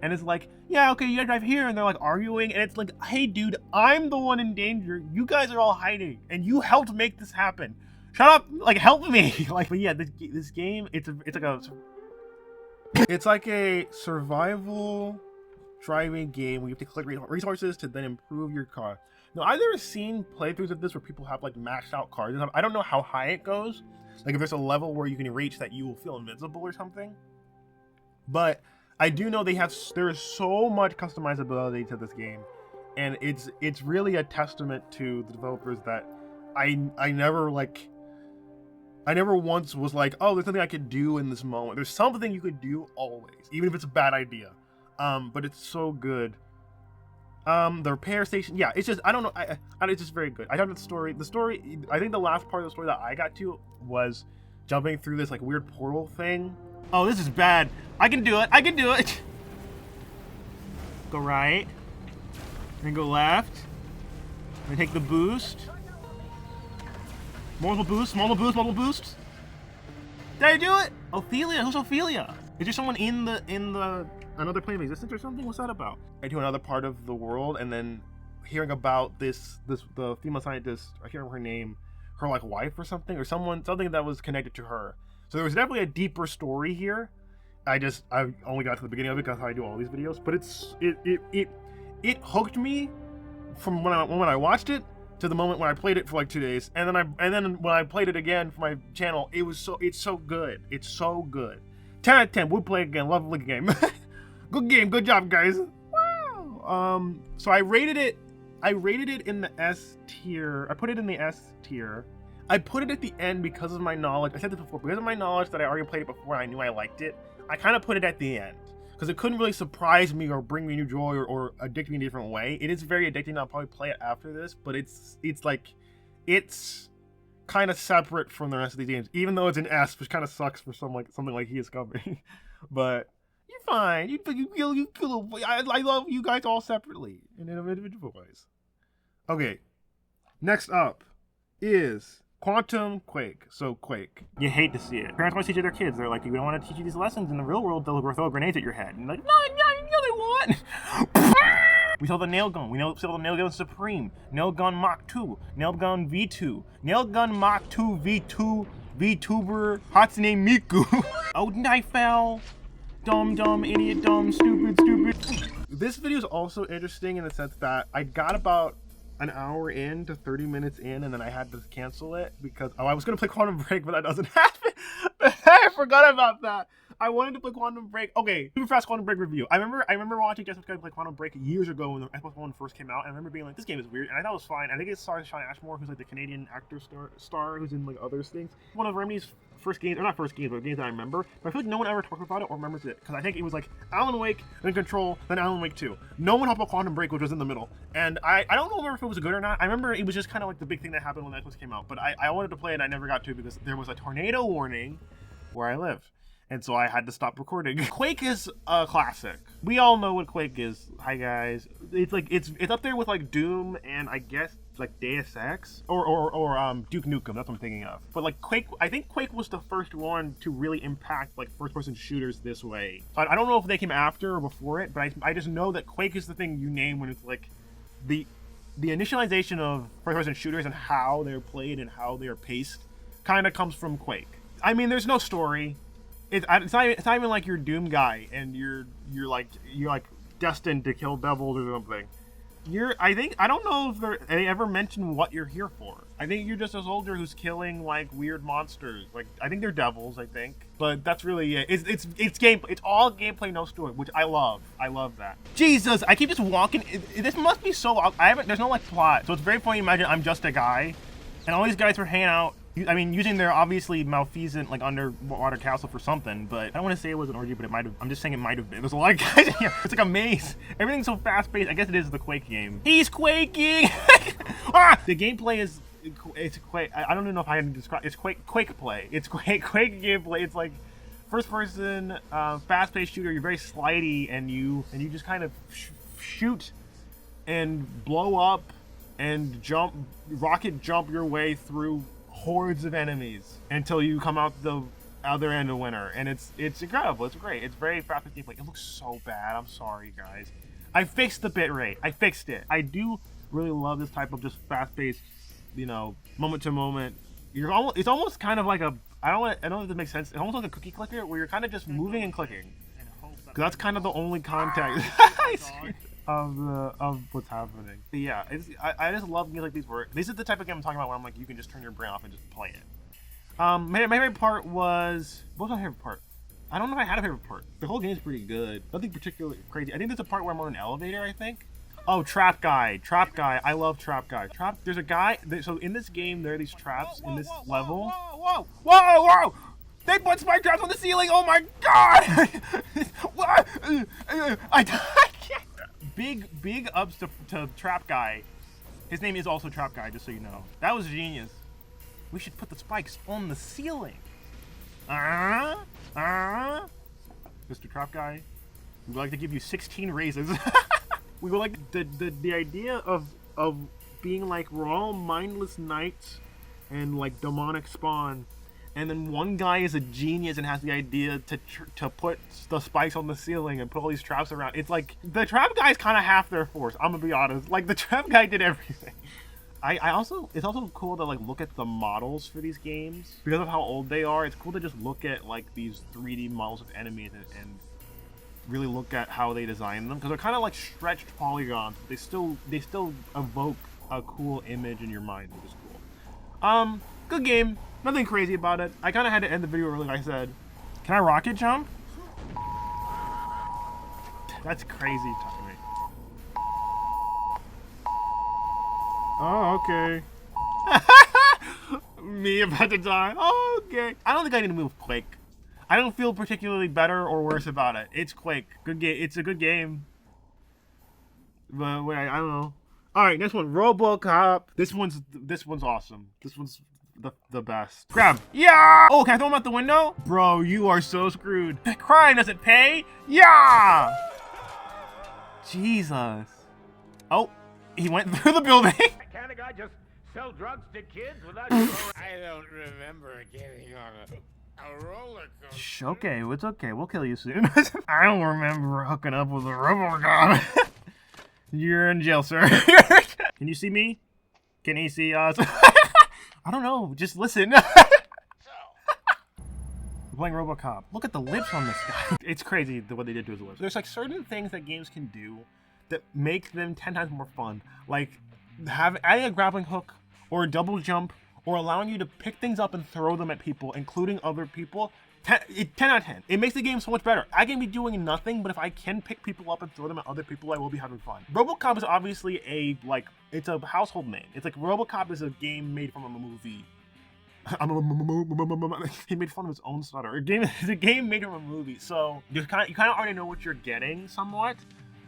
And it's like, yeah, okay, you gotta drive here. And they're like arguing. And it's like, hey, dude, I'm the one in danger. You guys are all hiding. And you helped make this happen. Shut up. Like, help me. Like, but yeah, this game, it's like a survival driving game where you have to collect resources to then improve your car. Now, I've never seen playthroughs of this where people have like maxed out cars. I don't know how high it goes. Like if there's a level where you can reach that you will feel invincible or something. But I do know there is so much customizability to this game. And it's really a testament to the developers that I never once was like, oh, there's nothing I could do in this moment. There's something you could do always, even if it's a bad idea. But it's so good. The repair station, yeah, it's just, I don't know, it's just very good. I talked about the story, I think the last part of the story that I got to was jumping through this like weird portal thing. Oh, this is bad. I can do it. Go right, then go left, then take the boost. Multiple boosts. Did I do it? Ophelia, who's Ophelia? Is there someone in the another plane of existence or something? What's that about? I do another part of the world and then hearing about the female scientist, I can't remember her name, her like wife or something, or something that was connected to her. So there was definitely a deeper story here. I only got to the beginning of it because I do all these videos, but it hooked me from when I watched it to the moment when I played it for like 2 days, and then when I played it again for my channel, it's so good. It's so good. 10 out of 10. We'll play again. Lovely game. Good game. Good job, guys. Wow. So I rated it in the S tier. I put it in the S tier. I put it at the end because of my knowledge. I said this before. Because of my knowledge that I already played it before and I knew I liked it, I kind of put it at the end. Because it couldn't really surprise me or bring me new joy or addict me in a different way. It is very addicting. I'll probably play it after this. But it's kind of separate from the rest of these games. Even though it's an S, which kind of sucks for something like He Is Coming. But you're fine. I love you guys all separately in individual ways. Okay. Next up is Quantum Quake. So Quake. You hate to see it. Parents want to teach their kids. They're like, we don't want to teach you these lessons in the real world. They'll throw grenades at your head. And you're like, no, they won't. We saw the nail gun. We saw the nail gun Supreme. Nail gun Mach 2. Nail gun V2. Nail gun Mach 2 V2. VTuber Hatsune Miku. Oh, I fell. Dumb, idiot, dumb, stupid. This video is also interesting in the sense that I got about an hour in to 30 minutes in, and then I had to cancel it because I was gonna play Quantum Break, but that doesn't happen. I forgot about that. I wanted to play Quantum Break. Okay, super fast Quantum Break review. I remember watching Jessica play Quantum Break years ago when the Xbox One first came out, and I remember being like, this game is weird, and I thought it was fine. I think it stars Sean Ashmore, who's like the Canadian actor star who's in like other things. One of Remy's first games, or not first games, but games that I remember. But I feel like no one ever talks about it or remembers it, because I think it was like Alan Wake, then Control, then Alan Wake 2. No one talked about Quantum Break, which was in the middle. And I don't know if it was good or not. I remember it was just kind of like the big thing that happened when the Xbox came out. But I wanted to play it, and I never got to because there was a tornado warning where I live. And so I had to stop recording. Quake is a classic. We all know what Quake is. Hi guys. It's like it's up there with like Doom and I guess like Deus Ex or Duke Nukem. That's what I'm thinking of. But like Quake, I think Quake was the first one to really impact like first-person shooters this way. So I don't know if they came after or before it, but I just know that Quake is the thing you name when it's like the initialization of first-person shooters and how they're played and how they are paced kind of comes from Quake. I mean, there's no story. It's not even like you're Doom guy and you're like destined to kill devils or something. I don't know if they ever mention what you're here for. I think you're just a soldier who's killing like weird monsters. Like I think they're devils, I think. But that's really it. It's gameplay. It's all gameplay, no story, which I love. I love that. Jesus, I keep just walking. This must be so. There's no like plot, so it's very funny. Imagine I'm just a guy, and all these guys are hanging out. I mean, using their obviously malfeasant, like, underwater castle for something, but I don't want to say it was an orgy, but it might have. I'm just saying it might have been. There's a lot of guys in here. It's like a maze. Everything's so fast-paced. I guess it is the Quake game. He's quaking! Ah! The gameplay is. It's Quake. I don't even know if I can describe. It's Quake play. It's Quake gameplay. It's like first-person, fast-paced shooter. You're very slidey, and you just kind of shoot and blow up and rocket jump your way through hordes of enemies until you come out the other end a winner, and it's incredible. It's great. It's very fast gameplay. It looks so bad. I'm sorry, guys. I fixed the bitrate. I fixed it. I do really love this type of just fast-paced, you know, moment to moment. It's almost kind of like a I don't know if this makes sense. It's almost like a cookie clicker where you're kind of just moving and clicking. Cause that's kind of the only contact of what's happening. But yeah, I just love games like these where this is the type of game I'm talking about where I'm like you can just turn your brain off and just play it. My favorite part was what was my favorite part? I don't know if I had a favorite part. The whole game's pretty good. Nothing particularly crazy. I think there's a part where I'm on an elevator. I think. Oh, Trap Guy. Trap Guy. I love Trap Guy. There's a guy. So in this game, there are these traps in this level. Whoa! They put spike traps on the ceiling. Oh my god! I can't. Big ups to Trap Guy. His name is also Trap Guy, just so you know. That was genius. We should put the spikes on the ceiling. Mr. Trap Guy, we'd like to give you 16 raises. We would like the idea of being like we're all mindless knights and like demonic spawn, and then one guy is a genius and has the idea to put the spikes on the ceiling and put all these traps around. It's like the Trap Guy's kind of half their force. I'm gonna be honest. Like the Trap Guy did everything. It's also cool to like look at the models for these games because of how old they are. It's cool to just look at like these 3D models of enemies and really look at how they design them because they're kind of like stretched polygons, but they still evoke a cool image in your mind, which is cool. Good game. Nothing crazy about it. I kind of had to end the video early, like I said. Can I rocket jump? That's crazy to me. Oh, okay. Me about to die. Oh, okay. I don't think I need to move Quake. I don't feel particularly better or worse about it. It's Quake. Good game. It's a good game. But wait, I don't know. All right, next one, RoboCop. This one's awesome. This one's the best. Grab. Yeah. Oh, can I throw him out the window? Bro, you are so screwed. Crime doesn't pay. Yeah. Jesus. Oh, he went through the building. Can't a guy just sell drugs to kids without I don't remember getting on a roller coaster. Okay, it's okay. We'll kill you soon. I don't remember hooking up with a RoboCop. You're in jail, sir. Can you see me? Can he see us? I don't know. Just listen. We're playing RoboCop. Look at the lips on this guy. It's crazy what they did to his lips. There's like certain things that games can do that make them 10 times more fun. Like adding a grappling hook or a double jump or allowing you to pick things up and throw them at people, including other people. 10 out of 10. It makes the game so much better. I can be doing nothing, but if I can pick people up and throw them at other people, I will be having fun. RoboCop is obviously it's a household name. It's like RoboCop is a game made from a movie. He made fun of his own stutter. It's a game made from a movie, so you kind of already know what you're getting somewhat,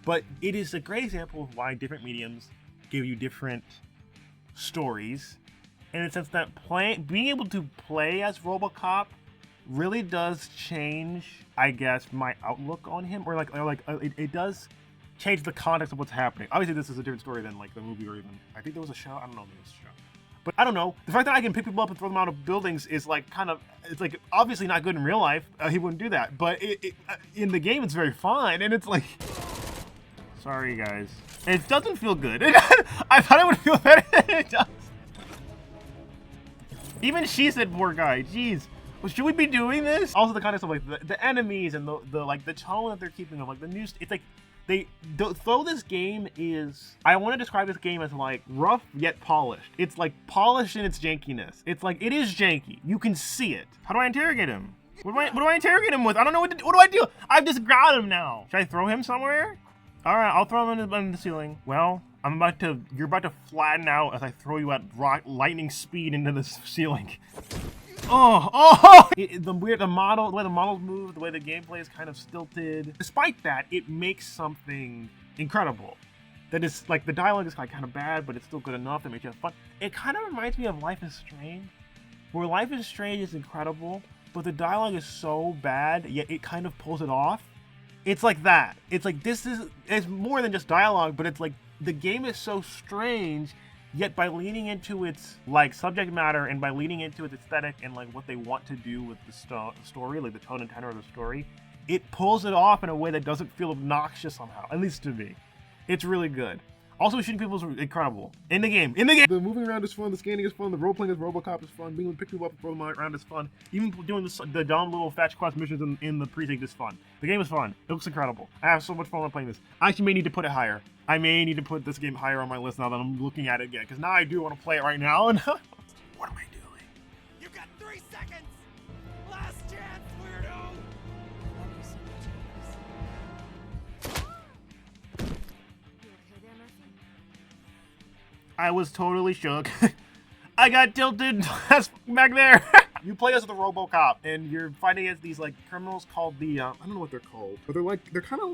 but it is a great example of why different mediums give you different stories, in the sense that being able to play as RoboCop really does change, I guess, my outlook on him, or it does change the context of what's happening. Obviously, this is a different story than like the movie, or even I think there was a show. I don't know if there was a show, but I don't know. The fact that I can pick people up and throw them out of buildings is like it's like obviously not good in real life. He wouldn't do that, but in the game it's very fun, and it's like, sorry guys, it doesn't feel good. I thought it would feel better than it does. Even she said, "Poor guy." Jeez. Well, should we be doing this? Also, the context of like the enemies and the like the tone that they're keeping of like the news. It's like though this game is. I want to describe this game as like rough yet polished. It's like polished in its jankiness. It's like it is janky. You can see it. How do I interrogate him? What do I interrogate him with? I don't know what do I do? I've just got him now. Should I throw him somewhere? All right, I'll throw him in the ceiling. Well, you're about to flatten out as I throw you at lightning speed into the ceiling. The way the models move, the way the gameplay is kind of stilted. Despite that, it makes something incredible. That is like the dialogue is like kind of bad, but it's still good enough to make you have fun. It kind of reminds me of Life is Strange, where Life is Strange is incredible, but the dialogue is so bad, yet it kind of pulls it off. It's like that. It's like it's more than just dialogue, but it's like the game is so strange Yet by leaning into its like subject matter and by leaning into its aesthetic and like what they want to do with the story, like the tone and tenor of the story, it pulls it off in a way that doesn't feel obnoxious somehow, at least to me. It's really good. Also, shooting people is incredible. In the game. The moving around is fun, the scanning is fun, the role-playing as Robocop is fun, being able to pick people up and throw them around is fun. Even doing the dumb little fetch quest missions in the precinct is fun. The game is fun. It looks incredible. I have so much fun playing this. I actually may need to put it higher. I may need to put this game higher on my list now that I'm looking at it again, because now I do want to play it right now. And what am I doing? You got 3 seconds! Last chance, weirdo! I was totally shook. I got tilted back there. You play as the RoboCop, and you're fighting against these like criminals called the I don't know what they're called, but they're kind of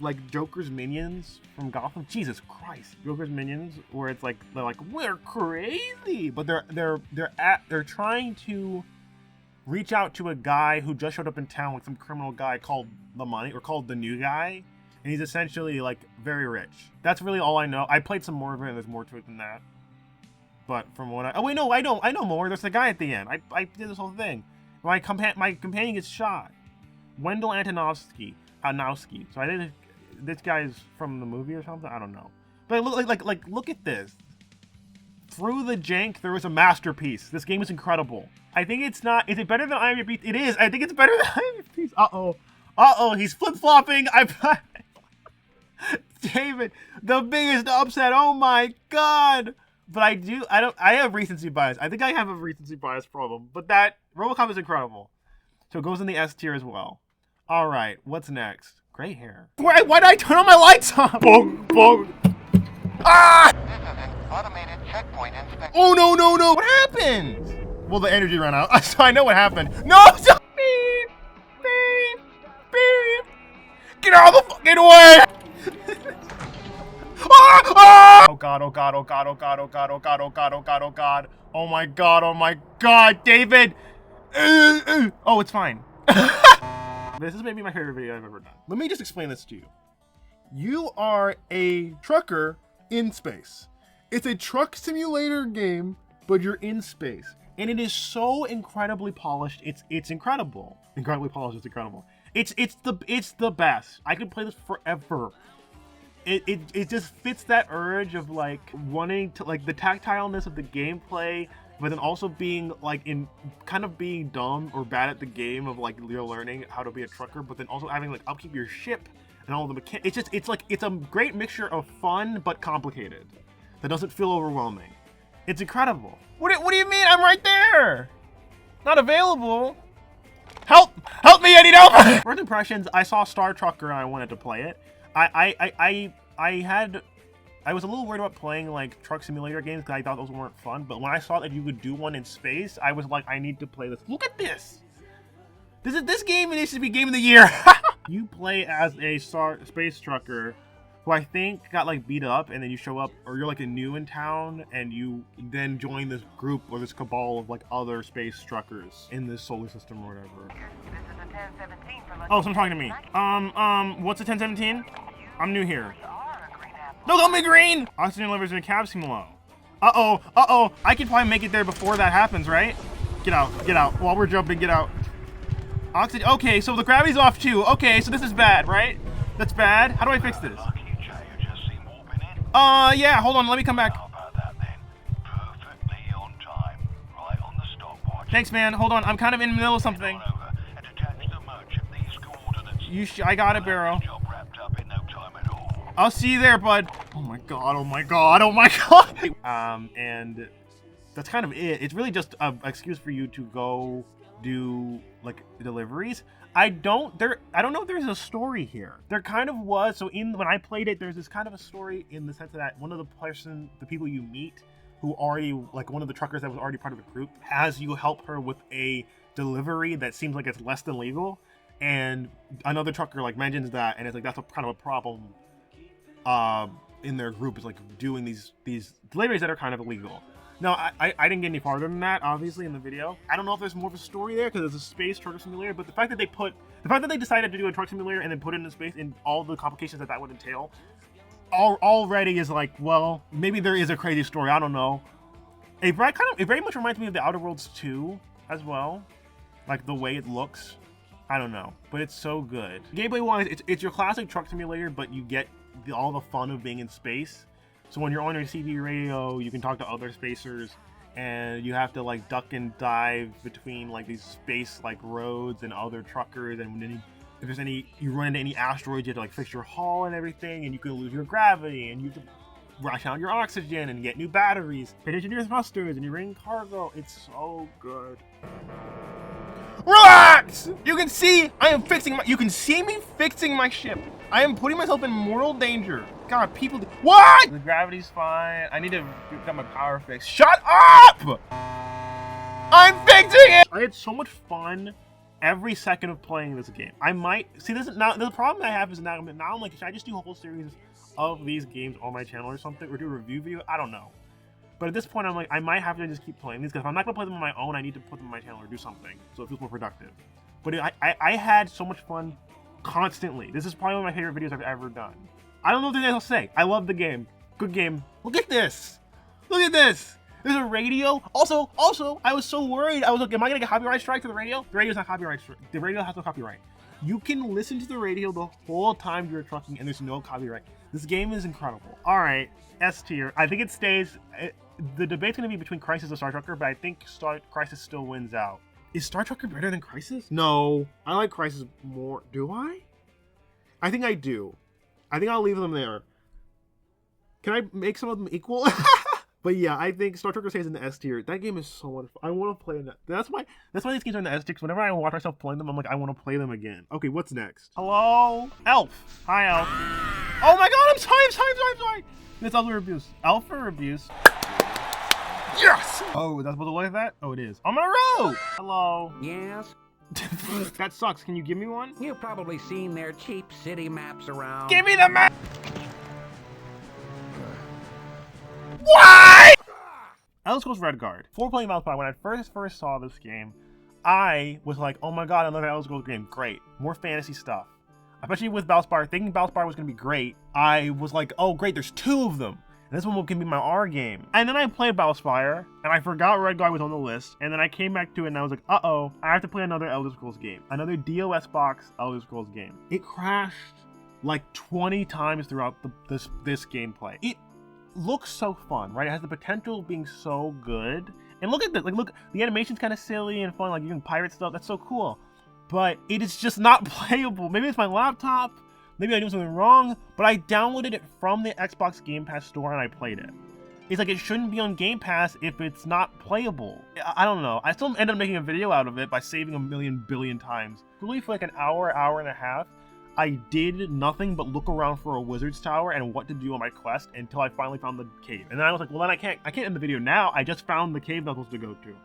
like Joker's minions from Gotham. Jesus Christ, Joker's minions, where it's like they're like we're crazy, but they're trying to reach out to a guy who just showed up in town with some criminal guy called the Money or called the New Guy. And he's essentially, like, very rich. That's really all I know. I played some more of it, and there's more to it than that. But from what oh, wait, no, I know more. There's the guy at the end. I did this whole thing. My companion gets shot. Wendell Antonowski. So I did this guy's from the movie or something? I don't know. But look at this. Through the jank, there was a masterpiece. This game is incredible. I think it's not... Is it better than I Am Your Beast? It is. I think it's better than I Am Your Beast. Uh-oh, he's flip-flopping. David, the biggest upset. Oh my god. But I have recency bias. I think I have a recency bias problem. But that RoboCop is incredible. So it goes in the S tier as well. All right, what's next? Gray hair. Why did I turn all my lights on? Bong, bong. Ah! This is an automated checkpoint inspection. Oh no. What happened? Well, the energy ran out. So I know what happened. No! Beep, beep, beep. Get out of the fucking way! Oh god. Oh my god, David! Oh, it's fine. This is maybe my favorite video I've ever done. Let me just explain this to you. You are a trucker in space. It's a truck simulator game, but you're in space. And it is so incredibly polished, it's incredible. Incredibly polished, it's incredible. It's the best. I could play this forever. It just fits that urge of like wanting to like the tactileness of the gameplay, but then also being like kind of being dumb or bad at the game of like you're learning how to be a trucker, but then also having like upkeep your ship and all the mechanics. It's a great mixture of fun but complicated that doesn't feel overwhelming. It's incredible. What do you mean? I'm right there. Not available. Help me, I need help! First impressions, I saw Star Trucker and I wanted to play it. I was a little worried about playing like truck simulator games because I thought those weren't fun, but when I saw that you could do one in space, I was like, I need to play this. Look at this! This game needs to be Game of the Year! You play as a space trucker who I think got like beat up, and then you show up, or you're like a new in town, and you then join this group or this cabal of like other space truckers in this solar system or whatever. Oh, someone's talking to me. What's a 1017? I'm new here. No, don't be green! Oxygen levels in a cab seem low. Uh-oh. I can probably make it there before that happens, right? Get out. While we're jumping, get out. Oxygen, okay, so the gravity's off too. Okay, so this is bad, right? That's bad. How do I fix this? Yeah, hold on, let me come back. Thanks, man. Hold on, I'm kind of in the middle of something. I got it, Barrow. I'll see you there, bud. Oh my god. And that's kind of it. It's really just an excuse for you to go do like deliveries. I don't know if there's a story here. There kind of was. So when I played it, there's this kind of a story in the sense that one of the people you meet who already, like one of the truckers that was already part of the group, has you help her with a delivery that seems like it's less than legal. And another trucker like mentions that, and it's like that's kind of a problem in their group, is like doing these deliveries that are kind of illegal. Now, I didn't get any farther than that, obviously, in the video. I don't know if there's more of a story there because it's a space trucker simulator, but the fact that they decided to do a truck simulator and then put it in space and all the complications that would entail, already is like, well, maybe there is a crazy story. I don't know. It very much reminds me of the Outer Worlds 2 as well, like the way it looks. I don't know, but it's so good. Gameplay-wise, it's your classic truck simulator, but you get all the fun of being in space. So when you're on your CB radio, you can talk to other spacers, and you have to like duck and dive between like these space like roads and other truckers, and if there's you run into any asteroids, you have to like fix your hull and everything, and you can lose your gravity, and you have to ration out your oxygen and get new batteries, pay attention to your thrusters and your ring cargo. It's so good. Relax! You can see I am fixing my. You can see me fixing my ship. I am putting myself in mortal danger. God, people. What? The gravity's fine. I need to get my power fixed. Shut up! I'm fixing it. I had so much fun every second of playing this game. I might see this now. The problem I have is now I'm like, should I just do a whole series of these games on my channel or something, or do a review video? I don't know. But at this point, I'm like, I might have to just keep playing these, because if I'm not gonna play them on my own, I need to put them on my channel or do something so it feels more productive. But I had so much fun constantly. This is probably one of my favorite videos I've ever done. I don't know what else to say. I love the game. Good game. Look at this. Look at this. There's a radio. Also, I was so worried. I was like, am I gonna get copyright strike to the radio? The radio's not copyright. The radio has no copyright. You can listen to the radio the whole time you're trucking, and there's no copyright. This game is incredible. All right, S tier. I think it stays. The debate's gonna be between Crysis and Star Trucker, but I think Crysis still wins out. Is Star Trucker better than Crysis? No, I like Crysis more. Do I? I think I do. I think I'll leave them there. Can I make some of them equal? But yeah, I think Star Trucker stays in the S tier. That game is so much fun. I want to play that. That's why these games are in the S tier. Because whenever I watch myself playing them, I'm like, I want to play them again. Okay, what's next? Hello? Elf. Hi, Elf. Oh my god, I'm sorry. That's Alpha Abuse. Alpha Abuse. Yes! Oh, that's supposed to look like that? Oh, it is. I'm on a road! Hello. Yes? That sucks. Can you give me one? You've probably seen their cheap city maps around. Give me the map! Why? Elder Scrolls Redguard. For playing Valspire, when I first saw this game, I was like, oh my god, another Elder Scrolls game. Great. More fantasy stuff. Especially with Valspire. Thinking Valspire was going to be great, I was like, oh great, there's 2 of them. And this one can be my R game. And then I played Valspire, and I forgot Redguard was on the list, and then I came back to it, and I was like, uh-oh, I have to play another Elder Scrolls game. Another DOS box Elder Scrolls game. It crashed like 20 times throughout this gameplay. It looks so fun, right? It has the potential of being so good. And look at this, like look, the animation's kind of silly and fun, like you can pirate stuff, that's so cool. But it is just not playable. Maybe it's my laptop, maybe I did something wrong, but I downloaded it from the Xbox Game Pass store and I played it. It's like it shouldn't be on Game Pass if it's not playable. I don't know. I still ended up making a video out of it by saving a million billion times. Really for like an hour and a half, I did nothing but look around for a wizard's tower and what to do on my quest until I finally found the cave. And then I was like, well then I can't end the video now. I just found the cave that I was supposed to go to.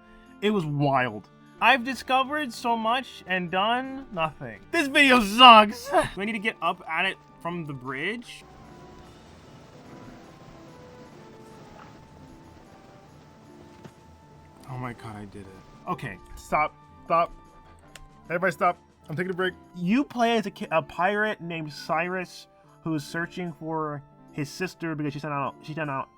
It was wild. I've discovered so much and done nothing. This video sucks. Do I need to get up at it from the bridge? Oh my god, I did it. Okay, stop. Everybody stop. I'm taking a break. You play as a pirate named Cyrus who is searching for his sister because she sent out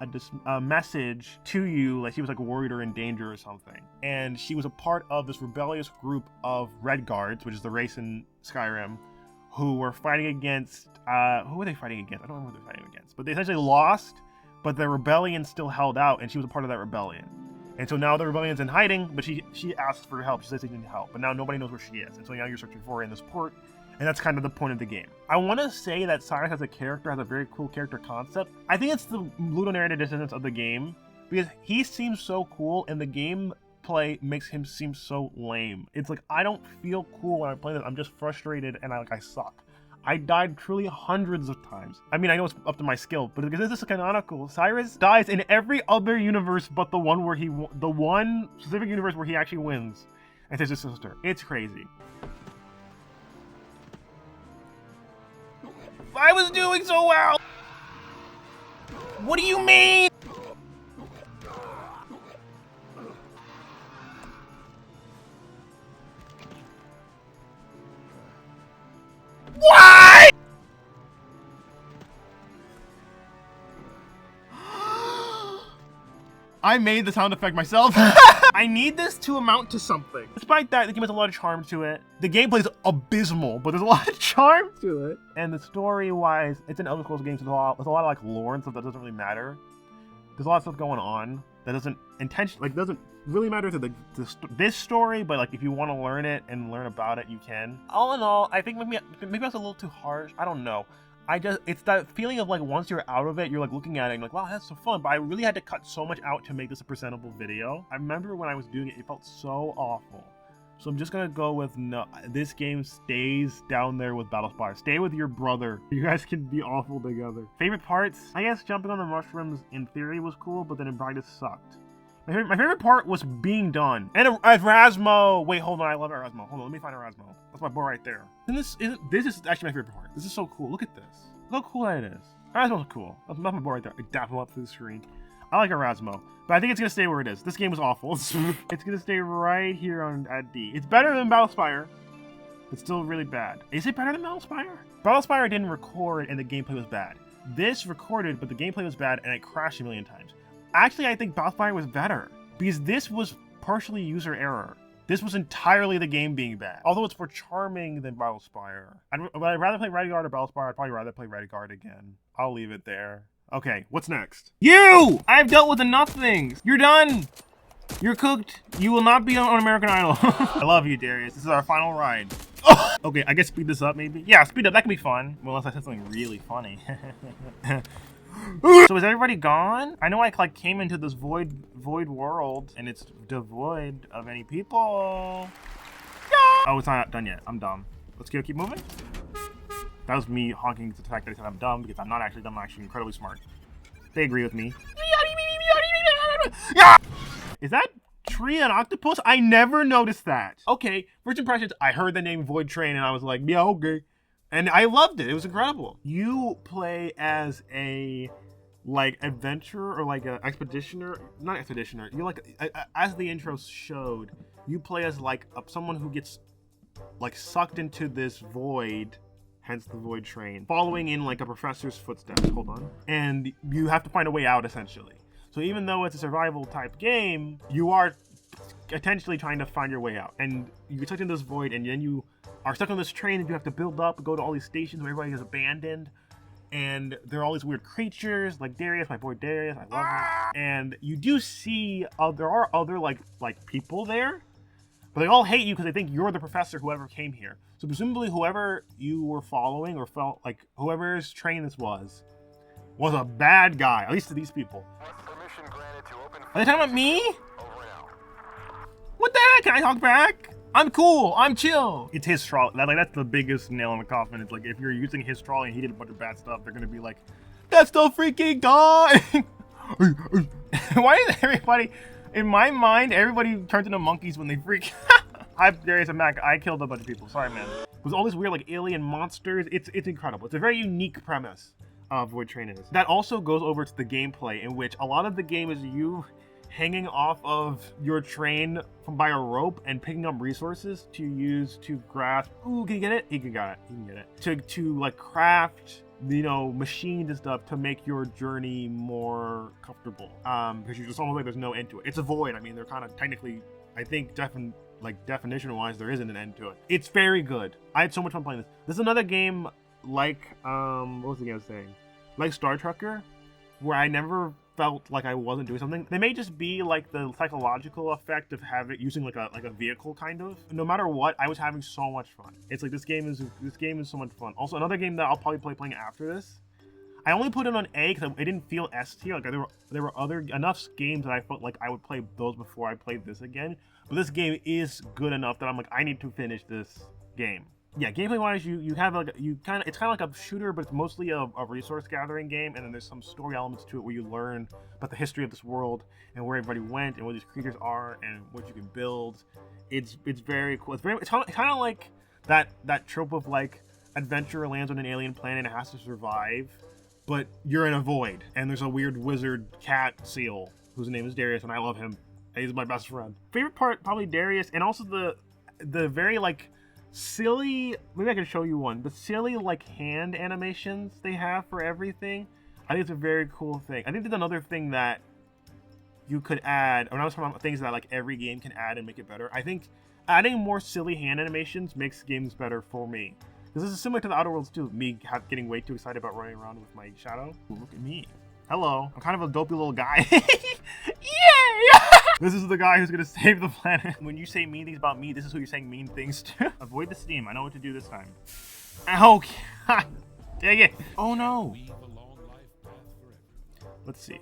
a message to you, like she was like worried or in danger or something. And she was a part of this rebellious group of Red Guards, which is the race in Skyrim, who were fighting against, who were they fighting against? I don't remember who they were fighting against, but they essentially lost, but the rebellion still held out, and she was a part of that rebellion. And so now the rebellion's in hiding, but she asked for help. She says she needed help, but now nobody knows where she is. And so now you're searching for her in this port, and that's kind of the point of the game. I want to say that Cyrus as a character has a very cool character concept. I think it's the ludonarrative dissonance of the game, because he seems so cool, and the gameplay makes him seem so lame. It's like, I don't feel cool when I play this. I'm just frustrated, and I suck. I died truly hundreds of times. I mean, I know it's up to my skill, but because this is canonical, Cyrus dies in every other universe but the one where the one specific universe where he actually wins and saves his sister. It's crazy. I was doing so well! What do you mean? Why? I made the sound effect myself. I need this to amount to something. Despite that, the game has a lot of charm to it. The gameplay is abysmal, but there's a lot of charm to it. And the story-wise, it's an Elder Scrolls game, so there's a lot of like lore and stuff that doesn't really matter. There's a lot of stuff going on that doesn't doesn't really matter to this story, but like if you want to learn it and learn about it, you can. All in all, I think maybe I was a little too harsh. I don't know. It's that feeling of like once you're out of it, you're like looking at it and like, wow, that's so fun. But I really had to cut so much out to make this a presentable video. I remember when I was doing it, it felt so awful. So I'm just gonna go with no. This game stays down there with Battlespire. Stay with your brother. You guys can be awful together. Favorite parts? I guess jumping on the mushrooms in theory was cool, but then in practice sucked. My favorite part was being done. And Erasmo! Wait, hold on, I love Erasmo. Hold on, let me find Erasmo. That's my boy right there. And this is actually my favorite part. This is so cool. Look at this. Look how cool that is. Erasmo's cool. That's my boy right there. I dap him up through the screen. I like Erasmo, but I think it's gonna stay where it is. This game was awful. It's gonna stay right here at D. It's better than Battlespire, but still really bad. Is it better than Battlespire? Battlespire didn't record and the gameplay was bad. This recorded, but the gameplay was bad and it crashed a million times. Actually, I think Battlespire was better because this was partially user error. This was entirely the game being bad. Although it's more charming than Battlespire. Would I rather play Ready Guard or Battlespire? I'd probably rather play Ready Guard again. I'll leave it there. Okay, what's next? You! I've dealt with enough things. You're done. You're cooked. You will not be on American Idol. I love you, Darius. This is our final ride. Oh! Okay, I guess speed this up maybe. Yeah, speed up. That can be fun. Well, unless I said something really funny. So is everybody gone? I know I like came into this void world and it's devoid of any people. Oh, it's not done yet. I'm dumb. Let's keep moving. That was me honking to the fact that I said I'm dumb because I'm not actually dumb. I'm actually incredibly smart. They agree with me. Is that tree an octopus? I never noticed that. Okay, first impressions, I heard the name Void Train and I was like, yeah, okay. And I loved it. It was incredible. You play as a like adventurer or like an expeditioner, not expeditioner. You're like, as the intro showed, you play as like someone who gets like sucked into this void, hence the Void Train, following in like a professor's footsteps. Hold on. And you have to find a way out essentially. So even though it's a survival type game, you are potentially trying to find your way out. And you get sucked into this void and then you are stuck on this train and you have to build up and go to all these stations where everybody is abandoned. And there are all these weird creatures like Darius, my boy Darius, I love him. And you do see, there are other like people there, but they all hate you because they think you're the professor whoever came here. So presumably whoever you were following or felt like whoever's train this was a bad guy, at least to these people. Are they talking about me? What the heck? Can I talk back? I'm cool. I'm chill. It's his trolley. That's the biggest nail in the coffin. It's like if you're using his trolley and he did a bunch of bad stuff, they're gonna be like, "That's the freaking guy." Why is everybody? In my mind, everybody turns into monkeys when they freak. Hi, Darius. I'm back. I killed a bunch of people. Sorry, man. With all these weird like alien monsters, it's incredible. It's a very unique premise of Void Train is. That also goes over to the gameplay, in which a lot of the game is you hanging off of your train by a rope and picking up resources to use to grasp. Ooh, can you get it? He can get it. He can get it. To like craft, you know, machines and stuff to make your journey more comfortable. Because you're just almost like there's no end to it. It's a void. I mean, they're kind of technically, I think, definition-wise, there isn't an end to it. It's very good. I had so much fun playing this. This is another game like, what was the game I was saying? Like Star Trekker, where I never felt like I wasn't doing something. They may just be like the psychological effect of using like a vehicle kind of. No matter what, I was having so much fun. It's like this game is so much fun. Also, another game that I'll probably playing after this. I only put it on A because it didn't feel S tier. Like there were enough games that I felt like I would play those before I played this again. But this game is good enough that I'm like, I need to finish this game. Yeah, gameplay wise, you have like it's kind of like a shooter, but it's mostly a resource gathering game, and then there's some story elements to it where you learn about the history of this world and where everybody went and what these creatures are and what you can build. It's very cool. It's kind of like that trope of like adventurer lands on an alien planet and has to survive, but you're in a void and there's a weird wizard cat seal whose name is Darius, and I love him. He's my best friend. Favorite part probably Darius, and also the very like silly, maybe I can show you one, the silly like hand animations they have for everything. I think it's a very cool thing. I think there's another thing that you could add, when I was talking about things that like every game can add and make it better, I think adding more silly hand animations makes games better for me. Because this is similar to the Outer Worlds too, me getting way too excited about running around with my shadow. Ooh, look at me. Hello, I'm kind of a dopey little guy. Yay! This is the guy who's gonna save the planet. When you say mean things about me, this is who you're saying mean things to. Avoid the steam, I know what to do this time. Oh, God. Dang it. Oh no. Let's see.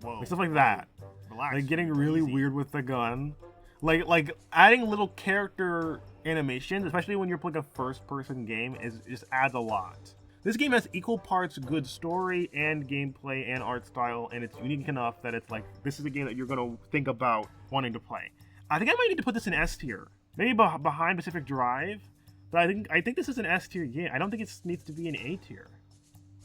Whoa. Like stuff like that. Relax. Like getting really weird with the gun. Like adding little character animations, especially when you're playing a first-person game, just adds a lot. This game has equal parts good story and gameplay and art style, and it's unique enough that it's like, this is a game that you're gonna think about wanting to play. I think I might need to put this in S tier. Maybe behind Pacific Drive, but I think this is an S tier game. I don't think it needs to be an A tier.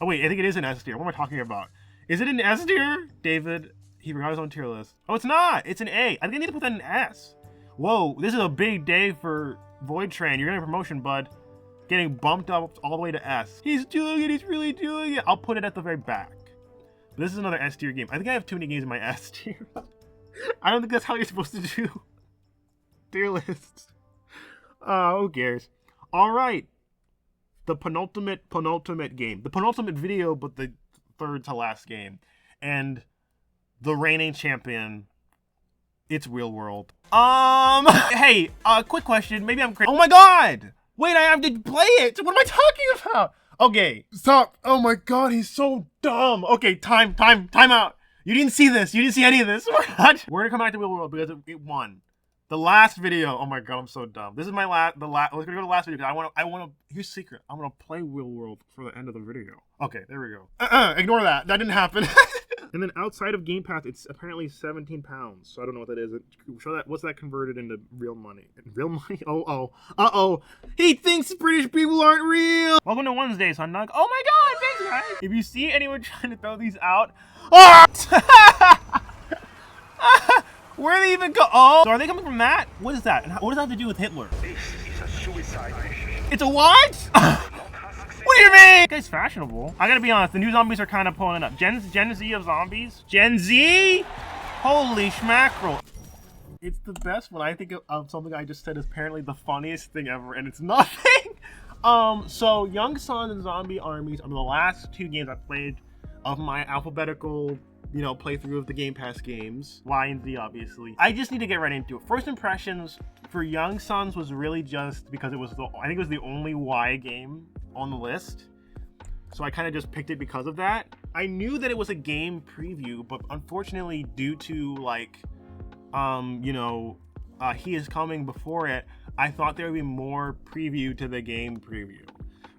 Oh wait, I think it is an S tier. What am I talking about? Is it an S tier? David, he forgot his own tier list. Oh, it's not. It's an A. I think I need to put that in S. Whoa, this is a big day for Void Train. You're getting a promotion, bud. Getting bumped up all the way to S. He's doing it. He's really doing it. I'll put it at the very back. This is another S tier game. I think I have too many games in my S tier. I don't think that's how you're supposed to do tier lists. Who cares? All right. The penultimate game. The penultimate video, but the third to last game. And the reigning champion. It's Real World. Hey, quick question. Maybe I'm crazy. Oh my God! Wait, I have to play it! What am I talking about? Okay, stop. Oh my God, he's so dumb. Okay, time out. You didn't see this. You didn't see any of this. We're gonna come back to Real World because it won. The last video. Oh my God, I'm so dumb. This is my last. We're gonna go to the last video because I wanna. Here's the secret. I'm gonna play Real World for the end of the video. Okay, there we go. Ignore that. That didn't happen. And then outside of Gamepass, it's apparently 17 pounds. So I don't know what that is. Show that. What's that converted into real money? Real money? Uh-oh. He thinks British people aren't real. Welcome to Wednesday, son. Oh my God, thanks, guys. If you see anyone trying to throw these out, where do they even go? Oh, so are they coming from that? What is that? And what does that have to do with Hitler? This is a suicide mission. It's a what? What do you mean? This guy's fashionable. I gotta be honest, the new zombies are kind of pulling up. Gen Z of zombies? Gen Z? Holy schmackerel. It's the best when I think of something I just said is apparently the funniest thing ever, and it's nothing. So Young Sun and Zombie Armies are the last two games I played of my alphabetical, playthrough of the Game Pass games. Y and Z, obviously. I just need to get right into it. First impressions for Young Suns was really just because it was I think it was the only Y game on the list. So I kind of just picked it because of that. I knew that it was a game preview, but unfortunately due to He Is Coming before it, I thought there would be more preview to the game preview.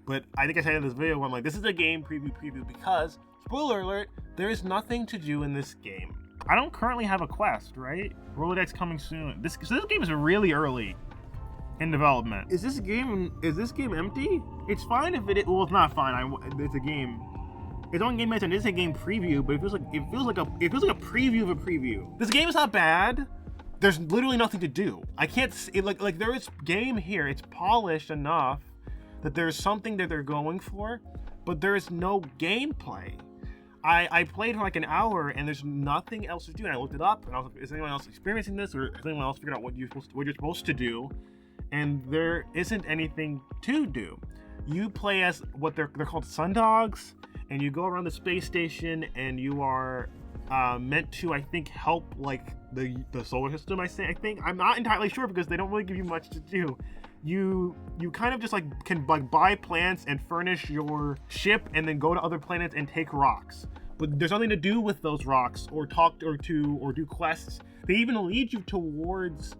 But I think I said in this video, I'm like, this is a game preview because, spoiler alert, there is nothing to do in this game. I don't currently have a quest, right? Rolodex coming soon. So this game is really early in development. Is this game empty? It's fine if it. Well, it's not fine. It's a game. It's on Game Pass and it's a game preview, but it feels like a preview of a preview. This game is not bad. There's literally nothing to do. I can't see like there is game here. It's polished enough that there's something that they're going for, but there is no gameplay. I played for like an hour and there's nothing else to do. And I looked it up and I was like, is anyone else experiencing this, or has anyone else figured out what you're supposed to do? And there isn't anything to do. You play as what they're called Sundogs, and you go around the space station and you are meant to, I think, help like the solar system. I think I'm not entirely sure because they don't really give you much to do. You kind of just can buy plants and furnish your ship and then go to other planets and take rocks. But there's nothing to do with those rocks or do quests. They even lead you towards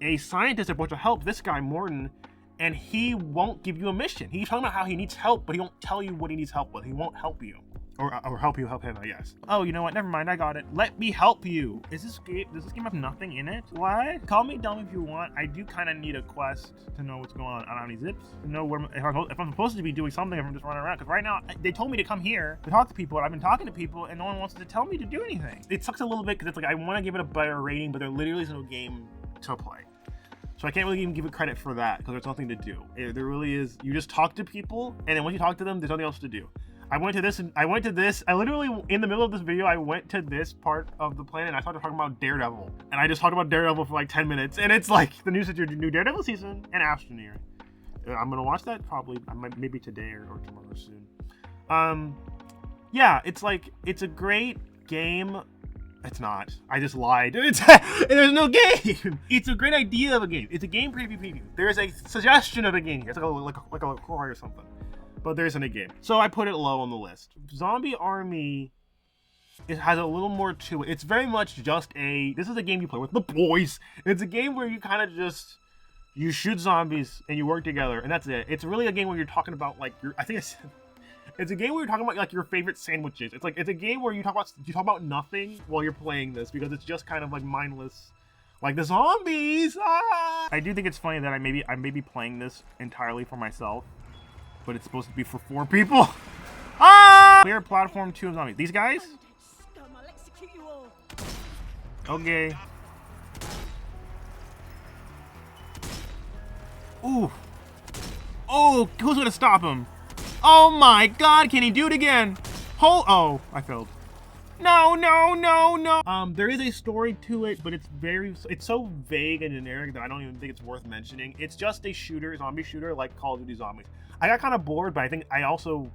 a scientist supposed to help this guy Morton, and he won't give you a mission. He's talking about how he needs help, but he won't tell you what he needs help with. He won't help you. Or help him, I guess. Oh, you know what? Never mind. I got it. Let me help you. Does this game have nothing in it? What? Call me dumb if you want. I do kind of need a quest to know what's going on. I don't have any zips. To know if I'm supposed to be doing something, if I'm just running around. Because right now, they told me to come here to talk to people, and I've been talking to people, and no one wants to tell me to do anything. It sucks a little bit because it's like I want to give it a better rating, but there literally is no game to play. So I can't really even give it credit for that because there's nothing to do. There really is. You just talk to people, and then once you talk to them, there's nothing else to do. I went to this, and I went to this. I literally, in the middle of this video, I went to this part of the planet, and I started talking about Daredevil. And I just talked about Daredevil for like 10 minutes, and it's like the new Daredevil season and Ashton here. I'm gonna watch that probably, maybe today or tomorrow soon. Yeah, it's like, it's a great game. It's not. I just lied. There's no game. It's a great idea of a game. It's a game preview. There's a suggestion of a game here. It's like a LaCroix or something. But there isn't a game. So I put it low on the list. Zombie Army, it has a little more to it. It's very much just this is a game you play with the boys. It's a game where you kind of just, you shoot zombies and you work together, and that's it. It's really a game where you're talking about like it's a game where you're talking about like your favorite sandwiches. It's a game where you talk about nothing while you're playing this, because it's just kind of like mindless, like the zombies. Ah! I do think it's funny that I may be playing this entirely for myself, but it's supposed to be for 4 people. Ah! Clear platform 2 of zombies. These guys? Okay. Ooh. Oh, who's gonna stop him? Oh my god, can he do it again? Oh, I failed. No. There is a story to it, but it's so vague and generic that I don't even think it's worth mentioning. It's just a zombie shooter like Call of Duty Zombies. I got kind of bored, but I think I also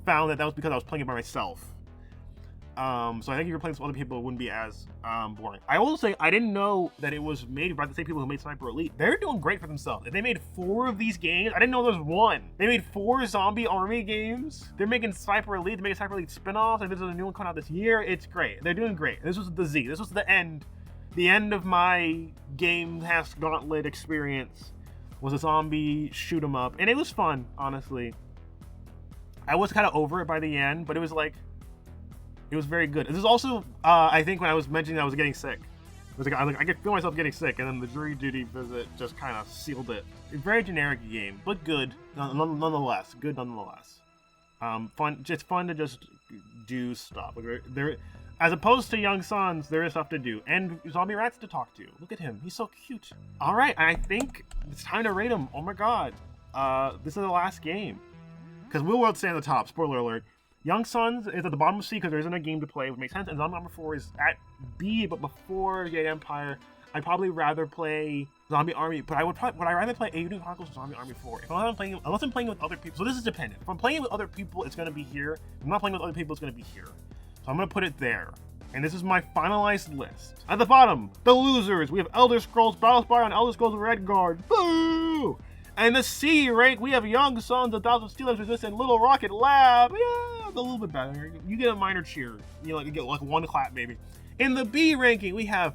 found that was because I was playing it by myself. So I think if you're playing with other people, it wouldn't be as boring. I will say, I didn't know that it was made by the same people who made Sniper Elite. They're doing great for themselves. If they made 4 of these games, I didn't know there was 1. They made 4 Zombie Army games. They're making Sniper Elite. They're making Sniper Elite spin-offs. And there's a new one coming out this year. It's great. They're doing great. This was the Z. This was the end. The end of my Gamepass Gauntlet experience was a zombie shoot 'em up. And it was fun, honestly. I was kind of over it by the end, but it was like, it was very good. This is also, I think when I was mentioning that I was getting sick. It was like, I could feel myself getting sick, and then the jury duty visit just kind of sealed it. A very generic game, but good nonetheless. Good nonetheless. Fun. It's fun to just do stuff. Like as opposed to Young Sons, there is stuff to do, and zombie rats to talk to. Look at him. He's so cute. All right, I think it's time to rate him. Oh my god. This is the last game. Because Will World stay on the top. Spoiler alert. Young Sons is at the bottom of C because there isn't a game to play, which makes sense. And Zombie Army 4 is at B, but before Jade Empire. I'd probably rather play Zombie Army, but would I rather play Alien Chronicles or Zombie Army 4? Unless I'm playing with other people. So this is dependent. If I'm playing with other people, it's going to be here. If I'm not playing with other people, it's going to be here. So I'm going to put it there. And this is my finalized list. At the bottom, the losers. We have Elder Scrolls Battlespire and Elder Scrolls Redguard. Boo! And the C rank, we have Young Sons, 1,000 Steelers Resist, and Little Rocket Lab. Yeah, a little bit better. You get a minor cheer. You get like 1 clap, maybe. In the B ranking, we have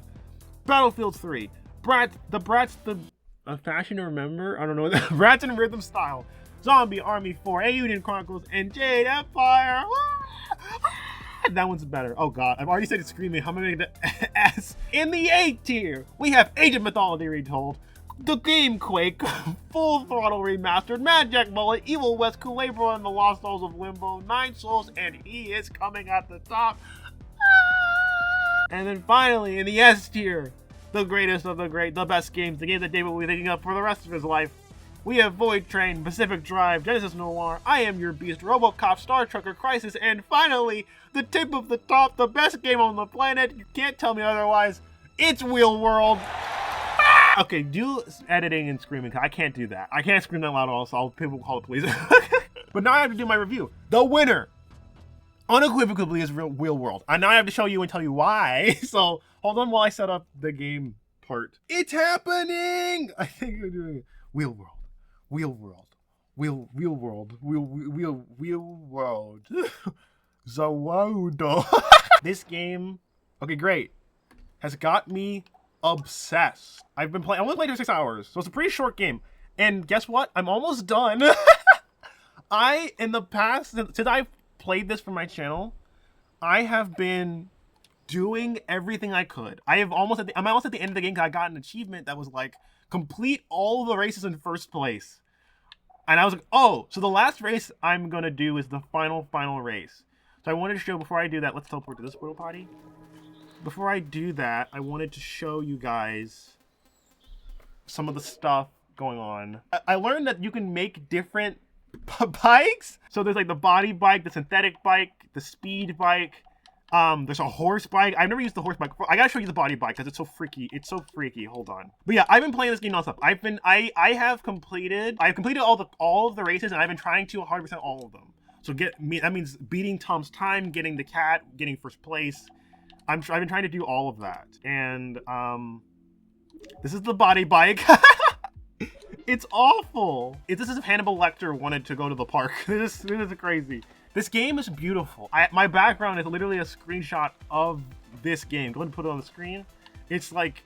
Battlefield 3, a Fashion to Remember? I don't know. Brats and Rhythm Style, Zombie Army 4, Alien Chronicles, and Jade Empire. That one's better. Oh god, I've already said it screaming. How many S? In the A tier, we have Age of Mythology Retold, The Game Quake, Full Throttle Remastered, Mad Jack Mullet, Evil West, Kulebra, and the Lost Souls of Limbo, 9 Souls, and he is coming at the top. And then finally, in the S tier, the greatest of the great, the best games, the game that David will be thinking of for the rest of his life. We have Void Train, Pacific Drive, Genesis Noir, I Am Your Beast, RoboCop, Star Trekker, Crisis, and finally, the tip of the top, the best game on the planet. You can't tell me otherwise. It's Wheel World. Okay, do editing and screaming. I can't do that. I can't scream that loud also. People will call the police. But now I have to do my review. The winner, unequivocally, is Wheel World. And now I have to show you and tell you why. So hold on while I set up the game part. It's happening! I think you're doing it. Wheel World. Wheel World. Wheel World. Wheel World. Zawado. This game, okay, great, has got me obsessed. I only played for 6 hours, so it's a pretty short game. And guess what? I'm almost done. In the past, since I've played this for my channel, I have been doing everything I could. I'm almost at the end of the game because I got an achievement that was like, complete all the races in first place. And I was like, oh, so the last race I'm gonna do is the final race. So I wanted to show, before I do that, let's teleport to this portal potty. Before I do that, I wanted to show you guys some of the stuff going on. I learned that you can make different bikes. So there's like the body bike, the synthetic bike, the speed bike. There's a horse bike. I've never used the horse bike before. I gotta show you the body bike because it's so freaky. It's so freaky. Hold on. But yeah, I've been playing this game nonstop. I've completed all of the races, and I've been trying to 100% all of them. So that means beating Tom's time, getting the cat, getting first place. I've been trying to do all of that, and this is the body bike. It's awful. This is if Hannibal Lecter wanted to go to the park. This is crazy. This game is beautiful. My background is literally a screenshot of this game. Go ahead and put it on the screen. It's like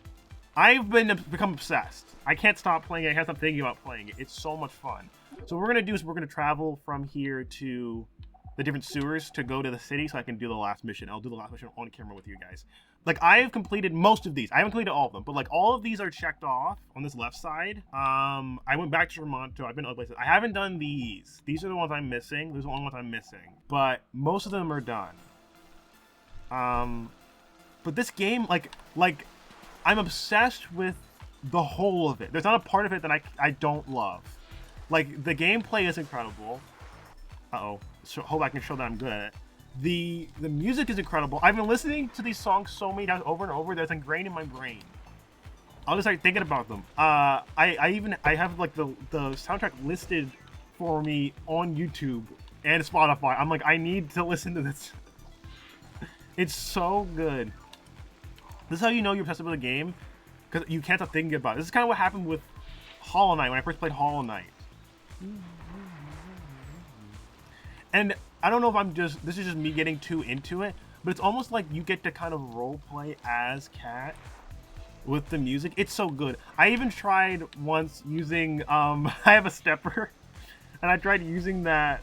I've become obsessed. I can't stop playing it. I can't stop thinking about playing it. It's so much fun. So what we're gonna do is we're gonna travel from here to the different sewers to go to the city so I can do the last mission. I'll do the last mission on camera with you guys. Like, I have completed most of these. I haven't completed all of them, but like all of these are checked off on this left side. I went back to Vermont, I've been other places. I haven't done these. These are the ones I'm missing. These are the only ones I'm missing. But most of them are done. But this game, like I'm obsessed with the whole of it. There's not a part of it that I don't love. Like, the gameplay is incredible. Uh-oh. So, hope I can show that I'm good at it. The music is incredible. I've been listening to these songs so many times over and over that it's ingrained in my brain. I'll just start thinking about them. I have like the soundtrack listed for me on YouTube and Spotify. I'm like, I need to listen to this. It's so good. This is how you know you're obsessed with a game, because you can't stop thinking about it. This is kind of what happened with Hollow Knight when I first played Hollow Knight. And I don't know if this is just me getting too into it, but it's almost like you get to kind of role play as Cat with the music. It's so good. I even tried once using, I have a stepper, and I tried using that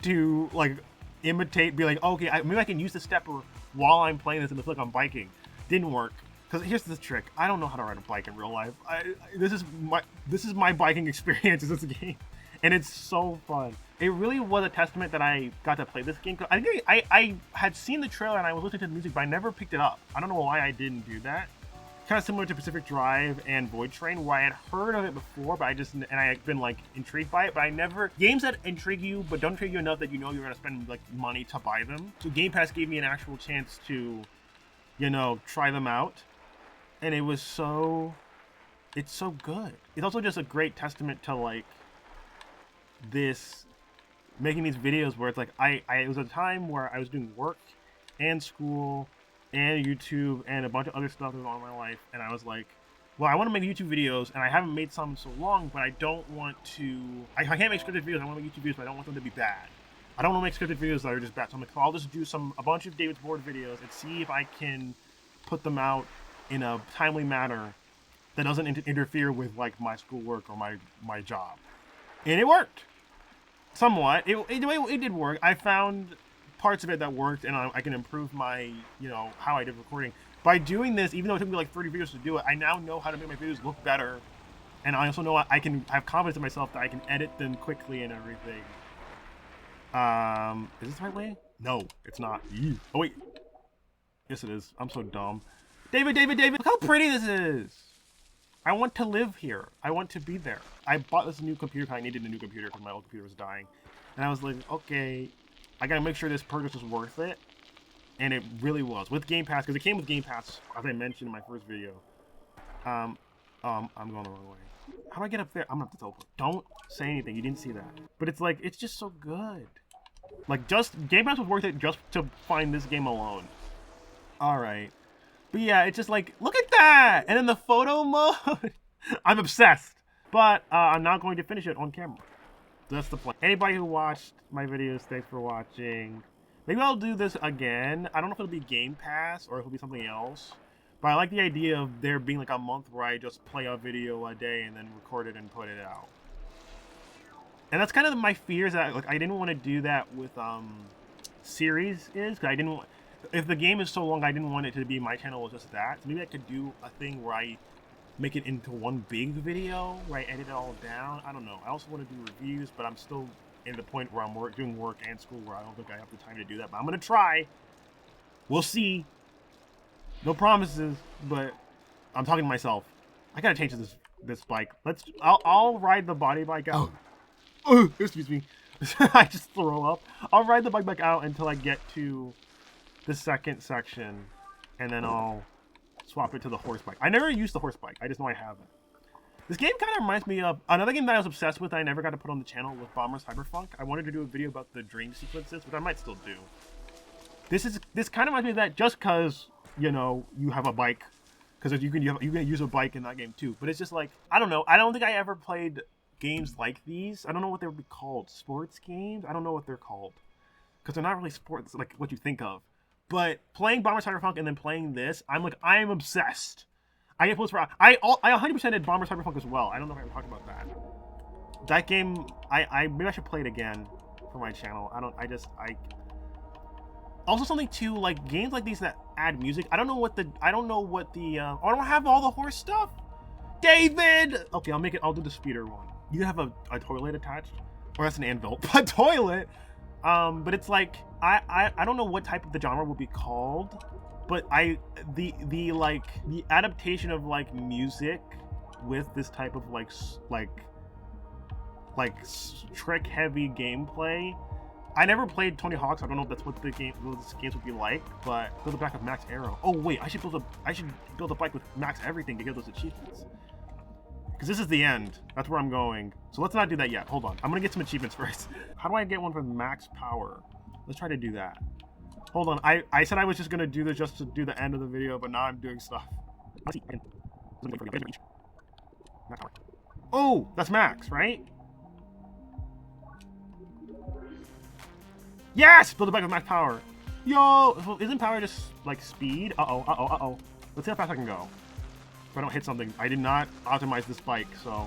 to like imitate, be like, okay, maybe I can use the stepper while I'm playing this and feel like I'm biking. Didn't work. Because here's the trick. I don't know how to ride a bike in real life. This is my biking experience in this game. And it's so fun. It really was a testament that I got to play this game. I had seen the trailer and I was listening to the music, but I never picked it up. I don't know why I didn't do that. Kind of similar to Pacific Drive and Void Train, where I had heard of it before, but I had been like intrigued by it, but I never... Games that intrigue you, but don't intrigue you enough that you know you're going to spend like money to buy them. So Gamepass gave me an actual chance to, you know, try them out. And it was so... It's so good. It's also just a great testament to like this... making these videos where it's like it was a time where I was doing work and school and YouTube and a bunch of other stuff that was on in my life, and I was like, well, I want to make YouTube videos, and I haven't made some in so long, but I don't want to... I can't make scripted videos. I want to make YouTube videos, but I don't want them to be bad. I don't want to make scripted videos that are just bad, so I'm like, I'll just do a bunch of David's Board videos and see if I can put them out in a timely manner that doesn't interfere with like my schoolwork or my job. And it worked. Somewhat. It did work. I found parts of it that worked, and I can improve my, you know, how I did recording. By doing this, even though it took me like 30 videos to do it, I now know how to make my videos look better. And I also know I can have confidence in myself that I can edit them quickly and everything. Is this the right way? No, it's not. Oh wait. Yes it is. I'm so dumb. David, look how pretty this is. I want to live here. I want to be there. I bought this new computer because I needed a new computer because my old computer was dying. And I was like, okay, I gotta make sure this purchase is worth it. And it really was. With Gamepass, because it came with Gamepass, as I mentioned in my first video. I'm going the wrong way. How do I get up there? I'm gonna have to teleport. Don't say anything, you didn't see that. But it's like, it's just so good. Like, Gamepass was worth it just to find this game alone. Alright. But yeah, it's just like, look at that! And in the photo mode, I'm obsessed. But I'm not going to finish it on camera. That's the plan. Anybody who watched my videos, thanks for watching. Maybe I'll do this again. I don't know if it'll be Gamepass or if it'll be something else. But I like the idea of there being like a month where I just play a video a day and then record it and put it out. And that's kind of my fears that like I didn't want to do that with series because I didn't want... If the game is so long, I didn't want it to be my channel was just that. So maybe I could do a thing where I make it into one big video, where I edit it all down. I don't know. I also want to do reviews, but I'm still in the point where I'm doing work and school where I don't think I have the time to do that. But I'm going to try. We'll see. No promises, but I'm talking to myself. I got to change this bike. I'll ride the body bike out. Excuse me. I just throw up. I'll ride the bike back out until I get to the second section, and then I'll swap it to the horse bike. I never used the horse bike. I just know I haven't. This game kind of reminds me of another game that I was obsessed with. I never got to put on the channel with Bomber's Cyberpunk. I wanted to do a video about the dream sequences, which I might still do. This kind of reminds me of that, just because you know you have a bike, because you can use a bike in that game too. But it's just like, I don't know. I don't think I ever played games like these. I don't know what they would be called. Sports games? I don't know what they're called, because they're not really sports like what you think of. But playing Bomber's Cyberpunk and then playing this, I am obsessed. I get posts for I 100% did Bomber's Cyberpunk as well. I don't know if I can talk about that. That game, maybe I should play it again for my channel. Also something too, like games like these that add music. I don't know what the I don't have all the horse stuff. David! Okay, I'll do the speeder one. You have a toilet attached? Or that's an anvil. A toilet? But it's like, I don't know what type of the genre will be called, but the adaptation of like music with this type of trick heavy gameplay. I never played Tony Hawk's. I don't know if that's what those games would be like, but build a bike with max arrow. Oh wait, I should build a bike with max everything to get those achievements. Because this is the end. That's where I'm going. So let's not do that yet. Hold on. I'm gonna get some achievements first. How do I get one for max power? Let's try to do that. Hold on. I said I was just gonna do this just to do the end of the video, but now I'm doing stuff. Let's see. Max power. Oh, that's max, right? Yes! Build a bike with max power. Yo! Isn't power just like speed? Uh-oh. Let's see how fast I can go. If I don't hit something. I did not optimize this bike, so.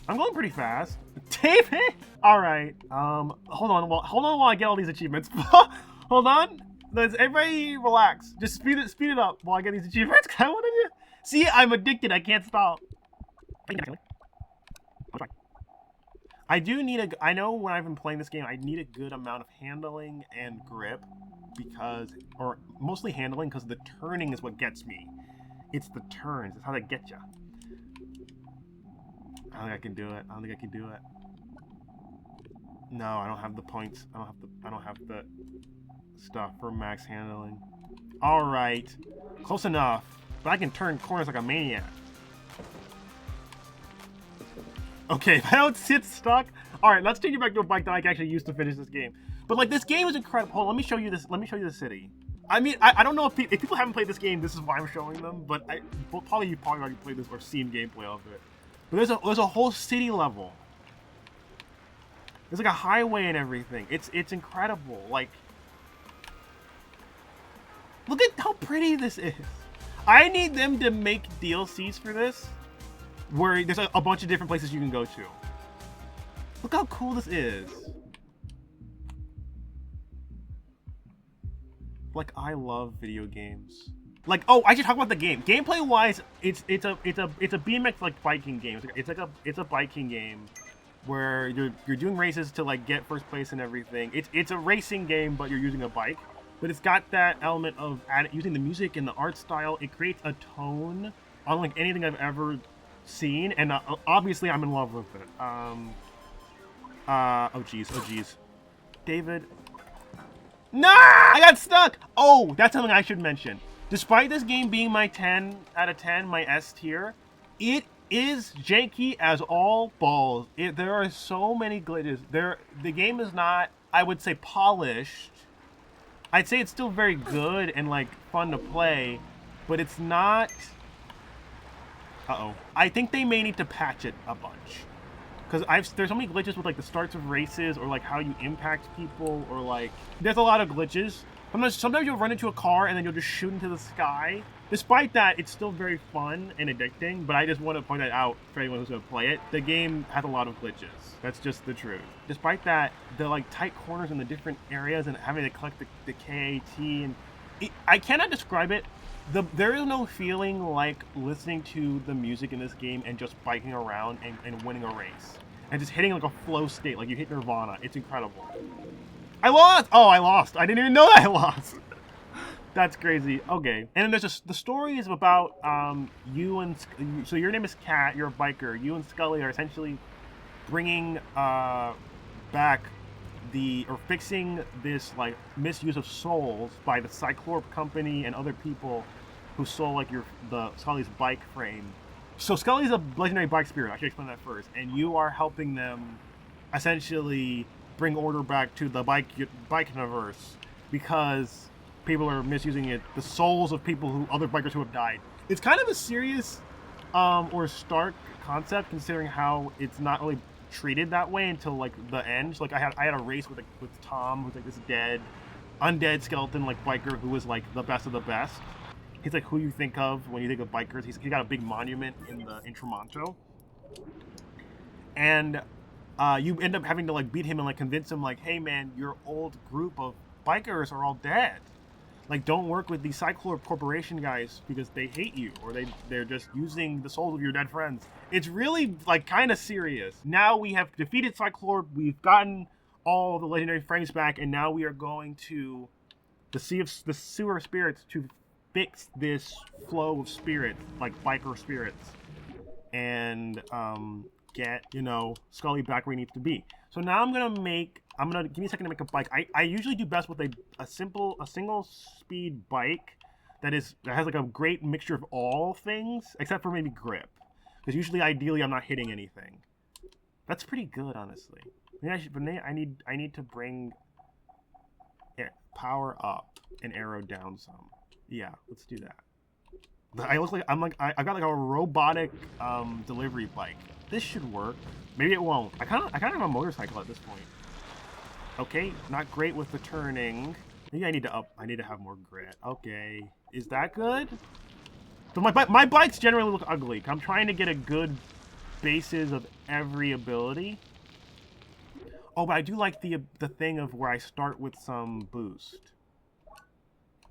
I'm going pretty fast. David! Alright. Hold on while I get all these achievements. Hold on. Let's everybody relax. Just speed it up while I get these achievements. I wanna do. See, I'm addicted. I can't stop. I know when I've been playing this game, I need a good amount of handling and grip or mostly handling, because the turning is what gets me. It's the turns. It's how they get you. I don't think I can do it. No, I don't have the points. I don't have the stuff for max handling. All right, close enough. But I can turn corners like a maniac. Okay, if I don't sit stuck. All right, let's take you back to a bike that I can actually use to finish this game. But like, this game is incredible. Hold on, let me show you this. Let me show you the city. I mean, I don't know if people haven't played this game, this is why I'm showing them. But you probably already played this or seen gameplay of it. But there's a whole city level. There's like a highway and everything. It's incredible. Like, look at how pretty this is. I need them to make DLCs for this, where there's a bunch of different places you can go to. Look how cool this is. Like, I love video games. Like, oh, I should talk about the game. Gameplay wise, it's a BMX like biking game. It's a biking game where you're doing races to like get first place and everything. It's a racing game, but you're using a bike. But it's got that element of using the music and the art style. It creates a tone unlike anything I've ever seen, and obviously I'm in love with it. Oh geez. David. No! I got stuck! Oh, that's something I should mention. Despite this game being my 10 out of 10, my S tier, it is janky as all balls. There are so many glitches. The game is not, I would say, polished. I'd say it's still very good and like fun to play, but it's not. Uh-oh. I think they may need to patch it a bunch. Because there's so many glitches with like the starts of races, or like how you impact people, or like there's a lot of glitches. Sometimes you'll run into a car and then you'll just shoot into the sky. Despite that, it's still very fun and addicting, but I just want to point that out for anyone who's going to play it. The game has a lot of glitches. That's just the truth. Despite that, the like tight corners in the different areas and having to collect the KAT, and I cannot describe it. There is no feeling like listening to the music in this game and just biking around and winning a race. And just hitting like a flow state, like you hit Nirvana. It's incredible. I lost! Oh, I lost. I didn't even know that I lost. That's crazy. Okay. And then there's the story is about so your name is Kat, you're a biker. You and Scully are essentially bringing back or fixing this like misuse of souls by the Cyclorp company and other people who stole like the Scully's bike frame. So Scully's a legendary bike spirit. I should explain that first. And you are helping them essentially bring order back to the bike universe because people are misusing it. The souls of other bikers who have died. It's kind of a serious or stark concept considering how it's not really treated that way until like the end. So, like I had a race with Tom, who's like this undead skeleton like biker who was like the best of the best. He's like who you think of when you think of bikers. He got a big monument in Tremonto, and you end up having to like beat him and like convince him like, hey man, your old group of bikers are all dead. Like, don't work with these Cyclorp Corporation guys because they hate you, or they're just using the souls of your dead friends. It's really, like, kind of serious. Now we have defeated Cyclorp, we've gotten all the legendary frames back, and now we are going to the sewer spirits to fix this flow of spirits, like biker spirits, and get, Scully back where he needs to be. So now give me a second to make a bike. I usually do best with a single speed bike that has like a great mixture of all things, except for maybe grip. Because usually, ideally, I'm not hitting anything. That's pretty good, honestly. I need to bring power up and arrow down some. Yeah, let's do that. I've got like a robotic delivery bike. This should work. Maybe it won't. I kind of have a motorcycle at this point. Okay, not great with the turning. Maybe I need to have more grit. Okay, is that good? So my bikes generally look ugly. I'm trying to get a good basis of every ability. Oh, but I do like the thing of where I start with some boost.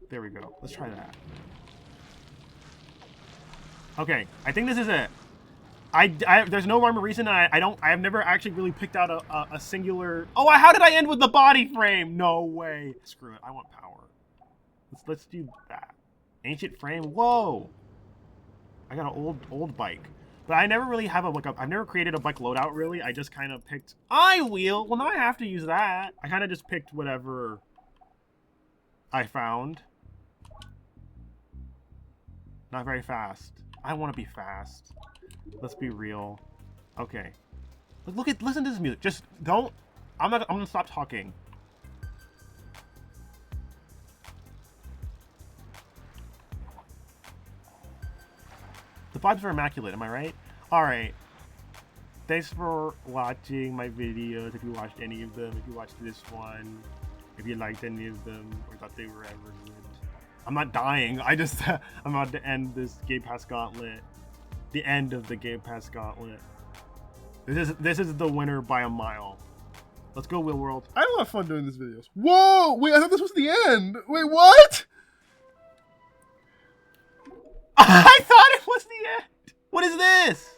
There we go. Let's try that. Okay, I think this is it. There's no rhyme or reason. I have never actually really picked out a singular. Oh, how did I end with the body frame? No way. Screw it. I want power. Let's do that. Ancient frame. Whoa. I got an old bike, but I never really have I've never created a bike loadout really. I just kind of picked wheel. Well, now I have to use that. I kind of just picked whatever I found. Not very fast. I want to be fast. Let's be real. Okay. Listen to this music. Just don't. I'm gonna stop talking. The vibes are immaculate, am I right? Alright. Thanks for watching my videos. If you watched any of them, if you watched this one, if you liked any of them, or thought they were ever good. I'm not dying. I'm about to end this Gamepass Gauntlet. The end of the Gamepass Gauntlet. This is the winner by a mile. Let's go, Will World. I had a lot of fun doing these videos. Whoa! Wait, I thought this was the end. Wait, what? I thought it was the end. What is this?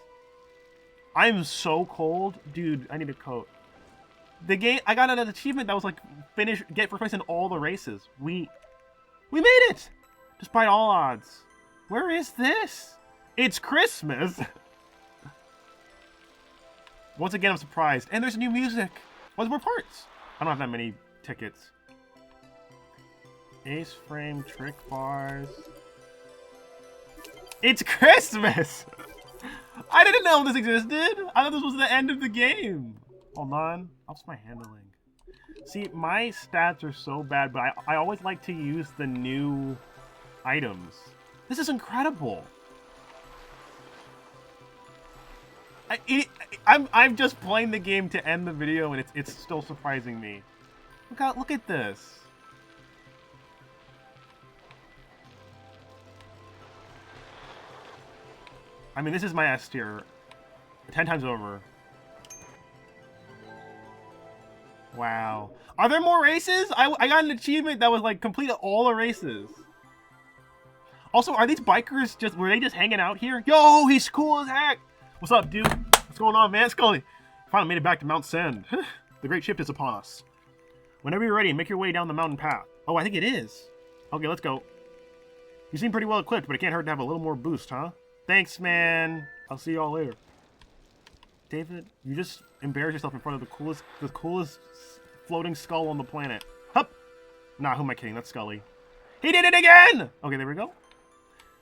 I'm so cold, dude. I need a coat. The game. I got an achievement that was like get first place in all the races. We made it, despite all odds. Where is this? It's Christmas. Once again, I'm surprised. And there's new music. What's more parts? I don't have that many tickets. Ace frame, trick bars. It's Christmas! I didn't know this existed. I thought this was the end of the game. Hold on. How's my handling? See, my stats are so bad, but I always like to use the new items. This is incredible. I'm just playing the game to end the video, and it's still surprising me. Look at this. I mean, this is my S tier 10 times over. Wow. Are there more races? I got an achievement that was like complete all the races. Also, are these bikers were they just hanging out here? Yo, he's cool as heck. What's up, dude? What's going on, man? Scully. Finally made it back to Mount Send. The great shift is upon us. Whenever you're ready, make your way down the mountain path. Oh, I think it is. Okay, let's go. You seem pretty well equipped, but it can't hurt to have a little more boost, huh? Thanks, man. I'll see y'all later. David, you just embarrassed yourself in front of the coolest floating skull on the planet. Hup! Nah, who am I kidding? That's Scully. He did it again! Okay, there we go.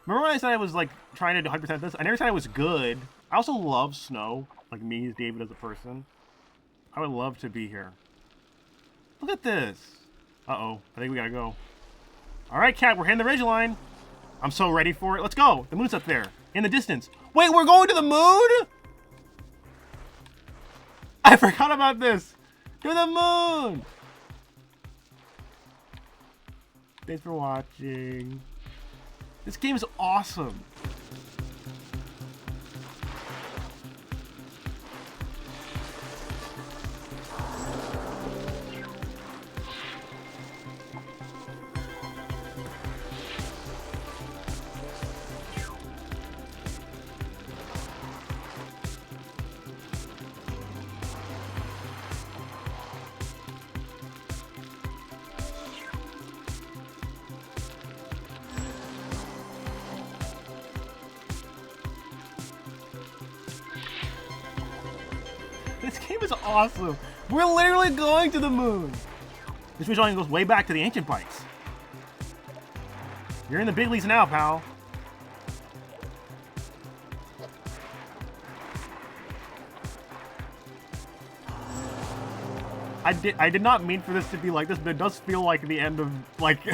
Remember when I said I was like trying to 100% this? I never said I was good. I also love snow, like me, David, as a person. I would love to be here. Look at this. Uh-oh, I think we gotta go. All right, Cat, we're hitting the ridgeline. I'm so ready for it. Let's go. The moon's up there, in the distance. Wait, we're going to the moon? I forgot about this. To the moon. Thanks for watching. This game is awesome. This game is awesome. We're literally going to the moon. This ridge line goes way back to the ancient bikes. You're in the big leagues now, pal. I did not mean for this to be like this, but it does feel like the end of like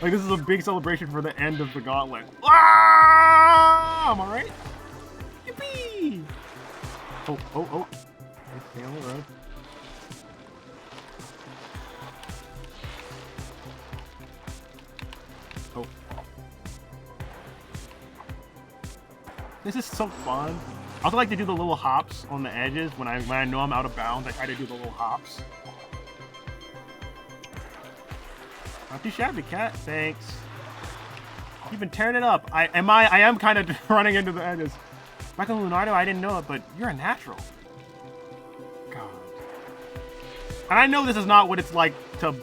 like this is a big celebration for the end of the Gauntlet. Ah! Am I right? Yippee! Oh. Stay on the road. Oh. This is so fun. I also like to do the little hops on the edges when I know I'm out of bounds. I try to do the little hops. Not too shabby, Cat. Thanks. You've been tearing it up. I am kind of running into the edges. Michael Leonardo, I didn't know it, but you're a natural. God. And I know this is not what it's like to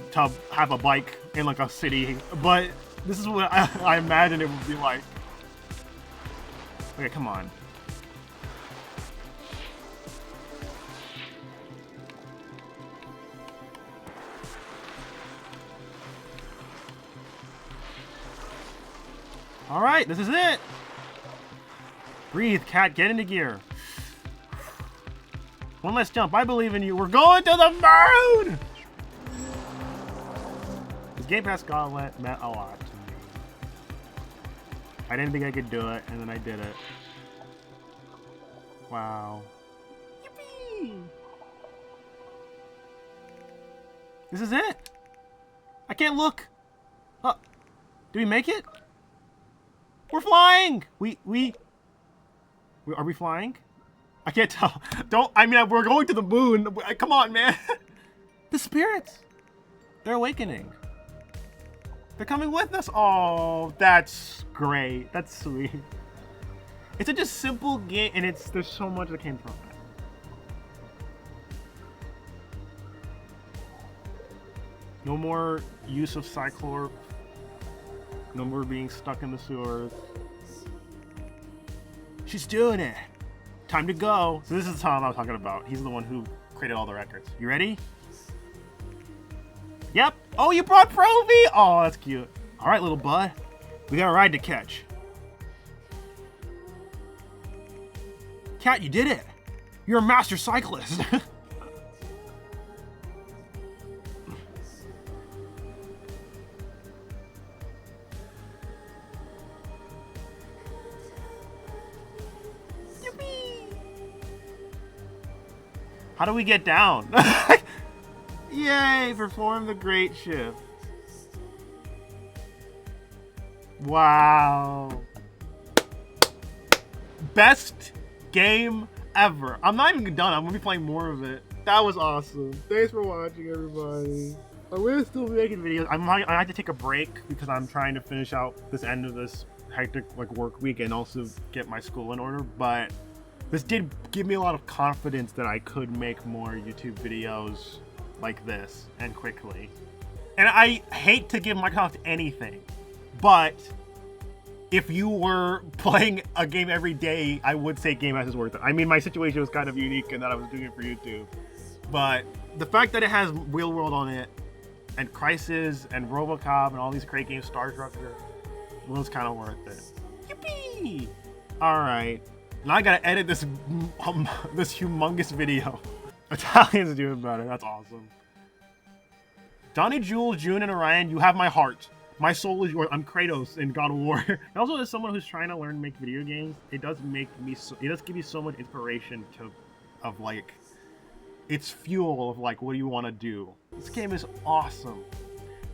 have a bike in like a city, but this is what I imagine it would be like. Okay, come on. All right, this is it. Breathe, Cat. Get into gear. One last jump. I believe in you. We're going to the moon! This Gamepass Gauntlet meant a lot to me. I didn't think I could do it, and then I did it. Wow. Yippee! This is it. I can't look. Did we make it? We're flying! Are we flying? I can't tell. We're going to the moon. Come on, man. The spirits. They're awakening. They're coming with us. Oh, that's great. That's sweet. It's such a simple game, and there's so much that came from it. No more use of Cyclorp. No more being stuck in the sewers. She's doing it. Time to go. So this is Tom I was talking about. He's the one who created all the records. You ready? Yep. Oh, you brought Provi. Oh, that's cute. All right, little bud. We got a ride to catch. Cat, you did it. You're a master cyclist. How do we get down? Yay, perform the great shift. Wow. Best game ever. I'm not even done. I'm gonna be playing more of it. That was awesome. Thanks for watching, everybody. I'm gonna still be making videos. I have to take a break because I'm trying to finish out this end of this hectic work week and also get my school in order, but this did give me a lot of confidence that I could make more YouTube videos like this and quickly. And I hate to give Microsoft anything, but if you were playing a game every day, I would say Gamepass is worth it. I mean, my situation was kind of unique in that I was doing it for YouTube. But the fact that it has Real World on it, and Crisis, and RoboCop, and all these great games, Star Structure, was kind of worth it. Yippee! Alright. Now I gotta edit this this humongous video. Italians doing better. That's awesome. Donnie, Jules, June, and Orion, you have my heart. My soul is yours. I'm Kratos in God of War. And also, as someone who's trying to learn to make video games, it does make me. It does give you so much inspiration of like, it's fuel of like, what do you want to do? This game is awesome.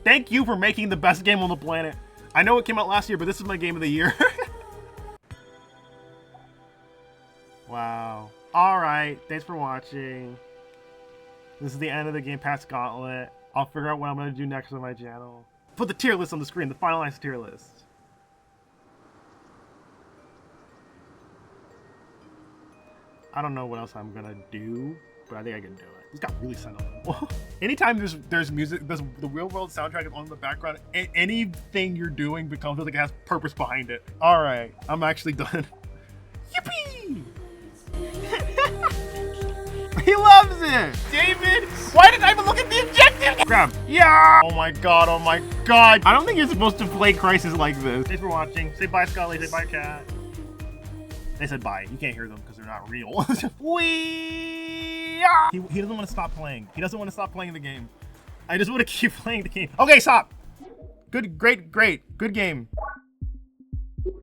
Thank you for making the best game on the planet. I know it came out last year, but this is my game of the year. Wow. All right. Thanks for watching. This is the end of the Gamepass Gauntlet. I'll figure out what I'm going to do next on my channel. Put the tier list on the screen, the finalized tier list. I don't know what else I'm going to do, but I think I can do it. This got really sentimental. Anytime there's music, the real world soundtrack is on in the background, anything you're doing becomes like it has purpose behind it. All right, I'm actually done. Yippee! He loves it! David, why did I even look at the objective? Grab. Yeah! Oh my god, oh my god. I don't think you're supposed to play Crisis like this. Thanks for watching. Say bye, Scully. Say bye, Cat. They said bye. You can't hear them because they're not real. He doesn't want to stop playing. He doesn't want to stop playing the game. I just want to keep playing the game. Okay, stop. Good, great. Good game.